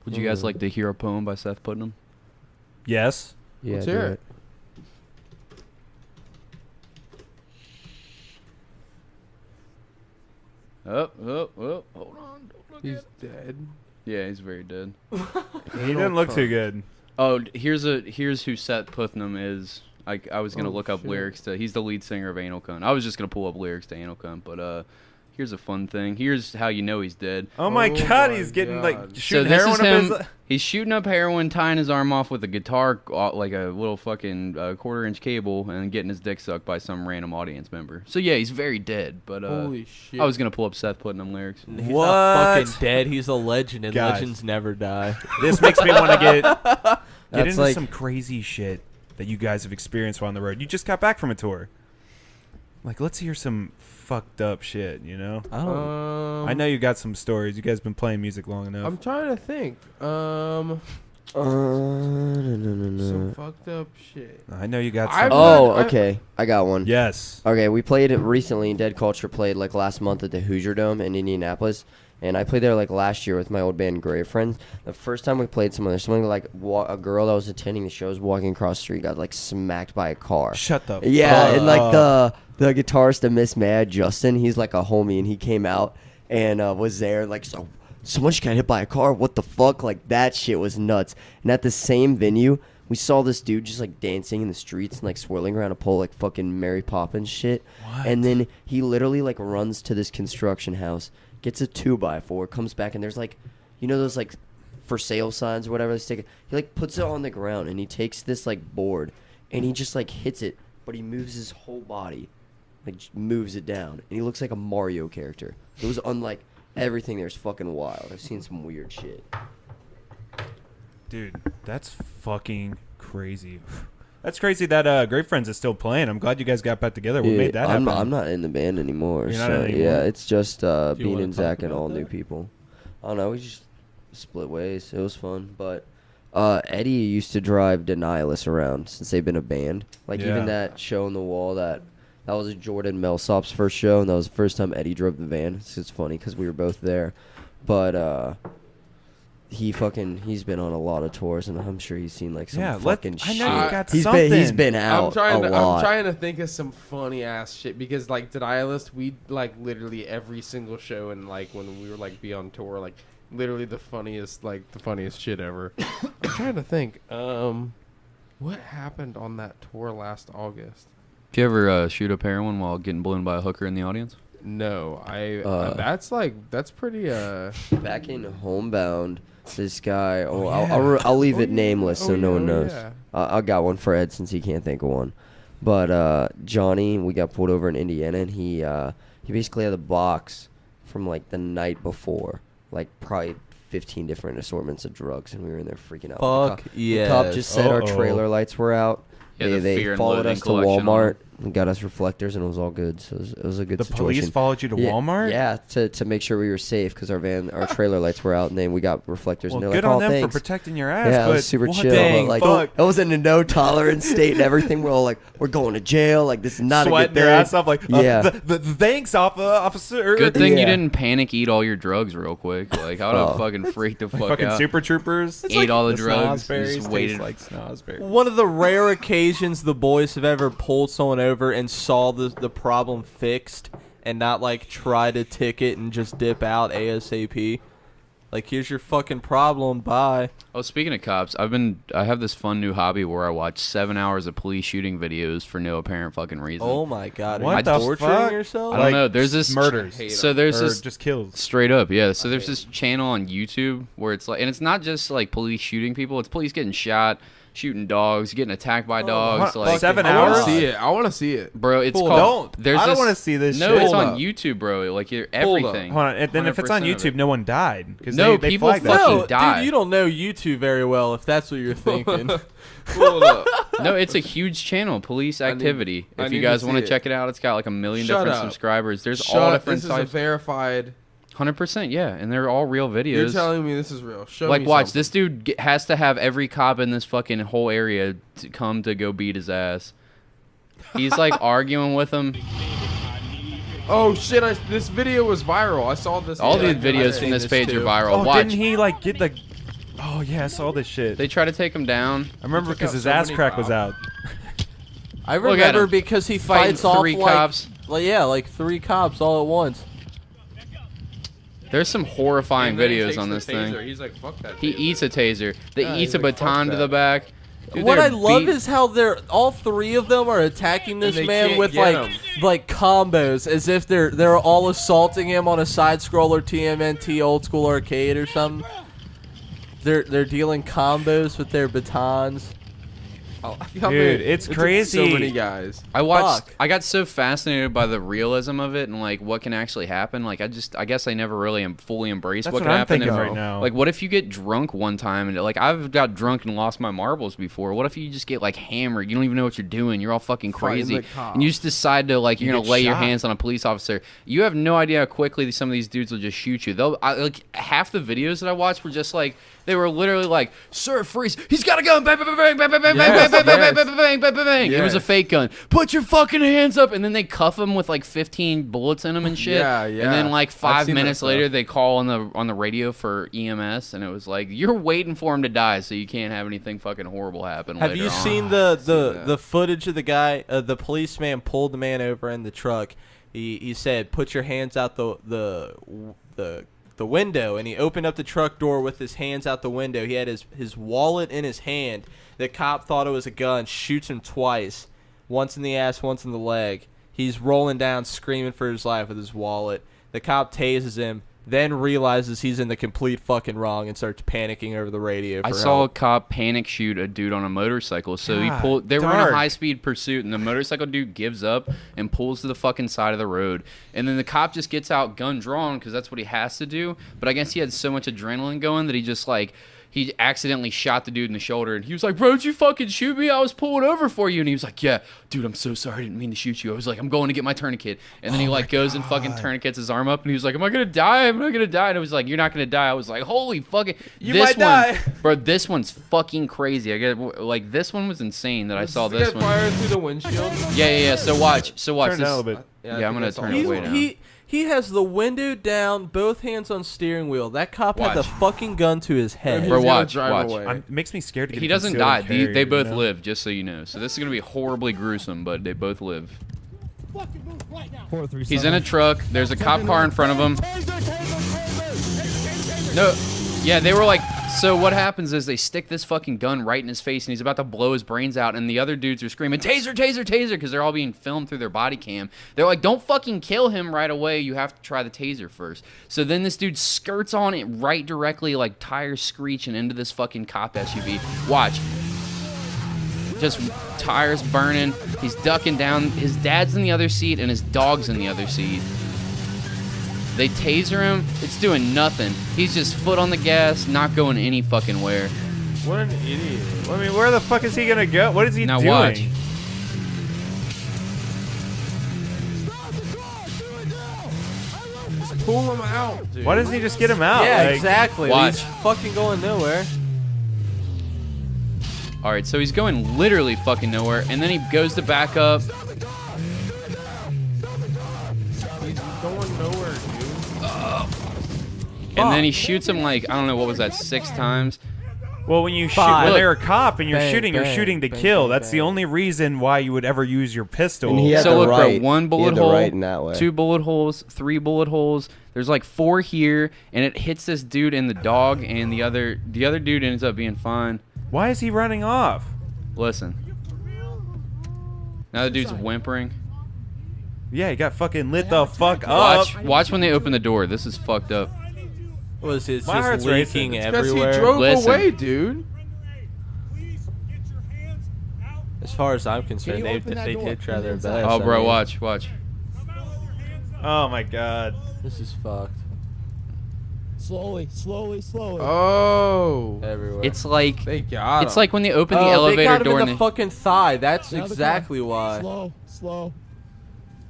Would you guys like to hear a poem by Seth Putnam? Yes. Yeah, Let's do hear it. it. Oh, hold on. He's dead. Yeah, he's very dead. He didn't look too good. Oh, here's who Seth Putnam is. I was gonna look up shit. lyrics to. He's the lead singer of Anal Cunt. I was just gonna pull up lyrics to Anal Cunt, but here's a fun thing. Here's how you know he's dead. Oh my god, my he's getting like God. shooting this heroin is up him. his. He's shooting up heroin, tying his arm off with a guitar, like a little fucking 1/4-inch cable, and getting his dick sucked by some random audience member. So yeah, he's very dead. But Holy shit. I was gonna pull up Seth Putnam lyrics. He's What? not fucking dead. He's a legend, and Guys. legends never die. This makes me want to get That's into like- some crazy shit that you guys have experienced while on the road. You just got back from a tour. Like, let's hear some fucked up shit, you know? I know you got some stories. You guys been playing music long enough. I'm trying to think. No. Some fucked up shit. I know you got I've some. Oh, okay. I got one. Yes. Okay, we played it recently. Dead Culture played like last month at the Hoosier Dome in Indianapolis. And I played there like last year with my old band Grave Friends. The first time we played somewhere, someone like a girl that was attending the show was walking across the street, got like smacked by a car. Shut the Yeah, fuck and like up. the guitarist of Miss Mad, Justin, he's like a homie, and he came out and was there like, so someone just got hit by a car. What the fuck? Like that shit was nuts. And at the same venue, we saw this dude just like dancing in the streets and like swirling around a pole like fucking Mary Poppins shit. What? And then he literally like runs to this construction house, gets a 2x4, comes back, and there's like, you know those like for sale signs or whatever they stick. He like puts it on the ground and he takes this like board and he just like hits it, but he moves his whole body, like just moves it down, and he looks like a Mario character. It was unlike everything there's fucking wild. I've seen some weird shit. Dude, that's fucking crazy. That's crazy that Great Friends is still playing. I'm glad you guys got back together. What made that happen? I'm not in the band anymore. You're not so in anymore? yeah, it's just you Bean wanna and talk Zach and about all that? new people. I don't know. We just split ways. It was fun, but Eddie used to drive Denialists around since they've been a band. Like Yeah. even that show on the wall that was Jordan Millsop's first show, and that was the first time Eddie drove the van. So it's funny because we were both there, but he's been on a lot of tours, and I'm sure he's seen like some fucking shit. I know you got he's something. been out I'm a lot. I'm trying to think of some funny ass shit because like Denialist, we like literally every single show, and like when we were like be on tour, like literally the funniest shit ever. I'm trying to think. What happened on that tour last August? Did you ever shoot up heroin while getting blown by a hooker in the audience? No, that's pretty. Back in Homebound, this guy. I'll leave it nameless so no one knows. Yeah. I got one for Ed since he can't think of one. But Johnny, we got pulled over in Indiana, and he basically had a box from like the night before, like probably 15 different assortments of drugs, and we were in there freaking out. Fuck yeah. The cop just said our trailer lights were out. Yeah, they followed us to Walmart and got us reflectors, and it was all good. So it was a good situation. The police followed you to Walmart? Yeah, to make sure we were safe because our trailer lights were out, and then we got reflectors. Well, and they're good like, on them thanks. for protecting your ass. Yeah, it but was super chill. Dang, but, like, fuck. it wasn't a no tolerance state and everything. We're all like, we're going to jail. Like, this is not Sweating a good your thing. ass off like, yeah. the thanks, officer. Good thing you didn't panic eat all your drugs real quick. Like, I would have fucking freaked the fuck fucking out. Super Troopers. Ate like all the drugs. Snosberries Just waited. like snosberries. One of the rare occasions the boys have ever pulled someone over and saw the problem fixed and not like try to ticket and just dip out ASAP. Like, here's your fucking problem, bye. Oh, speaking of cops, I have this fun new hobby where I watch 7 hours of police shooting videos for no apparent fucking reason. Oh my god, what are the you torturing fuck? yourself? I don't know. There's this murders. So there's or this just kills. Straight up, yeah. So there's this channel on YouTube where it's like, and it's not just like police shooting people. It's police getting shot, shooting dogs, getting attacked by dogs. Like 7 I want hours? to see it. I want to see it, bro. It's Cool, called. don't. There's I don't this- want to see this. No, shit. it's on up. YouTube, bro. Like everything. Hold on. And then if it's on 100% of YouTube, it. no one died because No, they people flagged that fucking shit. No, die. dude, you don't know YouTube very well if that's what you're thinking. Hold up. No, it's a huge channel, Police Activity. I If you need to guys want see to it. check it out, it's got like 1 million Shut different up. subscribers. There's all Shut. different This is a types. verified. 100%, yeah, and they're all real videos. You're telling me this is real. Show like, me watch, something. this dude has to have every cop in this fucking whole area to come to go beat his ass. He's like arguing with him. Oh shit! This video was viral. I saw this. All these I've videos seen from this page too. are viral. Oh, Watch. didn't he like get the? Oh yeah, I saw this shit. They try to take him down. I remember took because out his so ass many crack was cops. out. I Look at remember him. because he Fighting fights off 3 like, cops. like, yeah, like 3 cops all at once. There's some horrifying And then he videos takes on the this taser. thing. He's like, fuck that. He taser. eats a taser. They Yeah, eats he's a like, fuck baton to that. the back. Dude, What they're I love beat- is how they're all 3 of them are attacking this they man can't with get like combos, as if they're all assaulting him on a side scroller TMNT old school arcade or something. They're dealing combos with their batons. Dude, it's took crazy. So many guys. I watched. Fuck. I got so fascinated by the realism of it and like what can actually happen. Like I guess I never really fully embraced That's what what can I'm happen. thinking if- right now. Like, what if you get drunk one time and like I've got drunk and lost my marbles before? What if you just get like hammered? You don't even know what you're doing. You're all fucking Fighting crazy, the cop. and you just decide to like you're You gonna get lay your shot. hands on a police officer. You have no idea how quickly some of these dudes will just shoot you. Like half the videos that I watched were just like they were literally like, "Sir, freeze! He's got a gun! Bang, bang, bang, bang, bang, bang, bang, bang, bang, bang, bang, bang, bang, bang." It was a Yes. fake gun. Put your fucking hands up, and then they cuff him with like 15 bullets in him and shit. Yeah, And yeah. then like I've 5 seen that minutes stuff. later, they call on the radio for EMS, and it was like you're waiting for him to die, so you can't have anything fucking horrible happen. Have later you on. seen the footage of the guy? The policeman pulled the man over in the truck. He said, "Put your hands out the window," and he opened up the truck door with his hands out the window. He had his wallet in his hand. The cop thought it was a gun, shoots him twice, once in the ass, once in the leg. He's rolling down, screaming for his life with his wallet. The cop tases him, then realizes he's in the complete fucking wrong and starts panicking over the radio for I saw a help. cop panic shoot a dude on a motorcycle. So he God, pulled. They were in dark. a high-speed pursuit, and the motorcycle dude gives up and pulls to the fucking side of the road. And then the cop just gets out, gun drawn, because that's what he has to do. But I guess he had so much adrenaline going that he just like. He accidentally shot the dude in the shoulder, and he was like, "Bro, did you fucking shoot me? I was pulling over for you." And he was like, "Yeah, dude, I'm so sorry. I didn't mean to shoot you. I was like, I'm going to get my tourniquet." And then he like goes and fucking tourniquets his arm up, and he was like, "Am I gonna die? Am I gonna die?" And it was like, "You're not gonna die." I was like, "Holy fucking, You this might die. bro, this one's fucking crazy." I get like this one was insane that I saw Does this get one. fired through the windshield. Yeah. So watch. Turn it this. down a little bit. Yeah, I'm gonna that's turn all. it way down. He has the window down, both hands on steering wheel. That cop had the Watch. fucking gun to his head. Bro, watch. It makes me scared to get He a doesn't concealed die. carry, They both you know? live, just so you know. So this is gonna be horribly gruesome, but they both live. He's in a truck. There's a cop car in front of him. No, yeah, they were like. So what happens is they stick this fucking gun right in his face, and he's about to blow his brains out, and the other dudes are screaming, taser, taser, taser, because they're all being filmed through their body cam. They're like, don't fucking kill him right away. You have to try the taser first. So then this dude skirts on it right directly, like tires screeching into this fucking cop SUV. Watch. Just tires burning. He's ducking down. His dad's in the other seat, and his dog's in the other seat. They taser him. It's doing nothing. He's just foot on the gas, not going any fucking where. What an idiot. I mean, where the fuck is he gonna go? What is he doing? Watch. Just pull him out, dude. Why doesn't he just get him out? Yeah, Like, exactly. Watch. He's fucking going nowhere. All right, so he's going literally fucking nowhere, and then he goes to back up. He's going nowhere, dude. And then he shoots him like, I don't know, what was that, 6 times? Well, when you shoot, Five. when they're a cop and you're Bang, shooting, you're bang, shooting to bang, kill. bang, That's the bang. only reason why you would ever use your pistol. And he had So the look, bro, right. 1 He bullet had the hole, right in that way. 2 bullet holes, 3 bullet holes. There's like 4 here, and it hits this dude and the dog, and the other dude ends up being fine. Why is he running off? Listen. Now the dude's whimpering. Yeah, he got fucking lit the fuck up. Watch when they open the door. This is fucked up. Was it My just heart's leaking racing. It's Because everywhere? he drove Listen. away, dude. As far as I'm concerned, you they open that door did try from their the best. inside? Oh, I bro, mean, watch. Oh my god. This is fucked Slowly. Oh. everywhere. It's like They got it's him. like when they open the they elevator got him door in and the they, fucking thigh. That's Now the exactly why. Slow.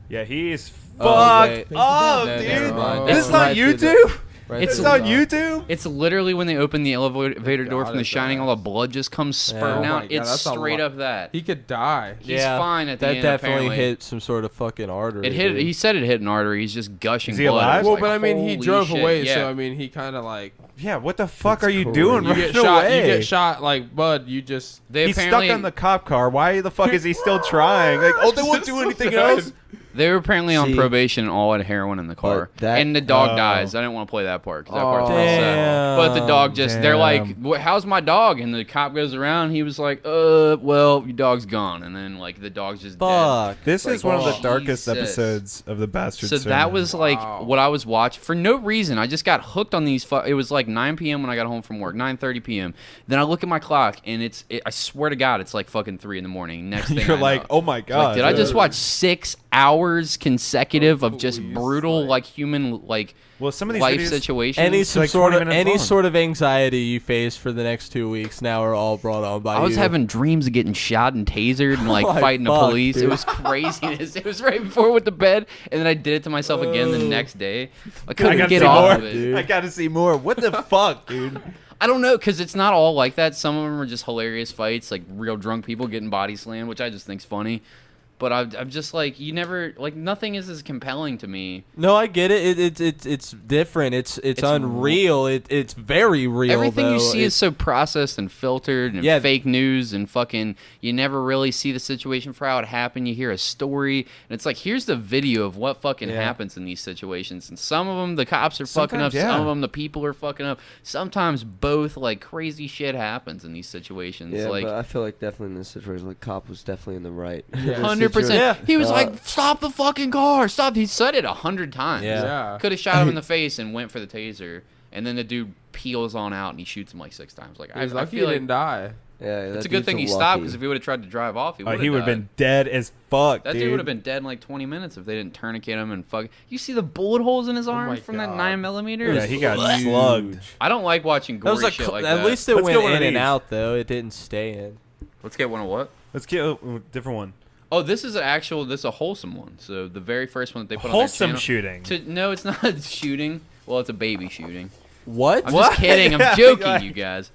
Yeah, he's Oh, fucked wait. up, No, dude. never mind. This is Never on mind. YouTube? Right This is there. on YouTube? it's literally when they open the elevator door from The his Shining, ass. all the blood just comes spurting Oh my out. God, It's that's a straight lot. up that. He could die. He's fine at the that end, definitely apparently. hit some sort of fucking artery. It hit. dude. He said it hit an artery. He's just gushing Is he blood. alive? It's Well, like, but I mean, he holy drove shit, away, yeah. so I mean, he kind of like Yeah, what the fuck are you cool. doing you running get shot. away? You get shot like Bud. You just They He's apparently stuck on the cop car. Why the fuck is he still trying? Like, oh, they won't do anything else? they were apparently on See- probation and all had heroin in the car. But that- and the dog Oh. dies. I didn't want to play that part because that Oh. part's real sad. But the dog just, they're like, Damn. how's my dog? And the cop goes around. He was like, well, your dog's gone. And then, like, the dog's just dead. Fuck. This Like, is one of the darkest Jesus. episodes of the Bastard So Sermon. that was like Wow. what I was watching for no reason. I just got hooked on these. It was like 9 p.m. when I got home from work, 9:30 p.m. Then I look at my clock and I swear to God, it's like fucking 3 in the morning. Next thing You're I like, know. oh my Like, god. did I just watch 6 hours consecutive of just Please, brutal, like- like human, like Well, some of these life videos- situations? Any like 20 minutes long. sort of anxiety you face for the next 2 weeks now are all brought on by you. I was having dreams of getting shot and tasered and like Oh my fighting the fuck, police. dude. It was craziness. It was right before I went to bed, and then I did it to myself again the next day. I I couldn't gotta get see off more. of it. I gotta see more. What the fuck, dude? I don't know, because it's not all like that. Some of them are just hilarious fights, like real drunk people getting body slammed, which I just think's funny. But I'm just like, you never, like, nothing is as compelling to me. No, I get it. It's different. It's unreal. It's very real. Everything though. you see is so processed and filtered and Yeah. fake news and fucking, you never really see the situation for how it happened. You hear a story, and it's like, here's the video of what fucking Yeah. happens in these situations. And some of them, the cops are fucking up. Sometimes, yeah. Some of them, the people are fucking up. Sometimes both, like, crazy shit happens in these situations. Yeah, like, but I feel like definitely in this situation, the cop was definitely in the right. 100%. Yeah. He was like, "Stop the fucking car! Stop!" He said it 100 times. Yeah. Could have shot him in the face and went for the taser, and then the dude peels on out and he shoots him like 6 times. Like, he's I lucky he feel like didn't die. Yeah, it's a good thing he stopped, because if he would have tried to drive off, he would have He would have been dead as fuck, That dude. dude would have been dead in like 20 minutes if they didn't tourniquet him and fuck. You see the bullet holes in his arms my from that God. 9mm? Yeah, he got slugged. I don't like watching That gory was shit like at that. least it Let's went get one of in and these. out though. It didn't stay in. Let's get one of what? Let's get a different one. Oh, this is a wholesome one. So the very first one that they put Wholesome on their shooting. No, it's not shooting. Well, it's a baby shooting. What? I'm just kidding. I'm joking, Like- you guys.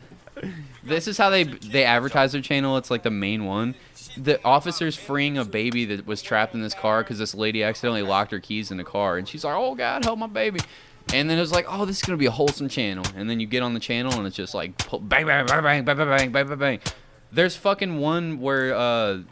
This is how they advertise their channel. It's like the main one. the officers freeing a baby that was trapped in this car because this lady accidentally locked her keys in the car, and she's like, "Oh God, help my baby!" And then it was like, "Oh, this is gonna be a wholesome channel." And then you get on the channel, and it's just like bang, bang, bang, bang, bang, bang, bang, bang, bang, bang. There's fucking one where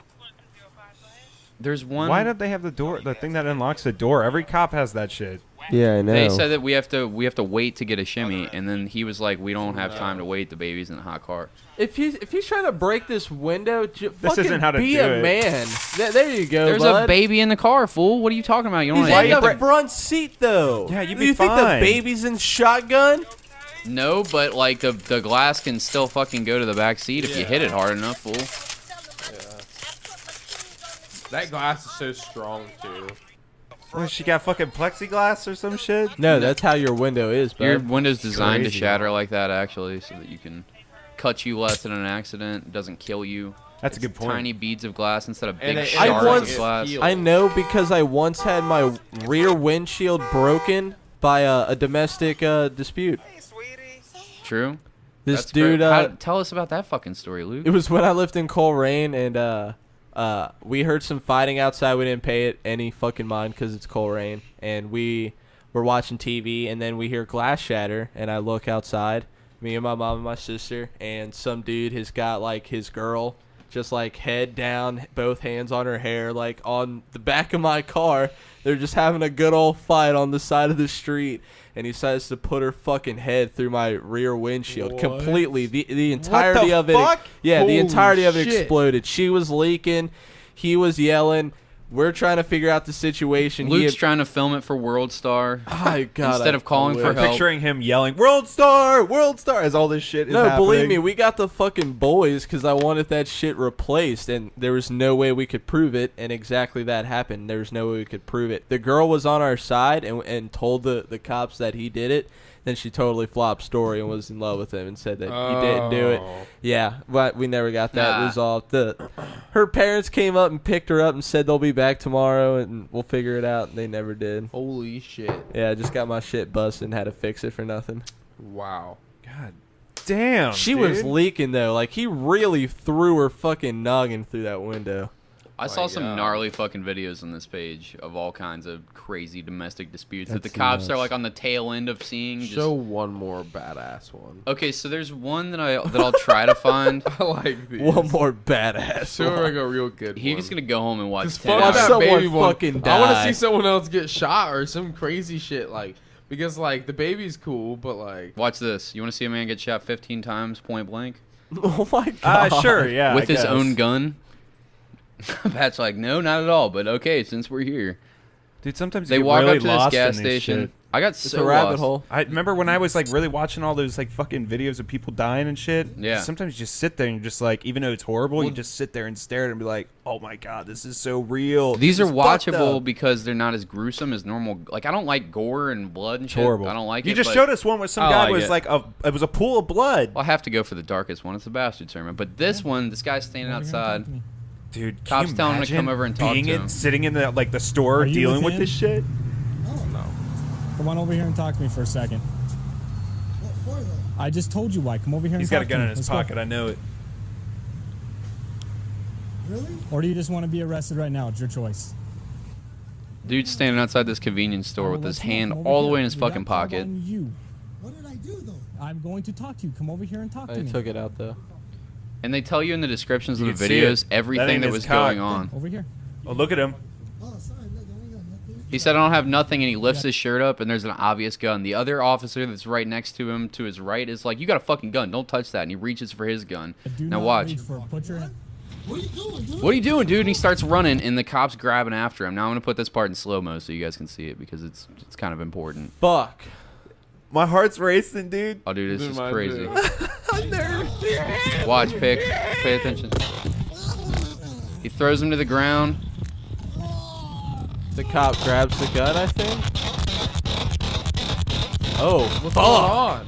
there's one. Why don't they have the door? The thing that unlocks the door. Every cop has that shit. Yeah, I know. They said that we have to wait to get a shimmy, and then he was like, "We don't have time to wait. The baby's in the hot car." If he's trying to break this window, this isn't how to be do a it. man. There you go. There's bud. a baby in the car, fool. What are you talking about? You don't He's want in the front seat though. Yeah, you'd Do be you think the fine. baby's in shotgun? No, but like the glass can still fucking go to the back seat if you hit it hard enough, fool. That glass is so strong too. Well, she got fucking plexiglass or some shit? No, that's how your window is, bud. Your window's designed to Crazy. shatter like that, actually, so that you can cut you less in an accident. It doesn't kill you. That's a good point. Tiny beads of glass instead of big And shards of glass. I know because I once had my rear windshield broken by a domestic dispute. True. This That's dude. great. Tell us about that fucking story, Luke. It was when I lived in Coleraine, and we heard some fighting outside. We didn't pay it any fucking mind because it's Coleraine, and we were watching TV, and then we hear glass shatter, and I look outside, me and my mom and my sister, and some dude has got like his girl just like head down, both hands on her hair, like on the back of my car. They're just having a good old fight on the side of the street, and he decides to put her fucking head through my rear windshield completely. The entirety of it. fuck? Yeah, the entirety of it shit. exploded. She was leaking. He was yelling. We're trying to figure out the situation. Luke's trying to film it for World Star. Oh, God, Instead of calling for I'm help. picturing him yelling, World Star, as all this shit is No, happening. believe me, we got the fucking boys because I wanted that shit replaced, and there was no way we could prove it, and exactly that happened. There was no way we could prove it. The girl was on our side and told the cops that he did it. Then she totally flopped story and was in love with him and said that he didn't do it. Yeah, but we never got that resolved. Her parents came up and picked her up and said they'll be back tomorrow and we'll figure it out. And they never did. Holy shit. Yeah, I just got my shit busted and had to fix it for nothing. Wow. God damn. She dude. was leaking though. Like he really threw her fucking noggin through that window. I saw some gnarly fucking videos on this page of all kinds of crazy domestic disputes that the cops are like on the tail end of seeing. Show one more badass one. Okay, so there's one that I'll try to find. I like these. One more badass. Show like a real good He's one. just gonna go home and watch 'Cause 10 fuck hours. that Someone baby one. fucking I want to die. see someone else get shot or some crazy shit like because like the baby's cool, but like Watch this. You want to see a man get shot 15 times point blank Oh my god. Sure, yeah. with I his guess. own gun? Pat's like, no, not at all. But okay, since we're here, Dude, sometimes they you get walk really up to this lost gas in these station. shit. I got It's so a rabbit lost. hole. I remember when I was like really watching all those like fucking videos of people dying and shit. Yeah. Sometimes you just sit there and you're just like, even though it's horrible, you just sit there and stare at it and be like, oh my god, this is so real. These are This is fucked watchable up. because they're not as gruesome as normal. Like I don't like gore and blood and It's shit. horrible. I don't like you it. just but showed us one where some I guy like was it. like it was a pool of blood. I'll have to go for the darkest one. It's a bastard sermon. But this one, this guy's standing outside. Dude, can Cops you telling him to come imagine over and talk being to him. sitting in the like the store Are you dealing with within? this shit. Come on over here and talk to me for a second. What for, though? I just told you why. Come over here He's and got a talk gun to in me. his Let's go. pocket. I know it. Really? Or do you just want to be arrested right now? It's your choice. Dude's standing outside this convenience store with his Let's go. hand Come over all the here. way in his We got fucking cover pocket. on you. What did I do, though? I'm going to talk to you. Come over here and talk to I me. took it out though. And they tell you in the descriptions You of the can see it. videos That everything ain't that his was cock. going on. Over here. Oh, look at him. Oh, sorry. Look, I ain't got nothing. He said, I don't have nothing, and he lifts his shirt up, and there's an obvious gun. The other officer that's right next to him, to his right, is like, you got a fucking gun. Don't touch that. And he reaches for his gun. Do Now not watch. reach for it. Put your hand. What are you doing, dude? What are you doing, dude? And he starts running, and the cop's grabbing after him. Now I'm going to put this part in slow-mo so you guys can see it, because it's kind of important. Fuck. My heart's racing, dude. Oh, dude, this Dude, is mine crazy. too. Watch, pay attention. He throws him to the ground. The cop grabs the gun, I think. Oh, What's going on?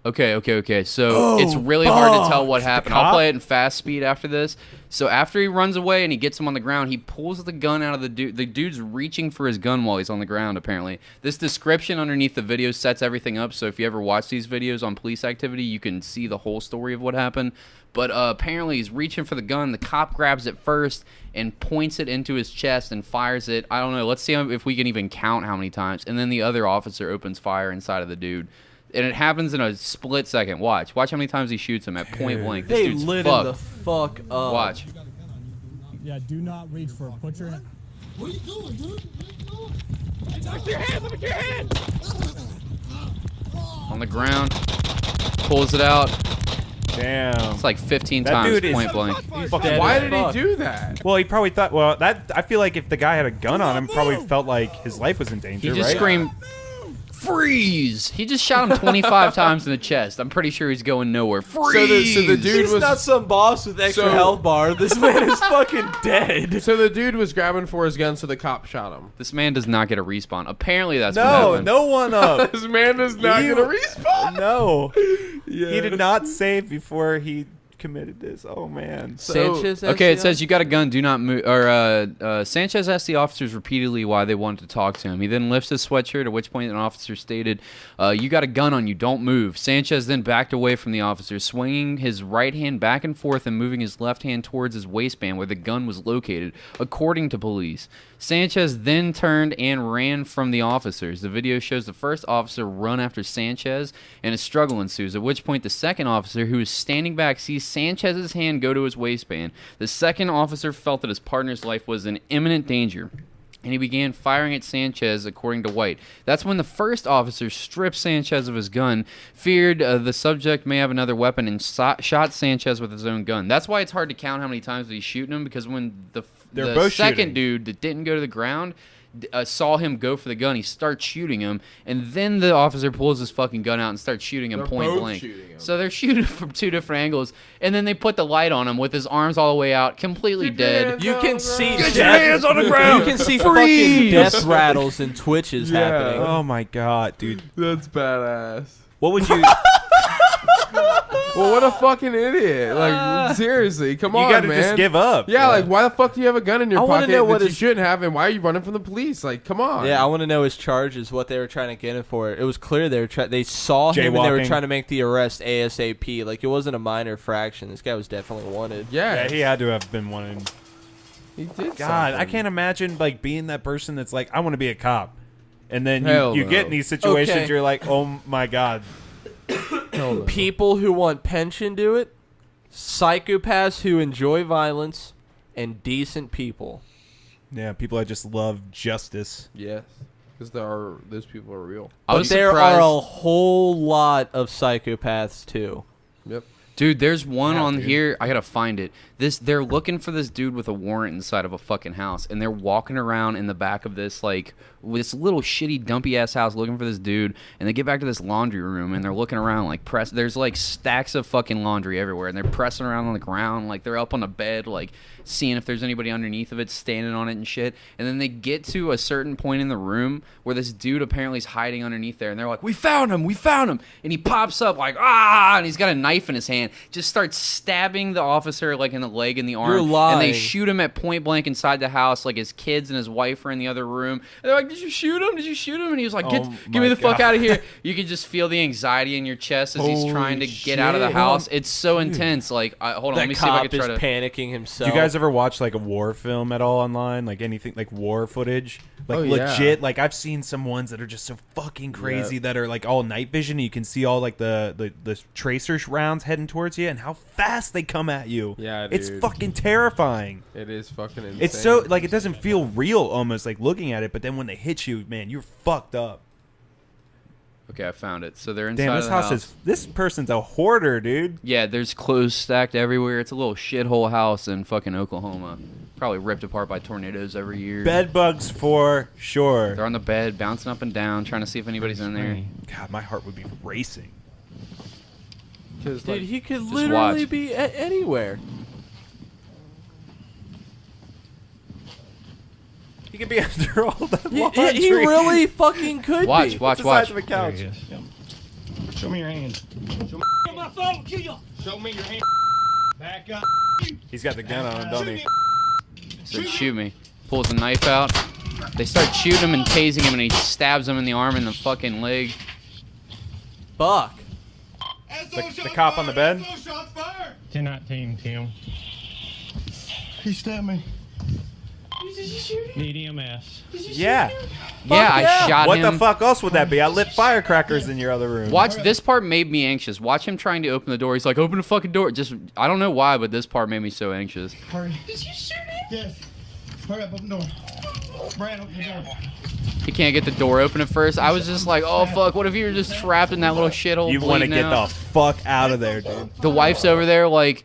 Okay. So it's really hard to tell what happened. I'll play it in fast speed after this. So after he runs away and he gets him on the ground, he pulls the gun out of the dude. The dude's reaching for his gun while he's on the ground, apparently. This description underneath the video sets everything up, so if you ever watch these videos on police activity, you can see the whole story of what happened. But apparently he's reaching for the gun. The cop grabs it first and points it into his chest and fires it. I don't know. Let's see if we can even count how many times. And then the other officer opens fire inside of the dude. And it happens in a split second. Watch how many times he shoots him at point blank. This They dude's lit fucked. him the fuck up. Watch. Yeah, do not reach for it. Put your hand. What are you doing, dude? Look your hands! Look at your hands! On the ground. Pulls it out. Damn. It's like 15 That times dude is point blank. Why did he do that? Well, he probably thought. Well, that I feel like if the guy had a gun on him, probably felt like his life was in danger. He just right? screamed, "Freeze!" He just shot him 25 times in the chest. I'm pretty sure he's going nowhere. Freeze! So the dude He's was not some boss with extra health bar. This man is fucking dead. So the dude was grabbing for his gun, so the cop shot him. This man does not get a respawn. Apparently, that's what happened. No one up. This man does not get a respawn. No, he did not save before he committed this. Oh man. Sanchez. Okay, it says you got a gun. Do not move. Or Sanchez asked the officers repeatedly why they wanted to talk to him. He then lifts his sweatshirt, at which point an officer stated, "You got a gun on you. Don't move." Sanchez then backed away from the officer, swinging his right hand back and forth and moving his left hand towards his waistband where the gun was located, according to police. Sanchez then turned and ran from the officers. The video shows the first officer run after Sanchez, and a struggle ensues, at which point the second officer, who is standing back, sees Sanchez's hand go to his waistband. The second officer felt that his partner's life was in imminent danger, and he began firing at Sanchez, according to White. That's when the first officer stripped Sanchez of his gun, feared the subject may have another weapon, and shot Sanchez with his own gun. That's why it's hard to count how many times he's shooting him, because when the second dude that didn't go to the ground saw him go for the gun, he starts shooting him, and then the officer pulls his fucking gun out and starts shooting him point blank. So they're shooting from two different angles, and then they put the light on him with his arms all the way out, completely dead. You can see Get your hands on the ground. You can see fucking death rattles and twitches happening. Oh my god, dude. That's badass. What would you? Well, what a fucking idiot! Like seriously, come on, man. You gotta just give up. Yeah, like why the fuck do you have a gun in your I wanna pocket know that what you his- shouldn't have, and why are you running from the police? Like, come on. Yeah, I want to know his charges, what they were trying to get him for. It was clear they were they saw him and they were Jaywalking. trying to make the arrest ASAP. Like, it wasn't a minor fraction. This guy was definitely wanted. Yeah, he had to have been wanted. He did. God, I can't imagine like being that person that's like, I want to be a cop, and then Hell you no. get in these situations, Okay. you're like, oh my god. People who want pension do it. Psychopaths who enjoy violence, and decent people. Yeah, people that just love justice. Yes, because those people are real. But there are a whole lot of psychopaths too. Yep. Dude, there's one on dude. here. I gotta find it. They're looking for this dude with a warrant inside of a fucking house, and they're walking around in the back of this this little shitty dumpy ass house looking for this dude. And they get back to this laundry room, and they're looking around like there's like stacks of fucking laundry everywhere, and they're pressing around on the ground, like they're up on the bed, like seeing if there's anybody underneath of it, standing on it and shit. And then they get to a certain point in the room where this dude apparently is hiding underneath there, and they're like, we found him, and he pops up like, and he's got a knife in his hand, just starts stabbing the officer like in the leg and the arm. You're lying. And they shoot him at point blank inside the house, like his kids and his wife are in the other room. And they're like, did you shoot him? Did you shoot him? And he was like, get me the fuck out of here. You can just feel the anxiety in your chest as he's trying to get out of the house. It's so intense. Like, hold on, let me see if I can try to... panicking himself. Do you guys ever watch like a war film at all online? Like anything like war footage? Like yeah. legit, like I've seen some ones that are just so fucking crazy that are like all night vision, and you can see all like the tracer rounds heading towards you and how fast they come at you. Yeah, it's dude. fucking terrifying. It is fucking insane. It's so like it doesn't feel real almost like looking at it, but then when they hit you, man, you're fucked up. Okay, I found it. So they're inside Damn, of this the house is this person's a hoarder, dude. Yeah, there's clothes stacked everywhere. It's a little shithole house in fucking Oklahoma. Probably ripped apart by tornadoes every year. Bed bugs for sure. They're on the bed, bouncing up and down, trying to see if anybody's in there. God, my heart would be racing. Dude, he could Just literally watch. be anywhere. He could be under all that laundry. He really fucking could Watch, be. watch, It's the size watch. of a couch. There he is. Show me your hand. Show me my phone, kill you. Show me your hand. Back up. He's got the gun on him, don't he? Said, shoot me. Pulls a knife out. They start shooting him and tasing him, and he stabs him in the arm and the fucking leg. Fuck. The cop on the bed? 1019, Tim. He stabbed me. Need EMS. Yeah. Yeah, I shot what him. What the fuck else would that be? I lit firecrackers in your other room. Watch, this part made me anxious. Watch him trying to open the door. He's like, open the fucking door. Just, I don't know why, but this part made me so anxious. Hurry. Did you shoot me? Yes. Hurry up, open the door. Brad, open the door. He can't get the door open at first. I was just like, oh fuck, what if you were just trapped in that little shithole? You want to get out? the fuck out of there, dude. The wife's over there like,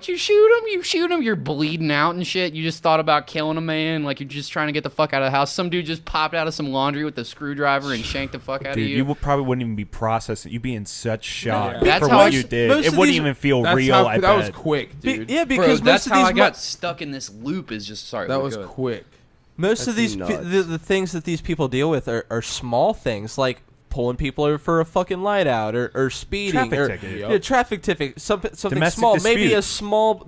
you shoot him, you're bleeding out and shit. You just thought about killing a man, like you're just trying to get the fuck out of the house. Some dude just popped out of some laundry with a screwdriver and shanked the fuck out of you. You probably wouldn't even be processing. You'd be in such shock That's for how what you did. It wouldn't even feel real. That was quick, dude. Yeah, because Bro, that's most of how these I got stuck in this loop. Is just sorry. That was quick. Most of these the things that these people deal with are small things like pulling people over for a fucking light out or speeding traffic ticket, something Domestic small, maybe a disputes. small,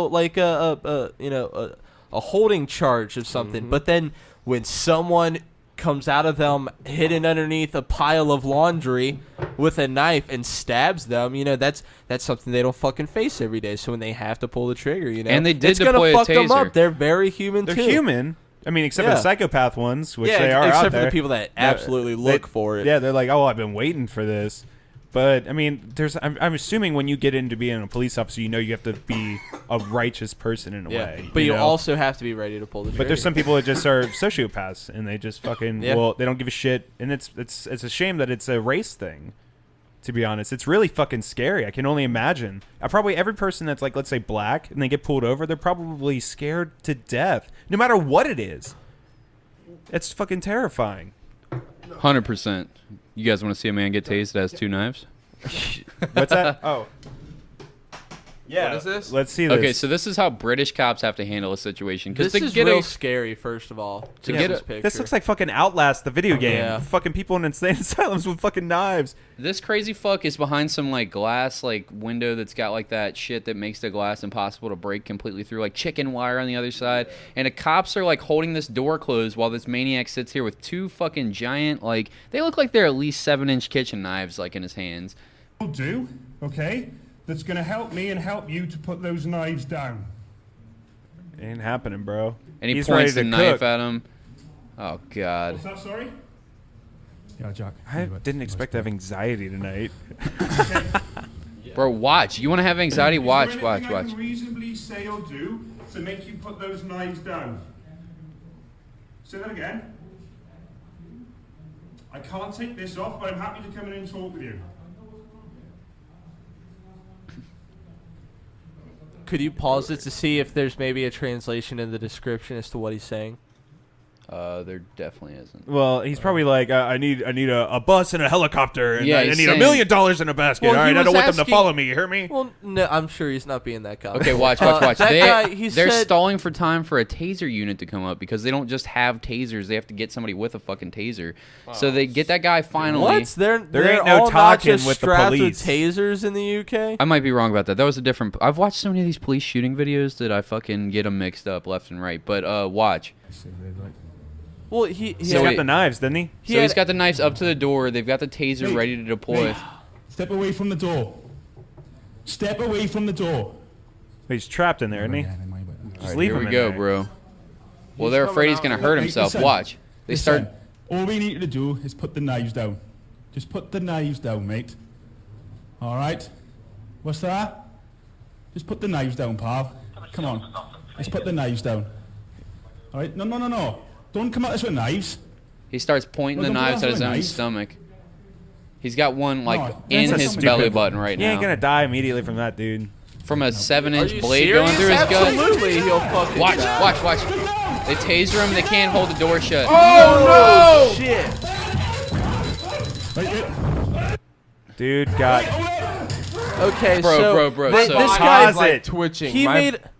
like a holding charge of something. But then when someone comes out of them hidden underneath a pile of laundry with a knife and stabs them, that's something they don't fucking face every day. So when they have to pull the trigger, and they did it's gonna deploy a fuck them taser. up. They're very human They're too. human. I mean, except for the psychopath ones, which they are except out for there. the people that absolutely look for it. Yeah, they're like, oh, I've been waiting for this. But I mean, I'm assuming when you get into being a police officer, you have to be a righteous person in a way. But you also have to be ready to pull the trigger. But there's some people that just are sociopaths and they just fucking they don't give a shit. And it's a shame that it's a race thing. To be honest, it's really fucking scary. I can only imagine. Probably every person that's like, let's say, black, and they get pulled over, they're probably scared to death, no matter what it is. It's fucking terrifying. 100%. You guys want to see a man get tased that has 2 knives? What's that? Oh. Yeah. What is this? Let's see this. Okay, so this is how British cops have to handle a situation. This is real scary, first of all. This looks like fucking Outlast, the video game. Yeah. Fucking people in insane asylums with fucking knives. This crazy fuck is behind some like glass like window that's got like that shit that makes the glass impossible to break completely through, like chicken wire on the other side. And the cops are like holding this door closed while this maniac sits here with 2 fucking giant, like, they look like they're at least 7-inch kitchen knives like in his hands. Will do, okay? That's gonna help me and help you to put those knives down. Ain't happening, bro. And he He's points the ready to knife cook. at him. Oh god. What's that, sorry? Yeah, Jack. I didn't expect to have anxiety tonight. Bro, watch. You want to have anxiety? Watch. Is there anything I can reasonably say or do to make you put those knives down? Say that again. I can't take this off, but I'm happy to come in and talk with you. Could you pause it to see if there's maybe a translation in the description as to what he's saying? There definitely isn't. Well, he's probably like, I need a bus and a helicopter, and Yeah, I he's need saying- $1 million in a basket. Well, All he right, I don't was want them to asking- follow me. You hear me? Well, no, I'm sure he's not being that guy. Okay, watch. That guy, he They're said, stalling for time for a taser unit to come up because they don't just have tasers. They have to get somebody with a fucking taser. So they get that guy finally. What? They're ain't no all not talking just with the strapped police. tasers in the UK? I might be wrong about that. That was a different. I've watched so many of these police shooting videos that I fucking get them mixed up left and right. But watch. Well, He's got the knives, didn't he? So he's got the knives up to the door. They've got the taser ready to deploy. Step away from the door. Step away from the door. He's trapped in there, isn't he? All Just right, leave here him we in go, there. bro. Well, they're afraid he's gonna hurt himself. Listen, Watch. They listen, start. All we need to do is put the knives down. Just put the knives down, mate. All right? What's that? Just put the knives down, pal. Come on. Let's put the knives down. All right? No. Don't come at us with knives. He starts pointing the Don't put knives us at with his own knives. stomach. He's got one like No, in That's a his stupid- belly button right He now. ain't gonna die immediately from that, dude. From a 7-inch Are you blade going through his gut. Absolutely, he'll fucking Watch. die. They taser him. They can't hold the door shut. Oh, no! Shit. Dude got. Okay, Bro, so bro, this so- guy's Pause it. twitching.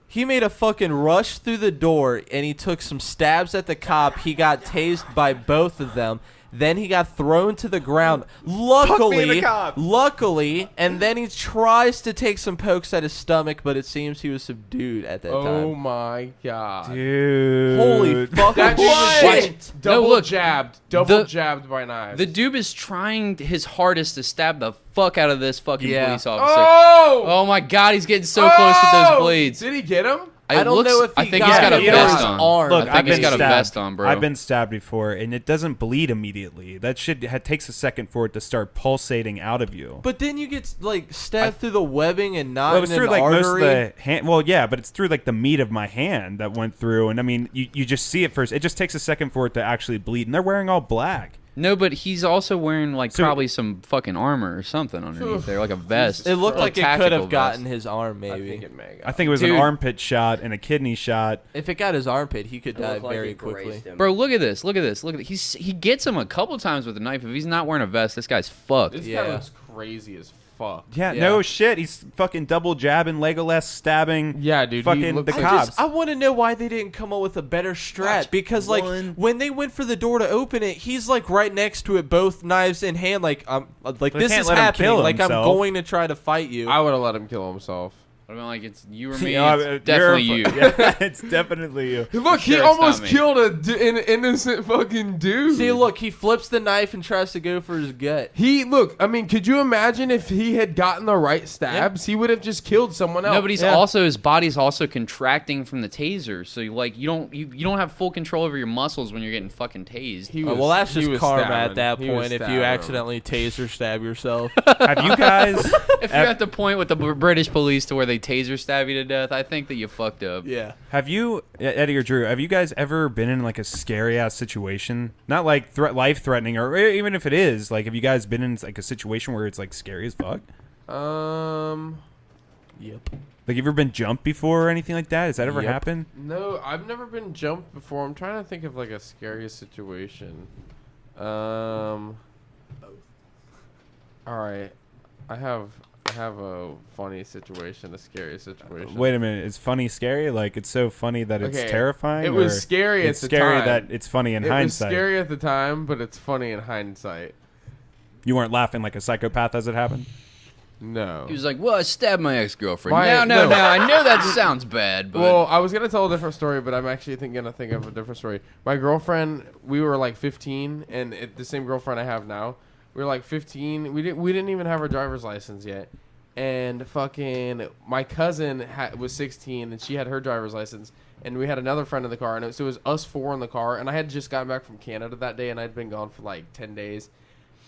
He made a fucking rush through the door, and he took some stabs at the cop. He got tased by both of them, Then he got thrown to the ground. Fuck me, the cop. Luckily, and then he tries to take some pokes at his stomach, but it seems he was subdued at that time. Oh my god, dude! Holy fucking shit! Double jabbed by knives. The dude is trying his hardest to stab the fuck out of this fucking police officer. Oh my god, he's getting so close with those blades. Did he get him? I don't know if I think he's got a vest on. Look, I think he's got a vest on, bro. I've been stabbed before, and it doesn't bleed immediately. That shit takes a second for it to start pulsating out of you. But then you get like stabbed through the webbing and not Well, it was in through an like artery. most of the hand. Well, yeah, but it's through like the meat of my hand that went through, and I mean, you just see it first. It just takes a second for it to actually bleed, and they're wearing all black. No, but he's also wearing like probably some fucking armor or something underneath there, like a vest. It looked like it could tactical have gotten vest. his arm, maybe. I think it was an armpit shot and a kidney shot. If it got his armpit, he could die very quickly. Bro, look at this. Look at this. Look at this. He gets him a couple times with a knife. If he's not wearing a vest, this guy's fucked. This guy looks crazy as fuck. Yeah, no shit. He's fucking double jabbing, Legolas stabbing. Yeah, dude. Fucking the cops. I want to know why they didn't come up with a better strat. Because like when they went for the door to open it, he's like right next to it, both knives in hand. Like this is happening. Like I'm going to try to fight you. I would have let him kill himself. I mean, like it's you or me. It's definitely you. Yeah, it's definitely you. Look, he almost killed an innocent fucking dude. See, look, he flips the knife and tries to go for his gut. I mean, could you imagine if he had gotten the right stabs? He would have just killed someone else. No, but his body's also contracting from the taser, so you don't have full control over your muscles when you're getting fucking tased. Well, that's just karma at that point. If you accidentally taser stab yourself, have you guys? If you're at the point with the British police to where they taser stab you to death, I think that you fucked up. Yeah. Have you, Eddie or Drew, have you guys ever been in like a scary ass situation? Not like life threatening, or even if it is, like have you guys been in like a situation where it's like scary as fuck? Yep. Like, have you ever been jumped before or anything like that? Has that ever happened? No, I've never been jumped before. I'm trying to think of like a scary situation. All right, I have a funny situation, a scary situation. Wait a minute, it's funny scary? Like it's so funny that it's terrifying? It was scary at the time. It's scary that it's funny in hindsight. It was scary at the time, but it's funny in hindsight. You weren't laughing like a psychopath as it happened? No. He was like, well, I stabbed my ex-girlfriend. No, I know that sounds bad, but... Well, I was going to tell a different story, but I'm actually going to think of a different story. My girlfriend, we were like 15, and the same girlfriend I have now. We were like 15. We didn't even have our driver's license yet. And fucking my cousin was 16, and she had her driver's license. And we had another friend in the car, and so it was us four in the car. And I had just gotten back from Canada that day, and I'd been gone for like 10 days.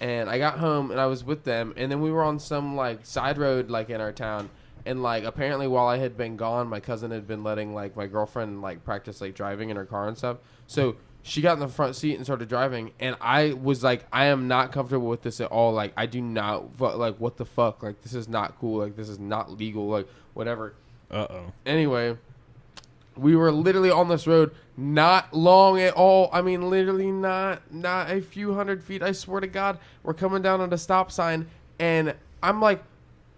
And I got home, and I was with them. And then we were on some like side road like in our town. And like apparently while I had been gone, my cousin had been letting like my girlfriend like practice like driving in her car and stuff. So she got in the front seat and started driving, and I was like, I am not comfortable with this at all. Like, I do not, like, what the fuck? Like, this is not cool. Like, this is not legal. Like, whatever. Uh-oh. Anyway, we were literally on this road, not long at all. I mean, literally not a few hundred feet. I swear to God, we're coming down at a stop sign, and I'm like,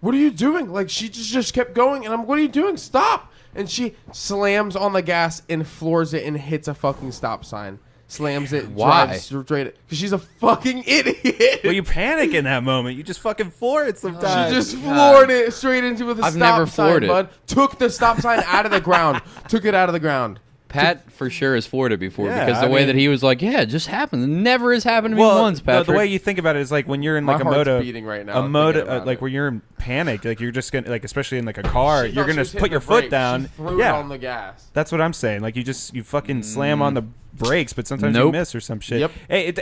what are you doing? Like, she just kept going, and I'm, what are you doing? Stop! And she slams on the gas and floors it and hits a fucking stop sign. Slams it. Why? Drives straight. Because she's a fucking idiot. Well, you panic in that moment. You just fucking floor it sometimes. She just floored it straight into the I've stop never sign, floored it. bud. Took the stop sign out of the ground. Took it out of the ground. Pat for sure has floored it before Yeah, because the way that he was like, yeah, it just happened. It never has happened to me once, Patrick. The way you think about it is like when you're in like My heart's beating right now, like where you're in panic, like you're just gonna like, especially in like a car, She you're thought she gonna was put hitting your the foot brake. down. She threw it on the gas. That's what I'm saying. Like you fucking slam on the brakes, but sometimes you miss or some shit. Yep. Hey, if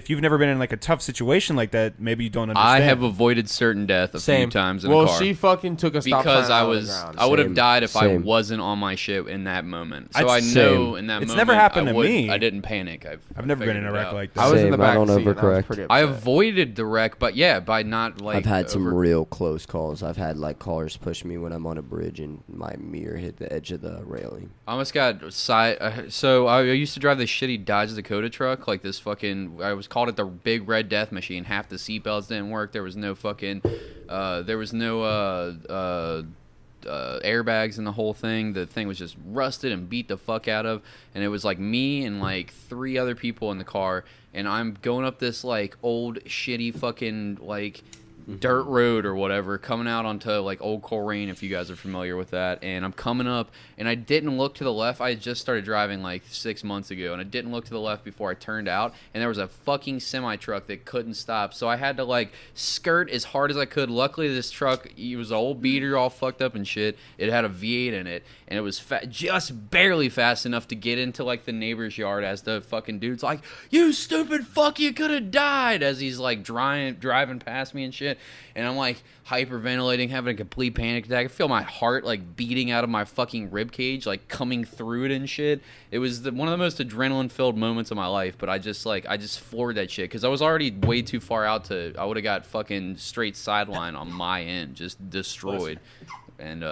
you've never been in like a tough situation like that, maybe you don't understand. I have avoided certain death a few times in a car. Well, she fucking took a stop because sign I out was of the ground. I would have died if I Same. wasn't on my shit in that moment. So I'd I know same. in that It's moment never happened I to would- me. I didn't panic. I've never been in a wreck like this. I was in the Same, I back don't seat. And I was overcorrect. pretty I upset. avoided the wreck, but yeah, by not like. I've had some over- real close calls. I've had like cars push me when I'm on a bridge and my mirror hit the edge of the railing. I almost got so I used to drive this shitty Dodge Dakota truck, like this fucking. I was called it the Big Red Death Machine. Half the seatbelts didn't work. There was no fucking. There was no airbags and the whole thing. The thing was just rusted and beat the fuck out of, and it was like me and like 3 other people in the car, and I'm going up this like old shitty fucking like dirt road or whatever, coming out onto like Old Coleraine, if you guys are familiar with that. And I'm coming up, and I didn't look to the left. I had just started driving like 6 months ago, and I didn't look to the left before I turned out, and there was a fucking semi truck that couldn't stop, so I had to like skirt as hard as I could. Luckily this truck, it was an old beater, all fucked up and shit. It had a V8 in it, and it was just barely fast enough to get into like the neighbor's yard, as the fucking dude's like, "You stupid fuck, you could have died," as he's like driving past me and shit. And I'm like hyperventilating, having a complete panic attack. I feel my heart like beating out of my fucking rib cage, like coming through it and shit. It was one of the most adrenaline filled moments of my life. But I just floored that shit because I was already way too far out I would have got fucking straight sideline on my end, just destroyed. And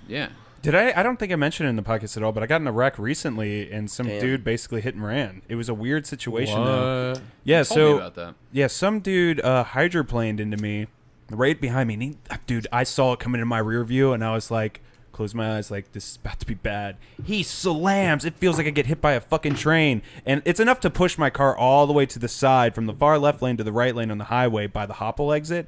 yeah. Did I don't think I mentioned it in the podcast at all, but I got in a wreck recently, and some dude basically hit and ran. It was a weird situation, though. Yeah, you told me about that. Yeah, some dude hydroplaned into me, right behind me. And dude, I saw it coming in my rear view, and I was like, closed my eyes, like, this is about to be bad. He slams. It feels like I get hit by a fucking train, and it's enough to push my car all the way to the side, from the far left lane to the right lane on the highway by the Hopple exit.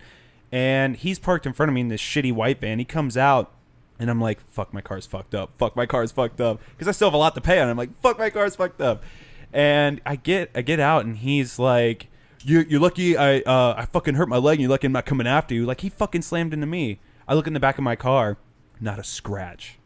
And he's parked in front of me in this shitty white van. He comes out. And I'm like, fuck, my car's fucked up. Fuck, my car's fucked up. Because I still have a lot to pay on. I'm like, fuck, my car's fucked up. And I get out, and he's like, you're lucky I fucking hurt my leg, and you're lucky I'm not coming after you. Like, he fucking slammed into me. I look in the back of my car, not a scratch.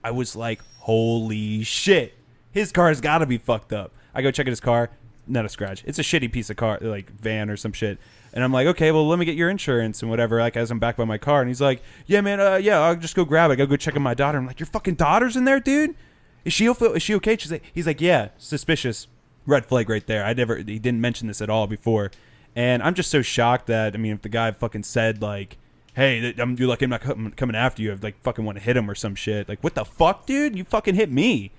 I was like, holy shit. His car's got to be fucked up. I go check out his car, not a scratch. It's a shitty piece of car, like van or some shit. And I'm like, okay, well, let me get your insurance and whatever, like, as I'm back by my car. And he's like, yeah, man, yeah, I'll just go grab it. I gotta go check on my daughter. I'm like, your fucking daughter's in there, dude? Is she okay? He's like, yeah, suspicious. Red flag right there. He didn't mention this at all before. And I'm just so shocked that, I mean, if the guy fucking said, like, hey, you're lucky I'm not coming after you, I'd, like, fucking want to hit him or some shit. Like, what the fuck, dude? You fucking hit me.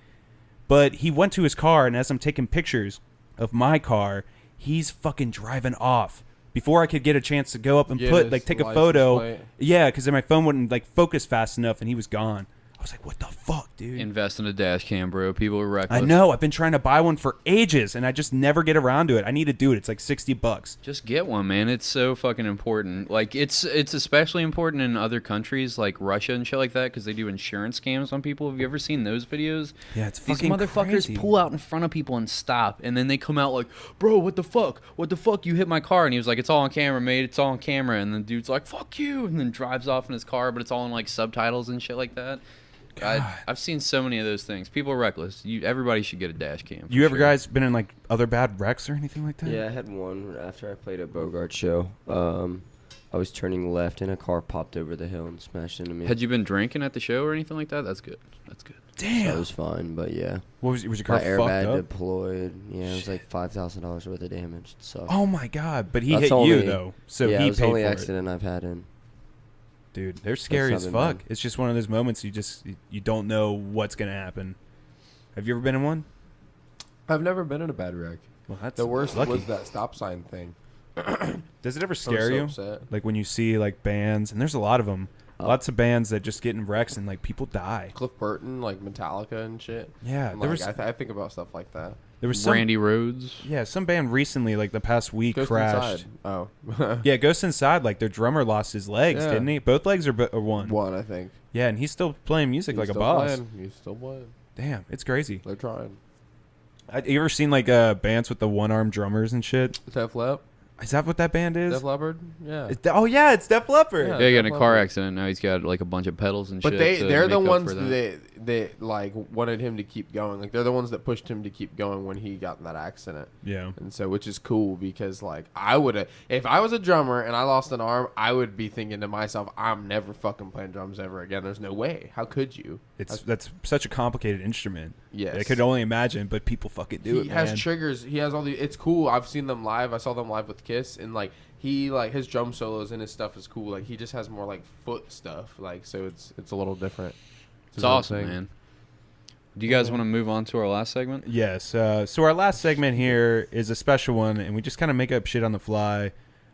But he went to his car, and as I'm taking pictures of my car, he's fucking driving off. Before I could get a chance to go up and take a photo. Plate. Yeah, because my phone wouldn't like focus fast enough, and he was gone. I was like, what the fuck, dude? Invest in a dash cam, bro. People are reckless. I know. I've been trying to buy one for ages, and I just never get around to it. I need to do it. It's like $60. Just get one, man. It's so fucking important. Like, it's especially important in other countries like Russia and shit like that, because they do insurance scams on people. Have you ever seen those videos? Yeah, it's These fucking motherfuckers crazy. pull out in front of people and stop, and then they come out like, bro, what the fuck? What the fuck? You hit my car. And he was like, it's all on camera, mate. It's all on camera. And the dude's like, fuck you. And then drives off in his car, but it's all in like subtitles and shit like that. I've seen so many of those things. People are reckless. Everybody should get a dash cam. You ever guys been in like other bad wrecks or anything like that? Yeah, I had one after I played a Bogart show. I was turning left, and a car popped over the hill and smashed into me. Had you been drinking at the show or anything like that? That's good. That's good. Damn. So it was fine, but yeah. What was your car My fucked airbag up? deployed. Yeah, it was like $5,000 worth of damage. So. Oh my god! But he hit you though, so yeah, he it was paid the only for accident I've had in. Dude, they're scary as fuck. Bad. It's just one of those moments you don't know what's gonna happen. Have you ever been in one? I've never been in a bad wreck. Well, that's the worst lucky. was that stop sign thing. Does it ever scare you? Upset. Like when you see like bands, and there's a lot of them, lots of bands that just get in wrecks and like people die. Cliff Burton, like Metallica and shit. Yeah, and, there like, was. I think about stuff like that. There was some, Randy Rhoads. Yeah, some band recently, like the past week, Ghost crashed. Inside. Oh. Yeah, Ghost Inside, like their drummer lost his legs, didn't he? Both legs or one? One, I think. Yeah, and he's still playing music like a still boss. He's still playing. Damn, it's crazy. They're trying. You ever seen like bands with the one-armed drummers and shit? Def Leppard. Is that what that band is? Def Leppard? Yeah. Oh yeah, it's Def Leppard. Yeah, he got in a car accident. Now he's got like a bunch of pedals and but shit. But they're the ones that like wanted him to keep going. Like they're the ones that pushed him to keep going when he got in that accident. Yeah. And so, which is cool because like I would have, if I was a drummer and I lost an arm, I would be thinking to myself, I'm never fucking playing drums ever again. There's no way. How could you? That's such a complicated instrument. Yes. I could only imagine, but people fucking do it. He has triggers. He has all the. It's cool. I've seen them live. I saw them live with Kiss, and like he like his drum solos and his stuff is cool. Like he just has more like foot stuff. Like so, it's a little different. It's awesome, man. Do you guys want to move on to our last segment? Yes. So our last segment here is a special one, and we just kind of make up shit on the fly.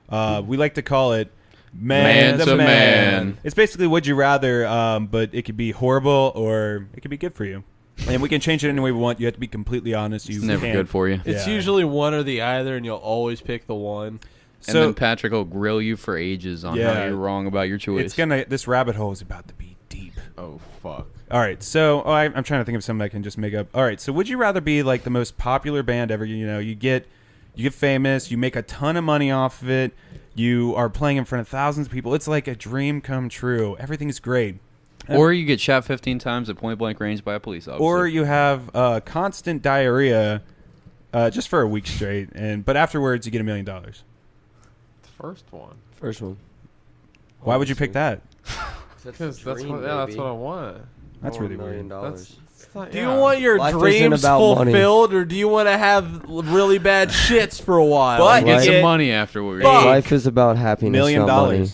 We like to call it Man to to man. man. It's basically would you rather, but it could be horrible or it could be good for you. And we can change it any way we want. You have to be completely honest. It's never good for you. It's usually one or the other, and you'll always pick the one. And then Patrick will grill you for ages on how you're wrong about your choice. This rabbit hole is about to be deep. Oh, fuck. All right, so I'm trying to think of something I can just make up. All right, so would you rather be like the most popular band ever? You get famous, you make a ton of money off of it, you are playing in front of thousands of people. It's like a dream come true. Everything's great. Or you get shot 15 times at point blank range by a police officer. Or you have constant diarrhea just for a week straight, but afterwards you get $1 million. The first one. Why would you pick that? Because that's what I want. That's really weird. Do you want your Life isn't dreams about fulfilled, or do you want to have really bad shits for a while? But get some money afterwards. Life is about happiness, $1 million. not money.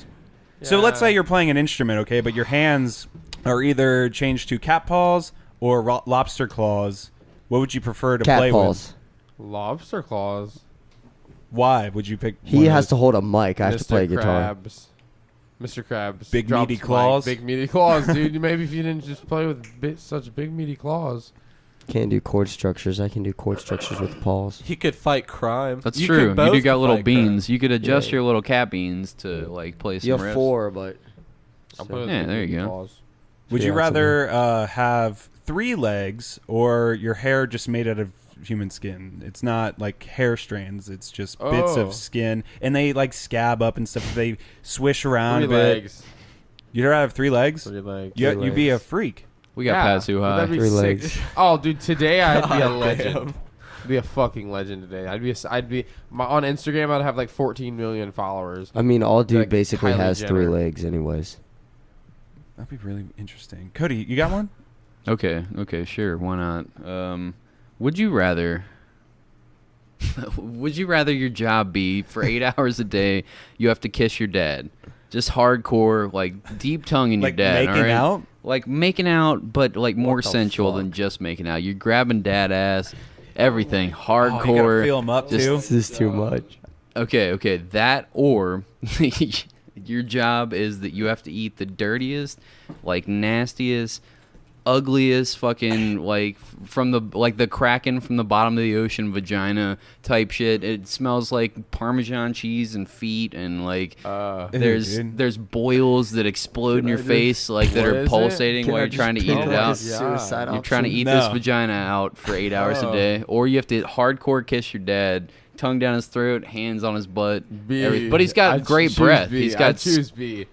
So let's say you're playing an instrument, okay, but your hands are either changed to cat paws or lobster claws. What would you prefer to play with? Lobster claws. Why would you pick? He has to hold a mic. I have to play guitar. Mr. Krabs. Big drops meaty claws. Big meaty claws, dude. Maybe if you didn't just play with such big meaty claws. Can't do chord structures. I can do chord structures with paws. He could fight crime. That's true. You do got little beans. You could adjust your little cat beans to like play some. You have riffs. 4, but yeah, there you go. Would you rather have 3 legs or your hair just made out of human skin? It's not like hair strands. It's just bits of skin, and they like scab up and stuff. They swish around 3 a bit. legs. You'd rather have 3 legs? 3 legs. You'd be a freak. We got Pat too high. That'd be 3 sick. legs. Oh, dude, today I'd be a legend. I'd be a fucking legend today. on Instagram. I'd have like 14 million followers. I mean, all dude Like basically Kylie has Jenner. 3 legs, anyways. That'd be really interesting. Cody, you got one? Okay, sure. Why not? Would you rather? Would you rather your job be for 8 hours a day you have to kiss your dad? Just hardcore, like deep tongue in your Like dad. making out? Like making out, but like more sensual than just making out. You're grabbing dad ass, everything hardcore. you gotta feel him up too. This is too much. Okay. That or your job is that you have to eat the dirtiest, like nastiest, ugliest fucking like from the Kraken from the bottom of the ocean vagina type shit. It smells like Parmesan cheese and feet, and like there's boils that explode in your face like that are pulsating while you're trying to eat it out. You're trying to eat this vagina out for 8 hours a day, or you have to hardcore kiss your dad. Tongue down his throat, hands on his butt. But he's got great breath. He's got scope. You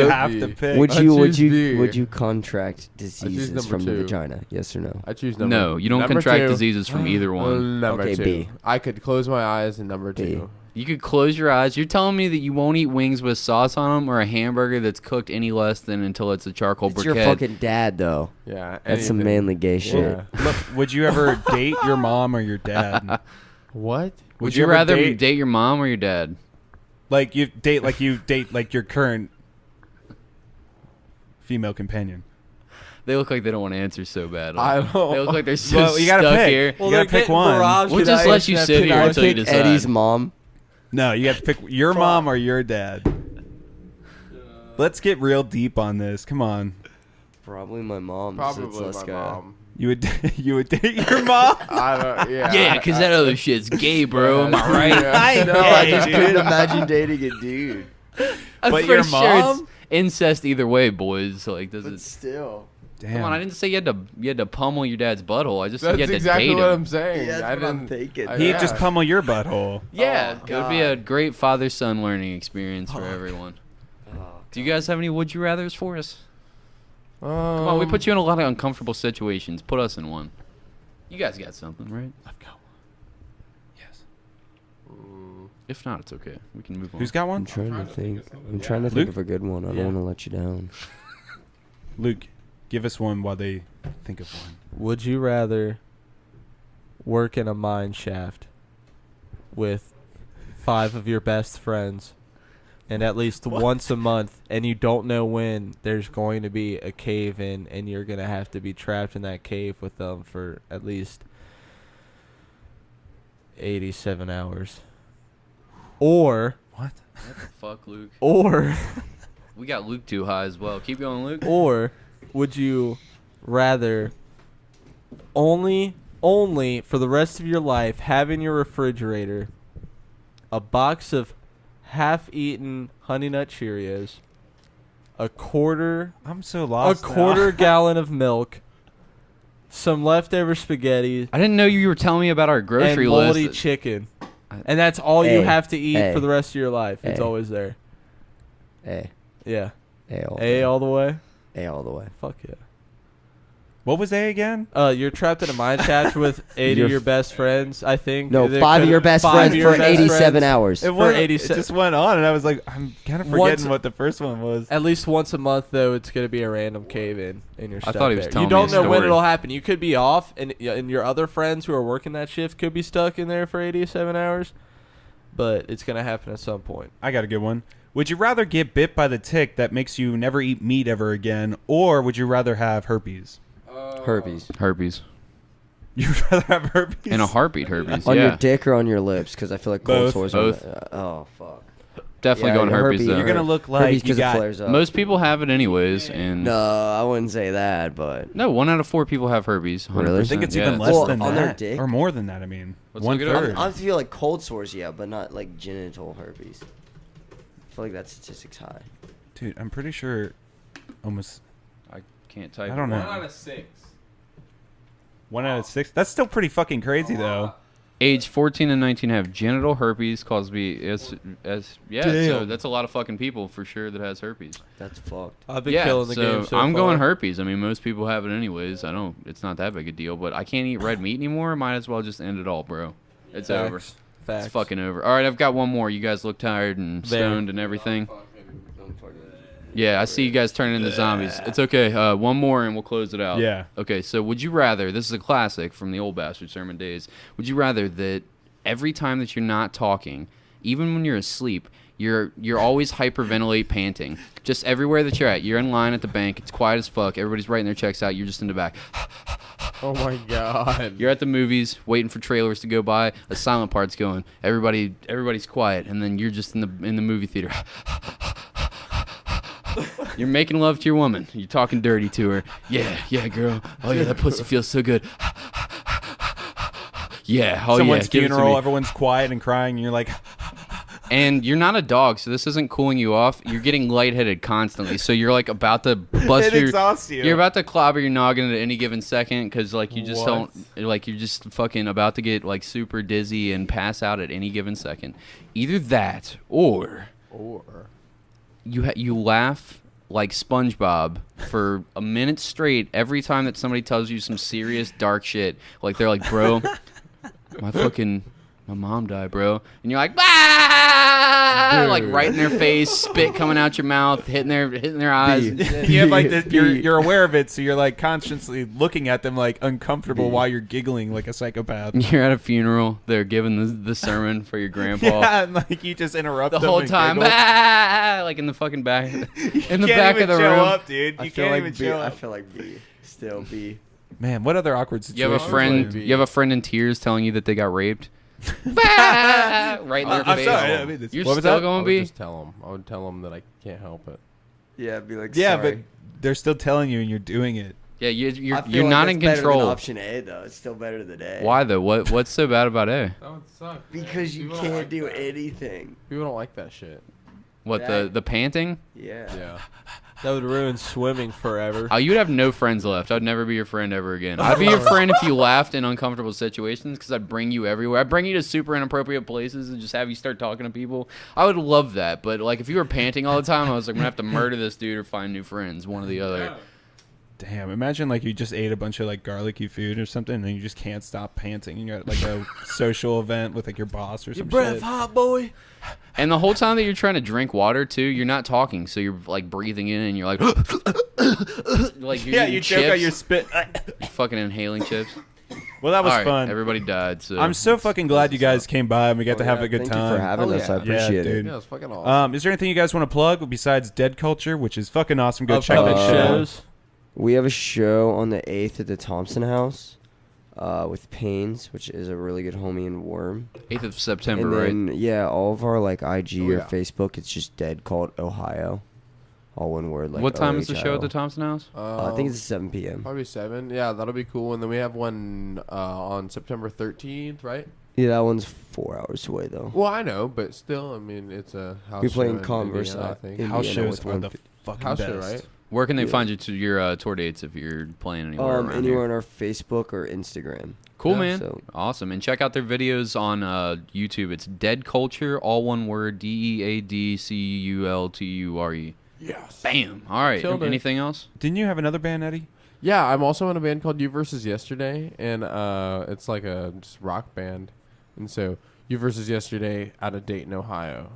have to pick. Would you contract diseases from the vagina? Yes or no? I choose number. No, you don't number contract 2. diseases from either one. Number Okay, 2. B. I could close my eyes in number 2. You could close your eyes. You're telling me that you won't eat wings with sauce on them or a hamburger that's cooked any less than until it's a charcoal It's briquette. your fucking dad, though. Yeah, That's some manly gay shit. Look, would you ever date your mom or your dad? What? Would you ever rather date your mom or your dad? Like you date your current female companion. They look like they don't want to answer so bad. I don't. They look like they're so Well, you gotta stuck pick. here. You gotta pick one. We'll just let you sit here until you decide. Eddie's mom. No, you have to pick your mom or your dad. Let's get real deep on this. Come on. Probably my mom. Probably my mom. You would date your mom? I don't. Yeah. Yeah, because that other shit's gay, bro. Am I right? I just couldn't imagine dating a dude. I'm But pretty your sure mom? it's incest either way, boys. Like, does it? Still. Damn. Come on, I didn't say you had to pummel your dad's butthole. I just said you That's had to exactly date what him. I'm saying. Yeah, that's I what I'm didn't. thinking. He'd just pummel your butthole. Yeah, Oh, it would be a great father-son learning experience for everyone. Do you guys have any would you rather's for us? Come on, we put you in a lot of uncomfortable situations. Put us in one. You guys got something, right? I've got one. Yes. If not, it's okay. We can move on. Who's got I'm one? trying to think. I'm trying to Luke? think of a good one. I don't want to let you down. Luke, give us one while they think of one. Would you rather work in a mine shaft with 5 of your best friends and at least once a month, and you don't know when there's going to be a cave in, and you're going to have to be trapped in that cave with them for at least 87 hours? Or What? What the fuck, Luke? Or we got Luke too high as well. Keep going, Luke. Or would you rather only for the rest of your life have in your refrigerator a box of half-eaten Honey Nut Cheerios, I'm so lost. a quarter gallon of milk, some leftover spaghetti, I didn't know you were telling me about our grocery and moldy list. chicken, and that's all you have to eat for the rest of your life. It's always there. Yeah. A all the way. A all the way. Fuck yeah. What was A again? You're trapped in a mine shaft with 8 of your best friends, I think. No, 5 of your best friends for 87 hours. It just went on, and I was like, I'm kind of forgetting what the first one was. At least once a month, though, it's going to be a random cave-in in your stuff. I thought he was telling You don't me a know when story. it'll happen. You could be off, and your other friends who are working that shift could be stuck in there for 87 hours. But it's going to happen at some point. I got a good one. Would you rather get bit by the tick that makes you never eat meat ever again, or would you rather have herpes? Herpes. You'd rather have herpes? In a heartbeat, herpes. On yeah. your dick or on your lips? Because I feel like cold sores. Both. Oh fuck. Definitely going herpes though. You're gonna look like you got. Flares up. Most people have it anyways, and No, I wouldn't say that, but no, 1 out of 4 people have herpes. 100%. Really? I think it's even less than on that, their dick? or more than that. I mean, Let's look it up. 1/3. I feel like cold sores, yeah, but not like genital herpes. I feel like that statistic's high. Dude, I'm pretty sure almost. I can't type. I don't know. 1 out of 6. 1 out of 6. That's still pretty fucking crazy, though. Age 14 and 19 have genital herpes caused yeah. Damn. So that's a lot of fucking people for sure that has herpes. That's fucked. I've been killing the game so I'm far. going herpes. I mean, most people have it anyways. It's not that big a deal, but I can't eat red meat anymore. Might as well just end it all, bro. It's over. Facts. It's fucking over. All right, I've got one more. You guys look tired and stoned and everything. Yeah, I see you guys turning into zombies. It's okay. One more and we'll close it out. Yeah. Okay, so would you rather, this is a classic from the old bastard sermon days, would you rather that every time that you're not talking, even when you're asleep, you're always hyperventilate panting? Just everywhere that you're at. You're in line at the bank, it's quiet as fuck, everybody's writing their checks out, you're just in the back. Oh my god. You're at the movies, waiting for trailers to go by, a silent part's going, everybody's quiet, and then you're just in the movie theater. You're making love to your woman. You're talking dirty to her. Yeah, girl. Oh yeah, that pussy feels so good. Yeah. Oh Someone's yeah. Give it to funeral, me. everyone's quiet and crying, and you're like. And you're not a dog, so this isn't cooling you off. You're getting lightheaded constantly, so you're like about to bust It exhausts you. You're about to clobber your noggin at any given second because like you just don't like you're just fucking about to get like super dizzy and pass out at any given second. Either that or you laugh like SpongeBob for a minute straight every time that somebody tells you some serious dark shit. Like they're like, bro, my mom died, bro. And you're like, bah! Like right in their face, spit coming out your mouth, hitting their eyes. You have like this, you're aware of it, so you're like consciously looking at them like uncomfortable while you're giggling like a psychopath. You're at a funeral. They're giving the sermon for your grandpa. Yeah, and like you just interrupt the them whole and time, giggle. like in the fucking back, in the back of the room. Up, dude. You can't even show up. I feel like B. Still B. Man, what other awkward situations? You have a friend in tears telling you that they got raped. Right in their face. Sorry, I mean, You're what was still that? going I to be? would just tell them. I would tell them that I can't help it. Yeah, be like, Yeah, sorry. but they're still telling you, and you're doing it. Yeah, you're I feel like not that's in better control. than option A though. It's still better than A. Why though? What's so bad about A? That would suck. Because you People don't can't like do that. anything. People don't like that shit. What That- the panting? Yeah. Yeah. That would ruin swimming forever. Oh, you'd have no friends left. I'd never be your friend ever again. I'd be your friend if you laughed in uncomfortable situations because I'd bring you everywhere. I'd bring you to super inappropriate places and just have you start talking to people. I would love that. But like if you were panting all the time, I was like, I'm gonna have to murder this dude or find new friends, one or the other. Damn, imagine like you just ate a bunch of like garlicky food or something and you just can't stop panting. You're at like a social event with like your boss or Your some breath shit. hot, boy. And the whole time that you're trying to drink water too, you're not talking, so you're like breathing in and you're like, like you're Yeah, eating you choke chips. out your spit. You're fucking inhaling chips. Well, that was All right, fun. Everybody died. So I'm so fucking glad you guys came by and we got to have a good Thank time. you for having us. I appreciate it. dude. Yeah, it was fucking awesome. Is there anything you guys want to plug besides Dead Culture, which is fucking awesome? Go check Upcoming that shit out. shows. We have a show on the 8th at the Thompson House. with Pains, which is a really good homie in Worm. 8th of September, and then, right? Yeah, all of our like IG or yeah. Facebook, it's just Dead Cult Ohio. All one word. Like what time is the OHIO. show at the Thompson House? I think it's 7 p.m. Probably 7. Yeah, that'll be cool. And then we have one on September 13th, right? Yeah, that one's 4 hours away though. Well, I know, but still, I mean, it's a house We show. play in in Converse. Indiana, I think. House Indiana shows with are the one- fucking House best. show, right? Where can they find you to your tour dates if you're playing anywhere around Anywhere here? on our Facebook or Instagram. Cool, Yeah, man. so- Awesome. And check out their videos on YouTube. It's Dead Culture, all one word, DEADCULTURE. Yes. Bam. All right. Killed it. Anything else? Didn't you have another band, Eddie? Yeah, I'm also in a band called You Versus Yesterday, and it's like a just rock band. And so, You Versus Yesterday out of Dayton, Ohio.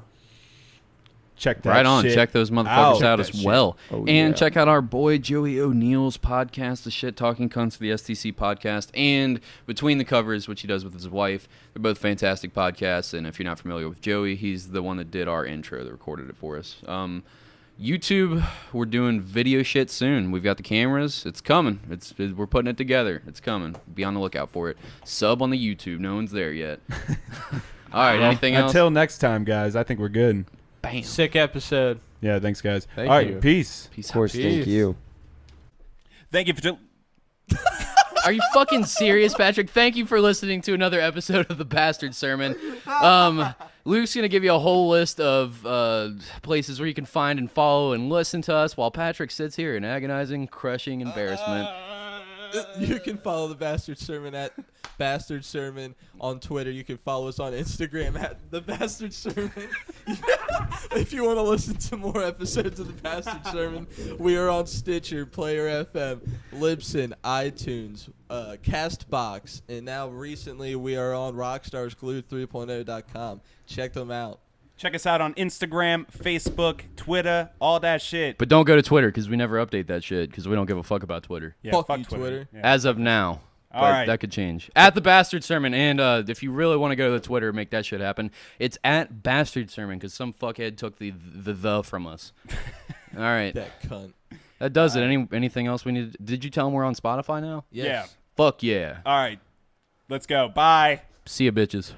Check that Right on. shit Check those motherfuckers out Check as that shit. well. Oh, And yeah. check out our boy Joey O'Neill's podcast, the Shit Talking Cunts, the STC podcast, and Between the Covers, which he does with his wife. They're both fantastic podcasts. And if you're not familiar with Joey, he's the one that did our intro, that recorded it for us. YouTube, we're doing video shit soon. We've got the cameras. It's coming. We're putting it together. It's coming. Be on the lookout for it. Sub on the YouTube. No one's there yet. All right. Anything else? Until next time, guys. I think we're good. Bam. Sick episode. Yeah, thanks, guys. Thank All right, you. peace. Peace Of course, out. thank you. Thank you for... Are you fucking serious, Patrick? Thank you for listening to another episode of the Bastard Sermon. Luke's going to give you a whole list of places where you can find and follow and listen to us while Patrick sits here in agonizing, crushing embarrassment. You can follow the Bastard Sermon at Bastard Sermon on Twitter. You can follow us on Instagram at the Bastard Sermon. If you want to listen to more episodes of the Bastard Sermon, we are on Stitcher, Player FM, Libsyn, iTunes, Castbox, and now recently we are on RockstarsGlued3.0.com. Check them out. Check us out on Instagram, Facebook, Twitter, all that shit. But don't go to Twitter because we never update that shit because we don't give a fuck about Twitter. Yeah, Fuck you, Twitter. Yeah. As of now. All But right. that could change. At the Bastard Sermon. And if you really want to go to the Twitter, make that shit happen, it's at Bastard Sermon because some fuckhead took the from us. All right. That cunt. That does it. Anything else we need? Did you tell them we're on Spotify now? Yes. Yeah. Fuck yeah. All right. Let's go. Bye. See ya, bitches.